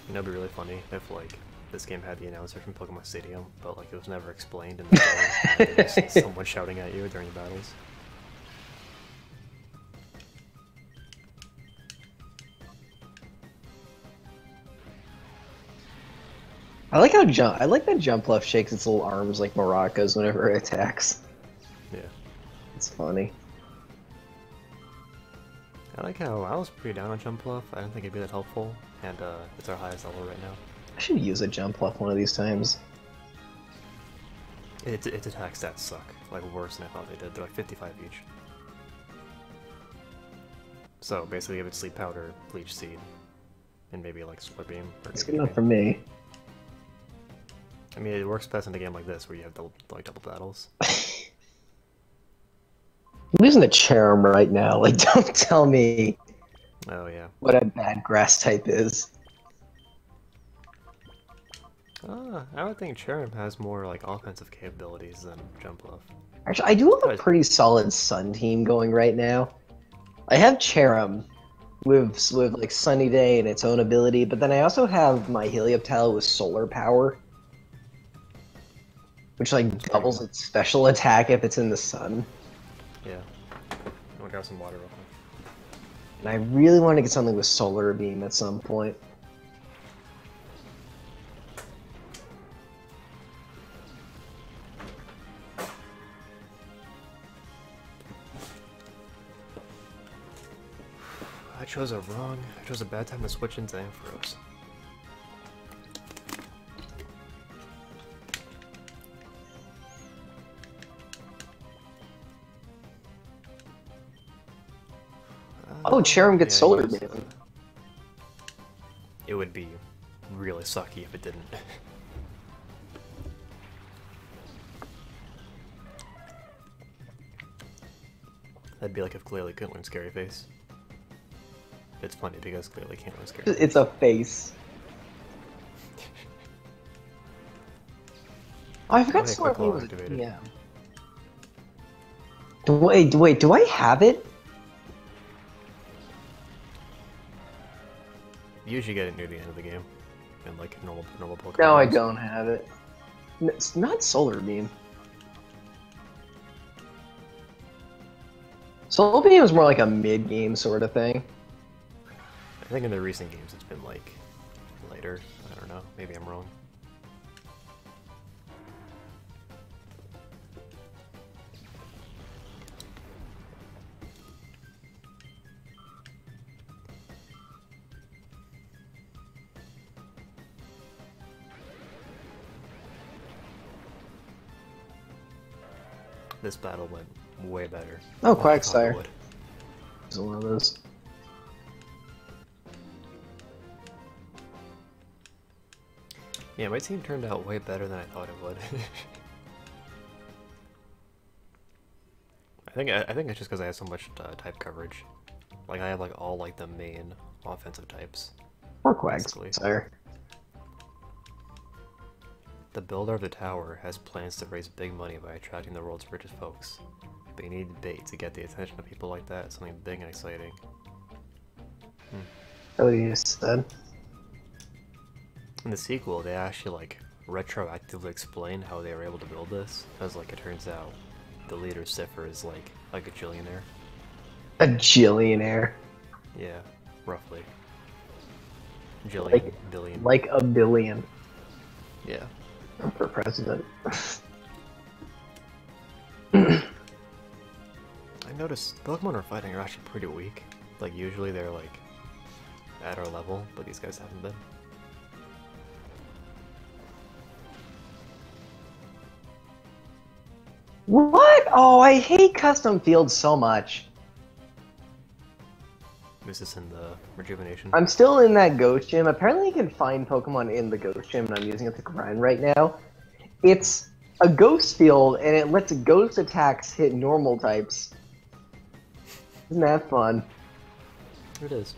You know, it'd be really funny if like this game had the announcer from Pokemon Stadium, but like it was never explained in the story. And it was someone shouting at you during the battles. I like that Jumpluff shakes its little arms like maracas whenever it attacks. Yeah. It's funny. I like how I was pretty down on Jumpluff. I didn't think it'd be that helpful, and it's our highest level right now. I should use a Jumpluff one of these times. Its attack stats suck, like worse than I thought they did. They're like 55 each. So basically, give it Sleep Powder, Bleach Seed, and maybe like Split Beam. That's good enough for me. I mean, it works best in a game like this where you have double battles. I'm using a Charm right now. Like, don't tell me Oh yeah. what a bad grass type is. I would think Cherrim has more like offensive capabilities than Jumpluff. Actually, I do have a pretty solid Sun team going right now. I have Cherim with like Sunny Day and its own ability, but then I also have my Helioptile with Solar Power, which like doubles its special attack if it's in the sun. Yeah. I'm gonna grab some water real quick. And I really want to get something with Solar Beam at some point. I chose a bad time to switch into Ampharos. Oh, Cherim gets Solar Beam. It would be really sucky if it didn't. That'd be like if clearly couldn't learn Scary Face. It's funny because clearly can't learn Scary Face. It's a face. Oh, I forgot Solar Beam was activated. yeah. Wait, do I have it? You usually get it near the end of the game, in like normal Pokemon. No, I games. don't have it. It's not Solar Beam. Solar Beam is more like a mid-game sort of thing. I think in the recent games it's been like later. I don't know. Maybe I'm wrong. This battle went way better. Oh, than I thought it Quagsire. would. It's one of those. Yeah, my team turned out way better than I thought it would. I think it's just because I have so much type coverage. Like I have like all like the main offensive types. Or Quags, Basically. sire. The builder of the tower has plans to raise big money by attracting the world's richest folks. But you need bait to get the attention of people like that, something big and exciting. Oh, you said. In the sequel, they actually like retroactively explain how they were able to build this, because like it turns out the leader Cipher is like a gajillionaire. A gillionaire. Yeah, roughly. Jillion, Like, billion. like a billion. Yeah. For president. I noticed Pokemon we're fighting are actually pretty weak. Like usually they're like at our level, but these guys haven't been. What? Oh, I hate custom fields so much. This is in the rejuvenation. I'm still in that ghost gym. Apparently you can find Pokemon in the ghost gym, and I'm using it to grind right now. It's a ghost field, and it lets ghost attacks hit normal types. Isn't that fun? It is.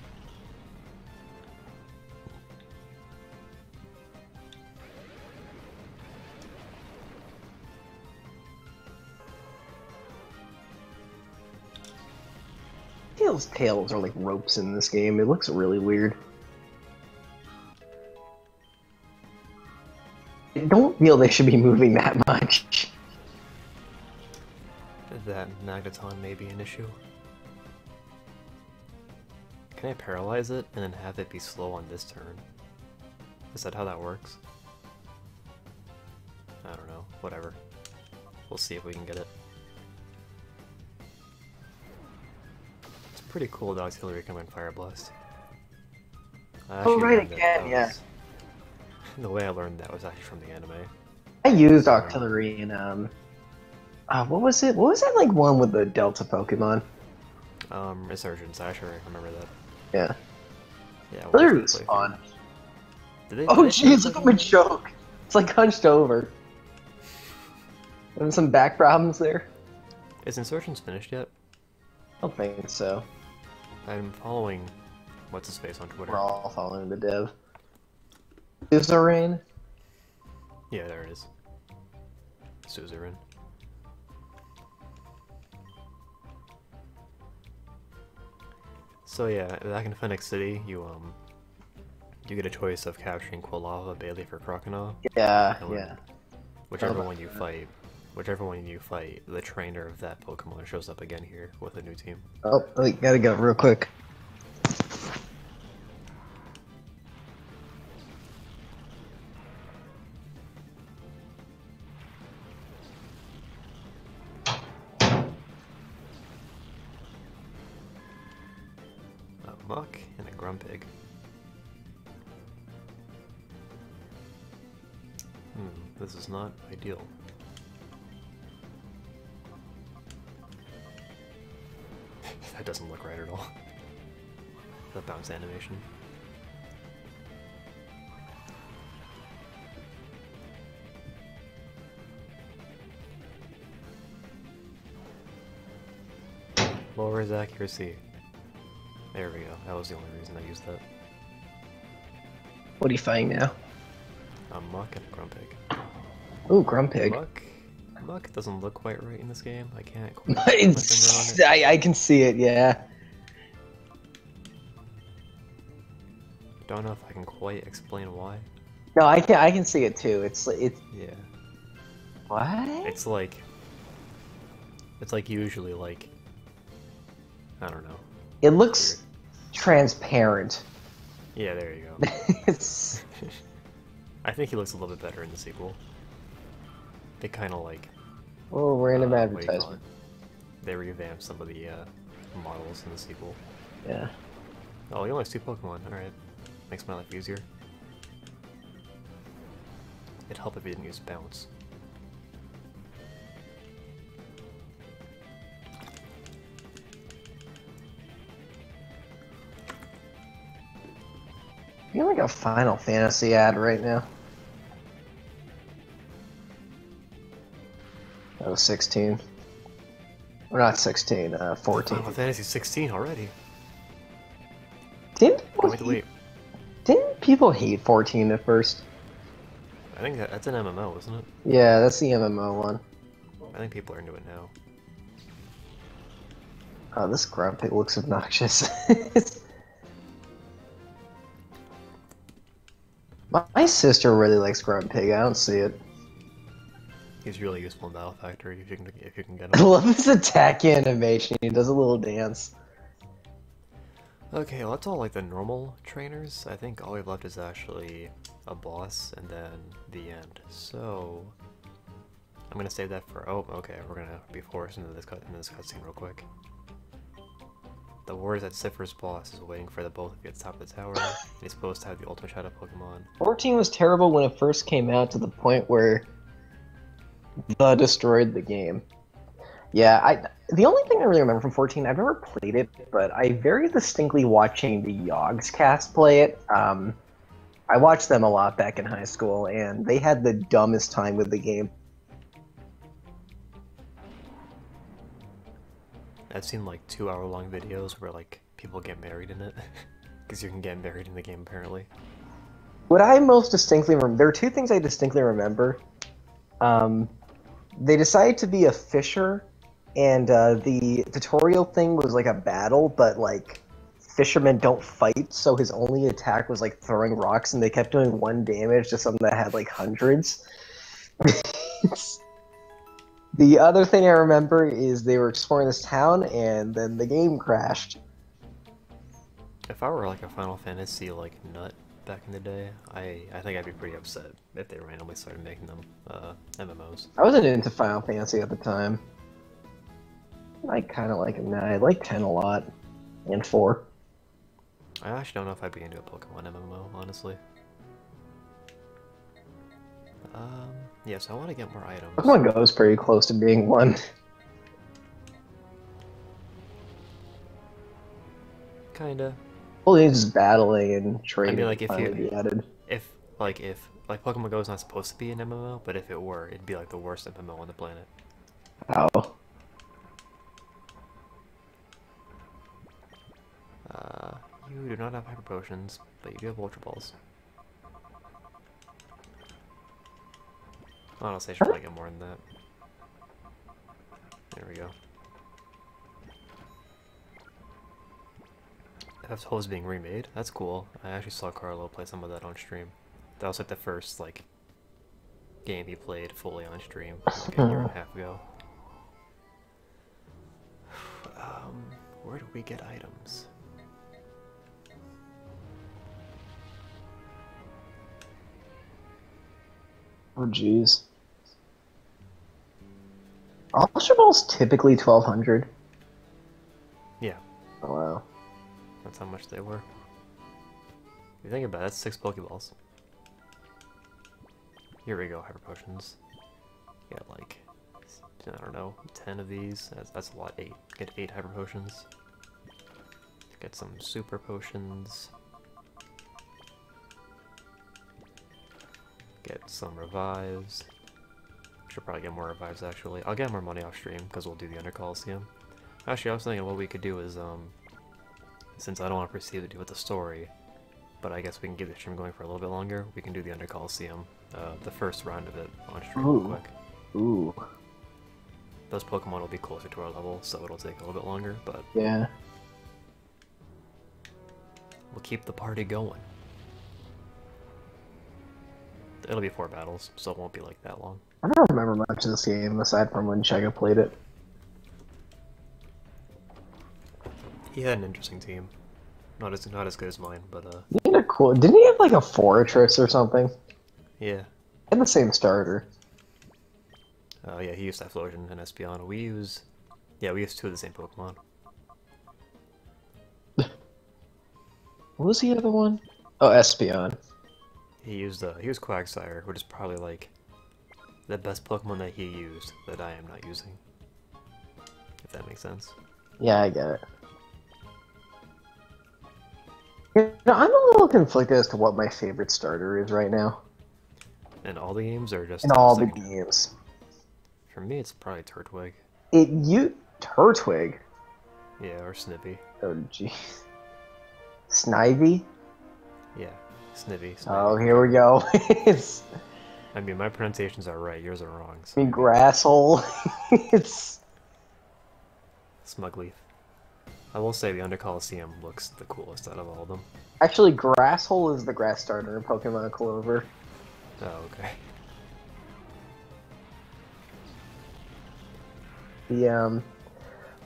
Tails' tails are like ropes in this game. It looks really weird. I don't feel they should be moving that much. That Magneton may be an issue. Can I paralyze it and then have it be slow on this turn? Is that how that works? I don't know. Whatever. We'll see if we can get it. It's pretty cool the auxiliary come in Fire Blast. Oh, right, again, yeah. The way I learned that was actually from the anime. I used auxiliary in, what was it? What was that, like, one with the Delta Pokemon? Resurgence, I sure remember that. Yeah. Yeah, Auxiliary was fun. Did they, Oh, jeez, look at my choke! It's, like, hunched over. And some back problems there? Is Insurgence finished yet? I don't think so. I'm following what's-his-face on Twitter. We're all following the dev. Suzerain? Yeah, there it is. Suzerain. So yeah, back in Phoenix City, you get a choice of capturing Quilava, Bailey, or Croconaw. Yeah, and yeah. Whichever one you fight, the trainer of that Pokemon shows up again here with a new team. Oh, I gotta go real quick. A Muck and a Grumpig. This is not ideal. That doesn't look right at all. The bounce animation. Lower his accuracy. There we go. That was the only reason I used that. What are you fighting now? A Muck and a Grumpig. Ooh, Grumpig. Muck doesn't look quite right in this game. I can't quite put my It's, finger on it. I can see it, yeah. Don't know if I can quite explain why. No, I can see it too. It's Yeah. what? It's like usually like, I don't know. It looks transparent. Yeah, there you go. It's I think he looks a little bit better in the sequel. They kind of like. oh, random what do you call advertisement. it? They revamped some of the models in the sequel. Yeah. Oh, he only has 2 Pokemon. All right, makes my life easier. It'd help if he didn't use Bounce. I feel like a Final Fantasy ad right now. Oh, 16. Or not 16, 14. Final Fantasy 16 already. Didn't like the way... Didn't people hate 14 at first? I think that's an MMO, isn't it? Yeah, that's the MMO one. I think people are into it now. Oh, this Grumpig looks obnoxious. My sister really likes Grumpig. I don't see it. He's really useful in Battle Factory if you can get I him. love his attack animation. He does a little dance. Okay, well that's all like the normal trainers. I think all we've left is actually a boss and then the end. So I'm gonna save that for... Oh, okay, we're gonna be forced into this cutscene real quick. The word is that Siffer's boss is waiting for the both of you at the top of the tower. He's supposed to have the ultimate shadow Pokemon. 14 was terrible when it first came out to the point where destroyed the game. Yeah, the only thing I really remember from 14, I've never played it, but I very distinctly watching the Yogs cast play it. I watched them a lot back in high school, and they had the dumbest time with the game. I've seen like 2-hour-long videos where like people get married in it, because you can get married in the game apparently. What I most distinctly remember, there are two things I distinctly remember. They decided to be a fisher, and the tutorial thing was like a battle, but like fishermen don't fight, so his only attack was like throwing rocks, and they kept doing 1 damage to something that had like hundreds. The other thing I remember is they were exploring this town, and then the game crashed. If I were like a Final Fantasy like nut back in the day, I think I'd be pretty upset if they randomly started making them MMOs. I wasn't into Final Fantasy at the time. I kind of like it now. I like 10 a lot, and 4. I actually don't know if I'd be into a Pokemon MMO, honestly. Yeah, so I want to get more items. Pokemon Go is pretty close to being one. Kinda. Well, it's just battling and trading. I mean, like, if be added. if Pokemon Go is not supposed to be an MMO, but if it were, it'd be like the worst MMO on the planet. How? You do not have Hyper Potions, but you do have Ultra Balls. Honestly, I should probably get more than that. There we go. FF12 is being remade. That's cool. I actually saw Carlo play some of that on stream. That was like the first like game he played fully on stream like a year and a half ago. Where do we get items? Oh, jeez. Ultra Ball's typically 1,200. Yeah. Oh, wow. That's how much they were. If you think about it, that's 6 Pokeballs. Here we go, Hyper Potions. Get like, I don't know, 10 of these. That's a lot. 8. Get 8 Hyper Potions. Get some Super Potions. Get some revives. Should probably get more revives actually. I'll get more money off stream because we'll do the Under Colosseum. Actually, I was thinking what we could do is, since I don't want to proceed to do with the story, but I guess we can get the stream going for a little bit longer, we can do the Under Colosseum, the first round of it on stream real quick. Ooh. Those Pokemon will be closer to our level, so it'll take a little bit longer, but yeah, we'll keep the party going. It'll be 4 battles, so it won't be like that long. I don't remember much of this game aside from when Chega played it. He had an interesting team. Not as good as mine, but He had a cool. Didn't he have like a Fortress or something? yeah. And the same starter. Yeah, he used Typhlosion and Espeon. We use 2 of the same Pokemon. What was the other one? Oh, Espeon. He used Quagsire, which is probably like the best Pokemon that he used that I am not using. If that makes sense. Yeah, I get it. You know, I'm a little conflicted as to what my favorite starter is right now. In all the games, or just in all the games? For me, it's probably Turtwig. Turtwig? Yeah, or Snippy. Oh, jeez. Snivy? Snivy. Oh, here we go. It's, I mean, my pronunciations are right, yours are wrong. I So mean, grasshole. It's Smugleaf. I will say the Under Colosseum looks the coolest out of all of them. actually grasshole is the grass starter in Pokemon Clover. Oh, okay.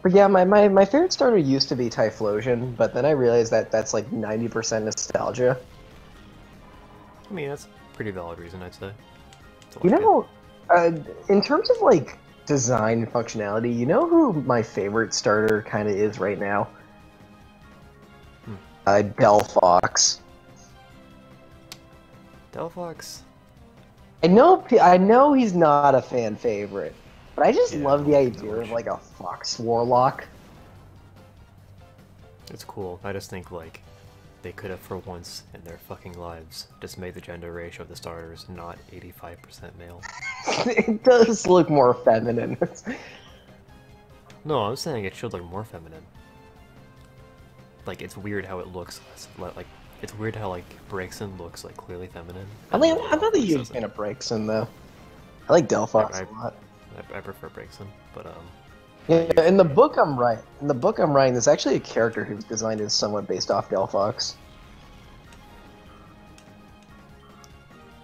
But yeah, my favorite starter used to be Typhlosion, but then I realized that that's like 90% nostalgia. I mean, that's a pretty valid reason, I'd say. To You like know, in terms of like design and functionality, you know who my favorite starter kind of is right now? Hmm. Delphox. Delphox. I know he's not a fan favorite, but I just Yeah, love I the don't like idea that of much. like a fox warlock. It's cool. I just think, like, they could have for once in their fucking lives just made the gender ratio of the starters not 85% male. It does look more feminine. No, I'm saying it should look more feminine. Like, it's weird how it looks, like, it's weird how, like, Braixen looks, like, clearly feminine. I'm And not a Delphox huge doesn't. fan of Braixen though. I like Delphox a lot. I prefer Braixen, but, Yeah, usually... in the book I'm writing, there's actually a character whose design is somewhat based off Delphox.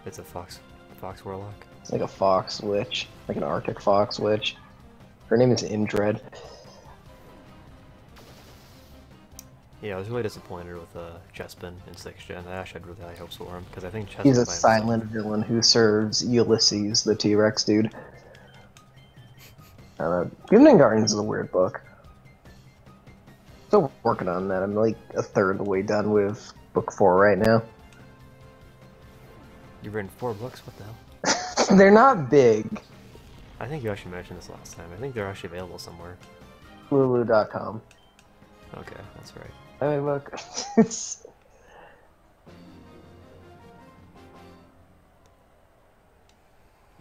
It's a fox warlock. It's like a fox witch, like an Arctic fox witch. Her name is Indred. Yeah, I was really disappointed with Chespin in 6th Gen. I actually had really high hopes for him, because I think Chespin He's a by himself... silent villain who serves Ulysses, the T-Rex dude. Evening Gardens is a weird book. Still working on that. I'm like a third of the way done with book 4 right now. You've written 4 books? What the hell? They're not big. I think you actually mentioned this last time. I think they're actually available somewhere. Lulu.com. Okay, that's right. I mean, look.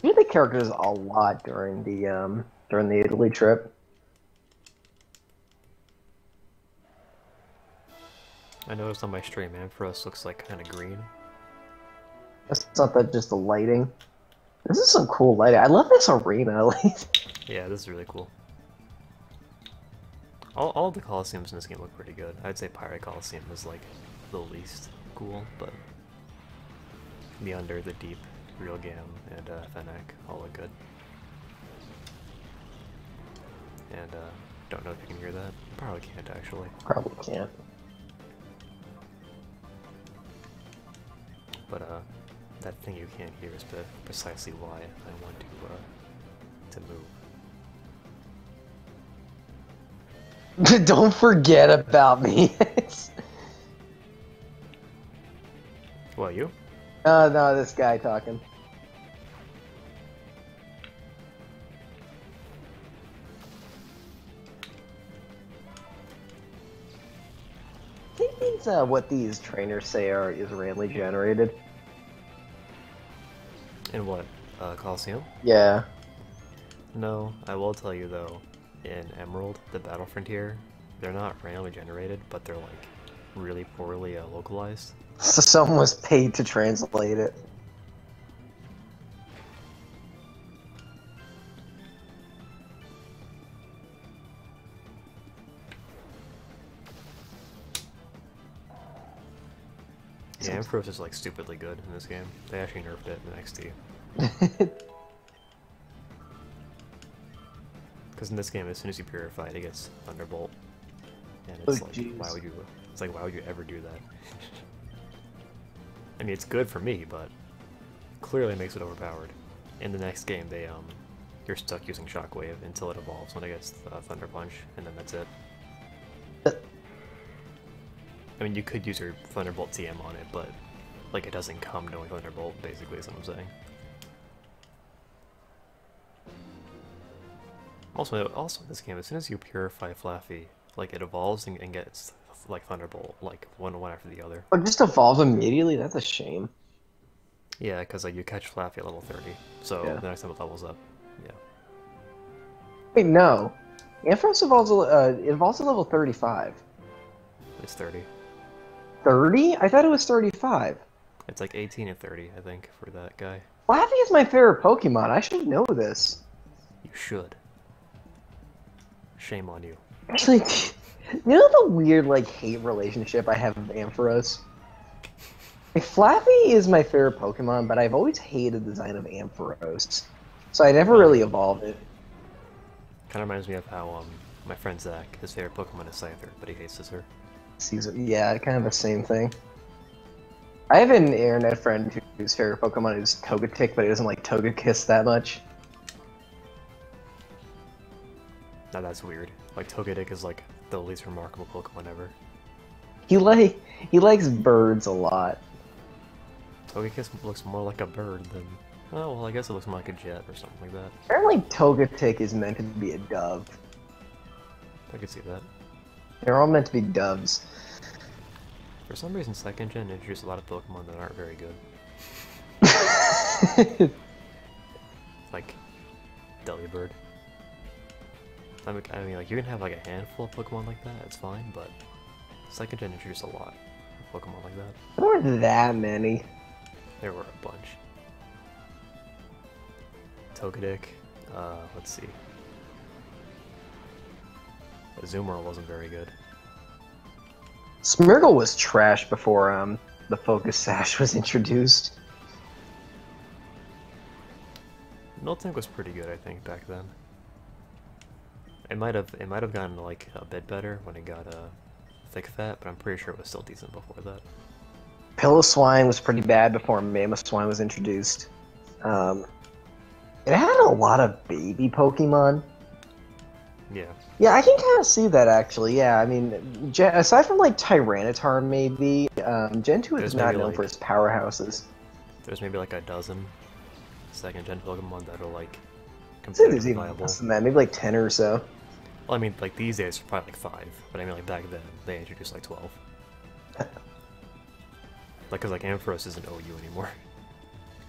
You the characters a lot during the Italy trip. I noticed on my stream, Ampharos looks like kind of green. It's not that just the lighting. This is some cool lighting. I love this arena. Yeah, this is really cool. All of the Colosseums in this game look pretty good. I'd say Pirate Colosseum is like the least cool, but the Under, the Deep, Real Gam, and Fennec all look good. And don't know if you can hear that. Probably can't actually. Probably can't. But that thing you can't hear is precisely why I want to move. Don't forget about me. What, you? No, this guy talking. I think these, what these trainers say is randomly generated. In what? Colosseum? Yeah. No, I will tell you though, in Emerald, the Battle Frontier, they're not randomly generated, but they're like really poorly localized. So someone was paid to translate it. Yeah, Ampharos is like stupidly good in this game. They actually nerfed it in XT. Because in this game, as soon as you purify it, it gets Thunderbolt. And it's Oh, like, geez. why would you ever do that? I mean, it's good for me, but clearly makes it overpowered. In the next game, you're stuck using Shockwave until it evolves when it gets Thunder Punch, and then that's it. I mean, you could use your Thunderbolt TM on it, but like it doesn't come knowing Thunderbolt, basically, is what I'm saying. Also in this game, as soon as you purify Flaffy, like it evolves and gets like Thunderbolt, like one after the other. Or just evolve immediately? That's a shame. Yeah, because like you catch Flaffy at level 30, so Yeah. the next time it levels up. Yeah. Wait, no. Ampharos evolves at level 35. It's 30. 30? I thought it was 35. It's like 18 and 30, I think, for that guy. Flappy is my favorite Pokemon. I should know this. You should. Shame on you. Actually, you know the weird like hate relationship I have with Ampharos? Like, Flappy is my favorite Pokemon, but I've always hated the design of Ampharos. So I never really evolved it. Kind of reminds me of how my friend Zach, his favorite Pokemon is Scyther, but he hates Scizor. Yeah, kind of the same thing. I have an internet friend whose favorite Pokemon is Togetic, but he doesn't like Togekiss that much. Now that's weird. Like, Togetic is like the least remarkable Pokemon ever. He likes birds a lot. Togekiss looks more like a bird than... Oh, well, I guess it looks more like a jet or something like that. Apparently Togetic is meant to be a dove. I could see that. They're all meant to be doves. For some reason, second gen introduced a lot of Pokemon that aren't very good. Like, Delibird. I mean, like, you can have like a handful of Pokemon like that, it's fine, but second gen introduced a lot of Pokemon like that. There weren't that many. There were a bunch. Togetic, let's see. Azumarill wasn't very good. Smeargle was trash before the Focus Sash was introduced. Miltank was pretty good, I think, back then. It might have gotten like a bit better when it got thick fat, but I'm pretty sure it was still decent before that. Piloswine was pretty bad before Mamoswine was introduced. It had a lot of baby Pokemon. Yeah. Yeah, I can kind of see that actually. Yeah, I mean, aside from like Tyranitar, maybe Gen 2 is not known for its powerhouses. There's maybe like a dozen second gen Pokemon that are like I'd say there's competitively even viable. less than that, maybe like 10 or so. Well, I mean, like these days, probably like 5, but I mean, like back then, they introduced like 12. Like, cause like Ampharos isn't OU anymore,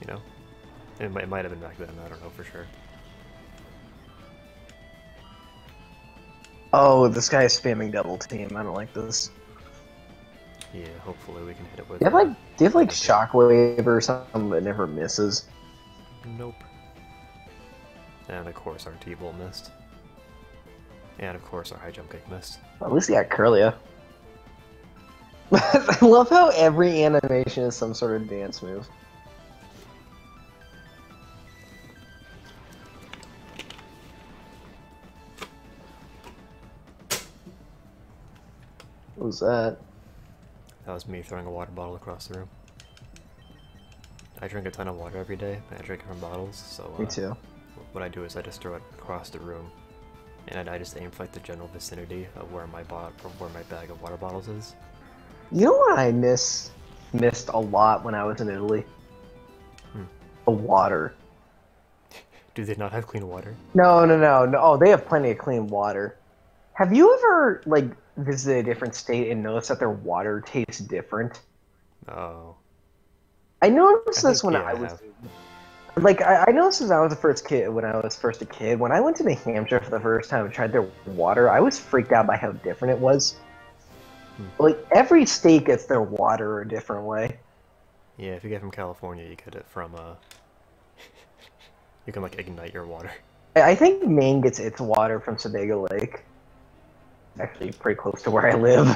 you know? It might have been back then. I don't know for sure. Oh, this guy is spamming double team. I don't like this. Yeah, hopefully we can hit it with. Do you have like Shockwave or something that never misses? Nope. And of course our T-Bolt missed. And of course our high jump kick missed. At least he got Curlia. I love how every animation is some sort of dance move. What was that? That was me throwing a water bottle across the room. I drink a ton of water every day, and I drink it from bottles, so Me too. what I do is I just throw it across the room, and I just aim for like the general vicinity of where my bag of water bottles is. You know what I missed a lot when I was in Italy? The water. Do they not have clean water? No. Oh, they have plenty of clean water. Have you ever like visited a different state and noticed that their water tastes different? Oh. I noticed this when yeah, I was like I noticed this when I was first a kid. When I went to New Hampshire for the first time and tried their water, I was freaked out by how different it was. Like every state gets their water a different way. Yeah, if you get from California, you get it from you can like ignite your water. I think Maine gets its water from Sebago Lake. Actually, pretty close to where I live.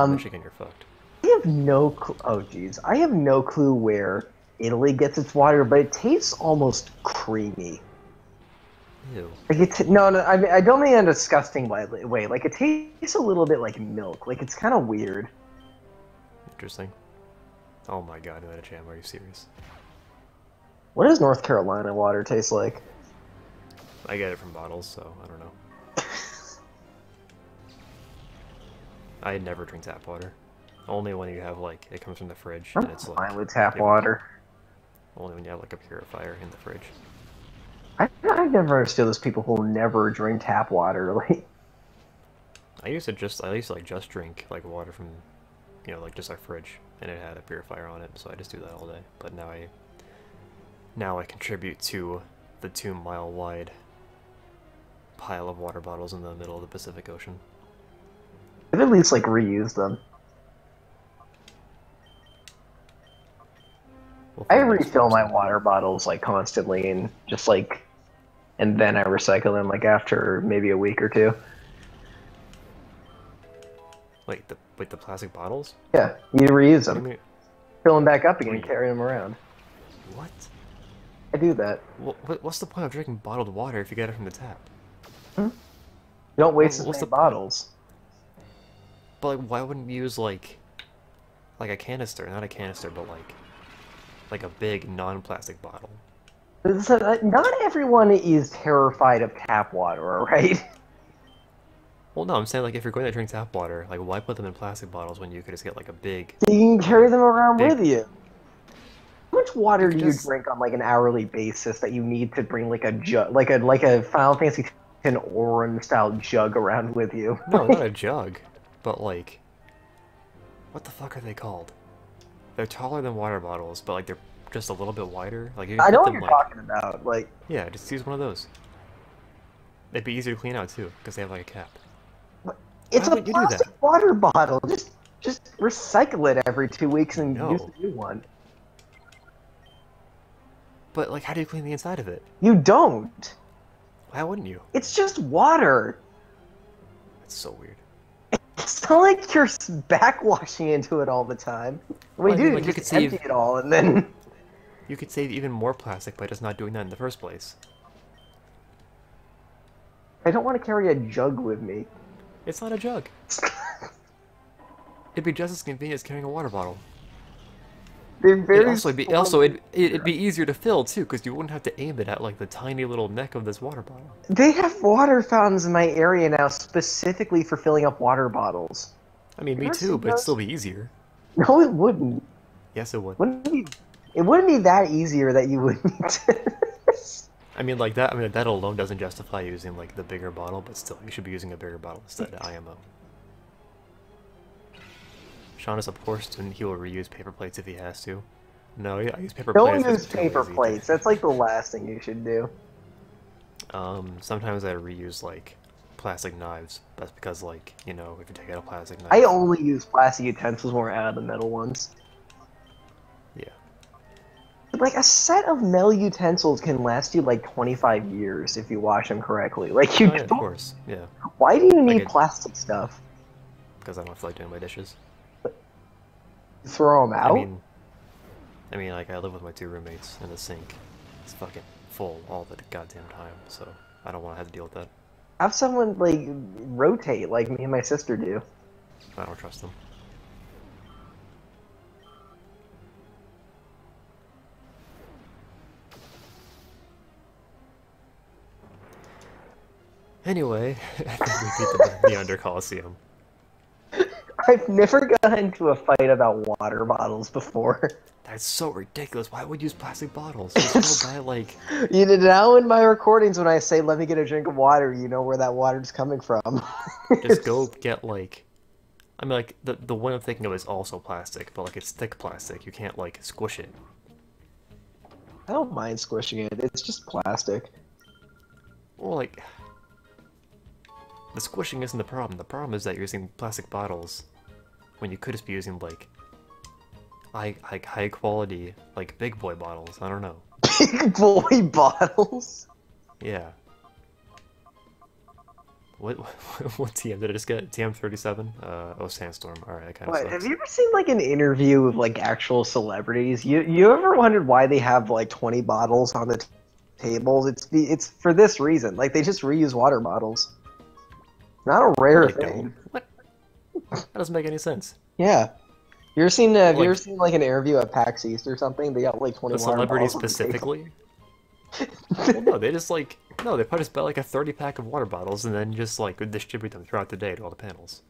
Michigan, you're fucked. I have no clue. Oh, jeez. I have no clue where Italy gets its water, but it tastes almost creamy. Ew. Like it's no. I mean, I don't mean in a disgusting way. Like it tastes a little bit like milk. Like it's kind of weird. Interesting. Oh my god, no, Jam, are you serious? What does North Carolina water taste like? I get it from bottles, so I don't know. I never drink tap water. Only when you have like it comes from the fridge and it's like fine with tap water. Only when you have like a purifier in the fridge. I never understood those people who never drink tap water. Like I used to just drink like water from, you know, like just our fridge, and it had a purifier on it, so I just do that all day. But now I contribute to the 2-mile wide pile of water bottles in the middle of the Pacific Ocean. I've at least like reused them. We'll I find those refill for my some. water bottles like constantly, and just like, and then I recycle them like after maybe a week or two. Wait, the plastic bottles? Yeah, you reuse What do them, you mean? fill them back up again, Re carry them around. what? I do that. What's the point of drinking bottled water if you get it from the tap? Hmm? You don't waste as What's many the point? bottles. But like, why wouldn't you use like a canister? Not a canister, but like a big non-plastic bottle. So, not everyone is terrified of tap water, alright? Well, no, I'm saying like if you're going to drink tap water, like why put them in plastic bottles when you could just get like a big, So you can like a carry them around big. with you. How much You water could do you just drink on like an hourly basis that you need to bring like a jug, like a Final Fantasy X Oran style jug around with you? no, not a jug, but like what the fuck are they called? They're taller than water bottles, but like they're just a little bit wider. Like you can I know fit what them you're like talking about. Like, yeah, just use one of those. It'd be easier to clean out too, because they have like a cap. it's Why a wouldn't you do plastic that? water bottle. Just recycle it every 2 weeks and use No, a new one. but like how do you clean the inside of it? You don't. Why wouldn't you? It's just water. That's so weird. It's not like you're backwashing into it all the time. We Well, I mean, do like just empty it all and then. you could save even more plastic by just not doing that in the first place. I don't want to carry a jug with me. It's not a jug. It'd be just as convenient as carrying a water bottle. They're It'd very also be it'd be easier to fill too, because you wouldn't have to aim it at like the tiny little neck of this water bottle. They have water fountains in my area now specifically for filling up water bottles. I mean, You me ever too, seen but it'd those? still be easier. No, it wouldn't. Yes, it would. It wouldn't be that easier that you would need to. I mean, like that. I mean, that alone doesn't justify using like the bigger bottle, but still, you should be using a bigger bottle instead. IMO. Sean is a poor student. He will reuse paper plates if he has to. No, I use paper Don't plates. 'Cause use I'm too paper lazy plates. That's like the last thing you should do. Sometimes I reuse like plastic knives. That's because like if you take out a plastic knife. I only use plastic utensils when we're out of the metal ones. Yeah. But, like, a set of metal utensils can last you like 25 years if you wash them correctly. Like, you Oh yeah, of don't. course. Yeah. Why do you Like need it plastic stuff? because I don't feel like doing my dishes. Throw them I out? mean, like I live with my two roommates, and the sink is fucking full all the goddamn time. So I don't want to have to deal with that. Have someone, like, rotate like me and my sister do. I don't trust them. Anyway, I think we beat the Under Colosseum. I've never gotten into a fight about water bottles before. That's so ridiculous. Why would you use plastic bottles? Just go buy like. You know, now in my recordings when I say, let me get a drink of water, you know where that water's coming from. Just go get like. I mean, like the one I'm thinking of is also plastic, but like it's thick plastic. You can't like squish it. I don't mind squishing it. It's just plastic. Well, like. The squishing isn't the problem. The problem is that you're using plastic bottles when you could just be using like high quality like big boy bottles. I don't know. Big boy bottles? Yeah. What what TM did I just get? TM37? Oh, Sandstorm. Alright, that kind of sucks. Have you ever seen like an interview with like actual celebrities? You ever wondered why they have like 20 bottles on the tables? It's for this reason. Like they just reuse water bottles. Not a rare They thing. don't. What? That doesn't make any sense. Yeah. You ever seen have you Like- ever seen like an interview at PAX East or something? They got like 20 The water celebrities bottles on the table. specifically? Well, no, they just like no, they probably just buy like a 30-pack of water bottles and then just like distribute them throughout the day to all the panels.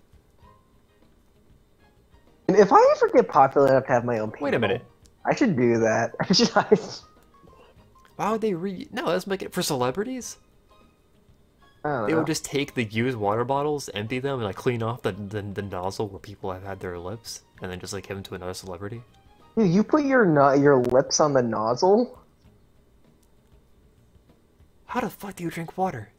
And if I ever get popular enough to have my own panel, Wait a minute. I should do that. Why would they No, let's make it for celebrities. I don't They know. would just take the used water bottles, empty them, and like clean off the nozzle where people have had their lips, and then just like give them to another celebrity. Dude, you put your lips on the nozzle? How the fuck do you drink water?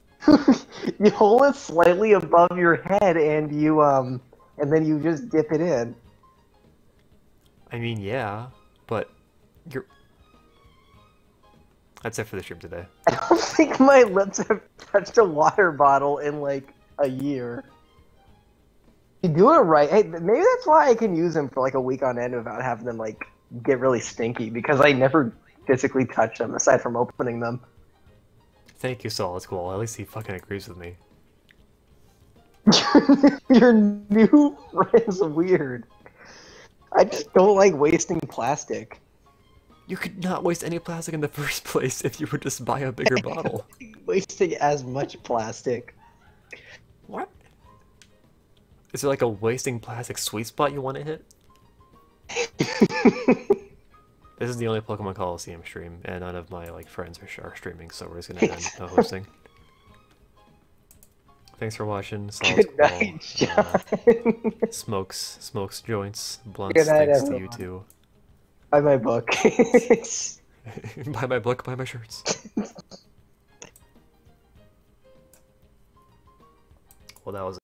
You hold it slightly above your head and then you just dip it in. I mean, yeah, but That's it for the stream today. I don't think my lips have touched a water bottle in like a year. You do it right. Hey, maybe that's why I can use them for like a week on end without having them like get really stinky, because I never physically touch them aside from opening them. Thank you, Saul. It's cool. At least he fucking agrees with me. Your new friend's weird. I just don't like wasting plastic. You could not waste any plastic in the first place if you would just buy a bigger bottle. Wasting as much plastic. What? Is there like a wasting plastic sweet spot you want to hit? This is the only Pokemon Colosseum stream, and none of my like friends are streaming, so we're just gonna end no hosting. Thanks for watching. Good night, John. Smokes joints, blunts. Good night, Thanks everyone. to you too. Buy my book. Buy my book, buy my shirts. Well, that was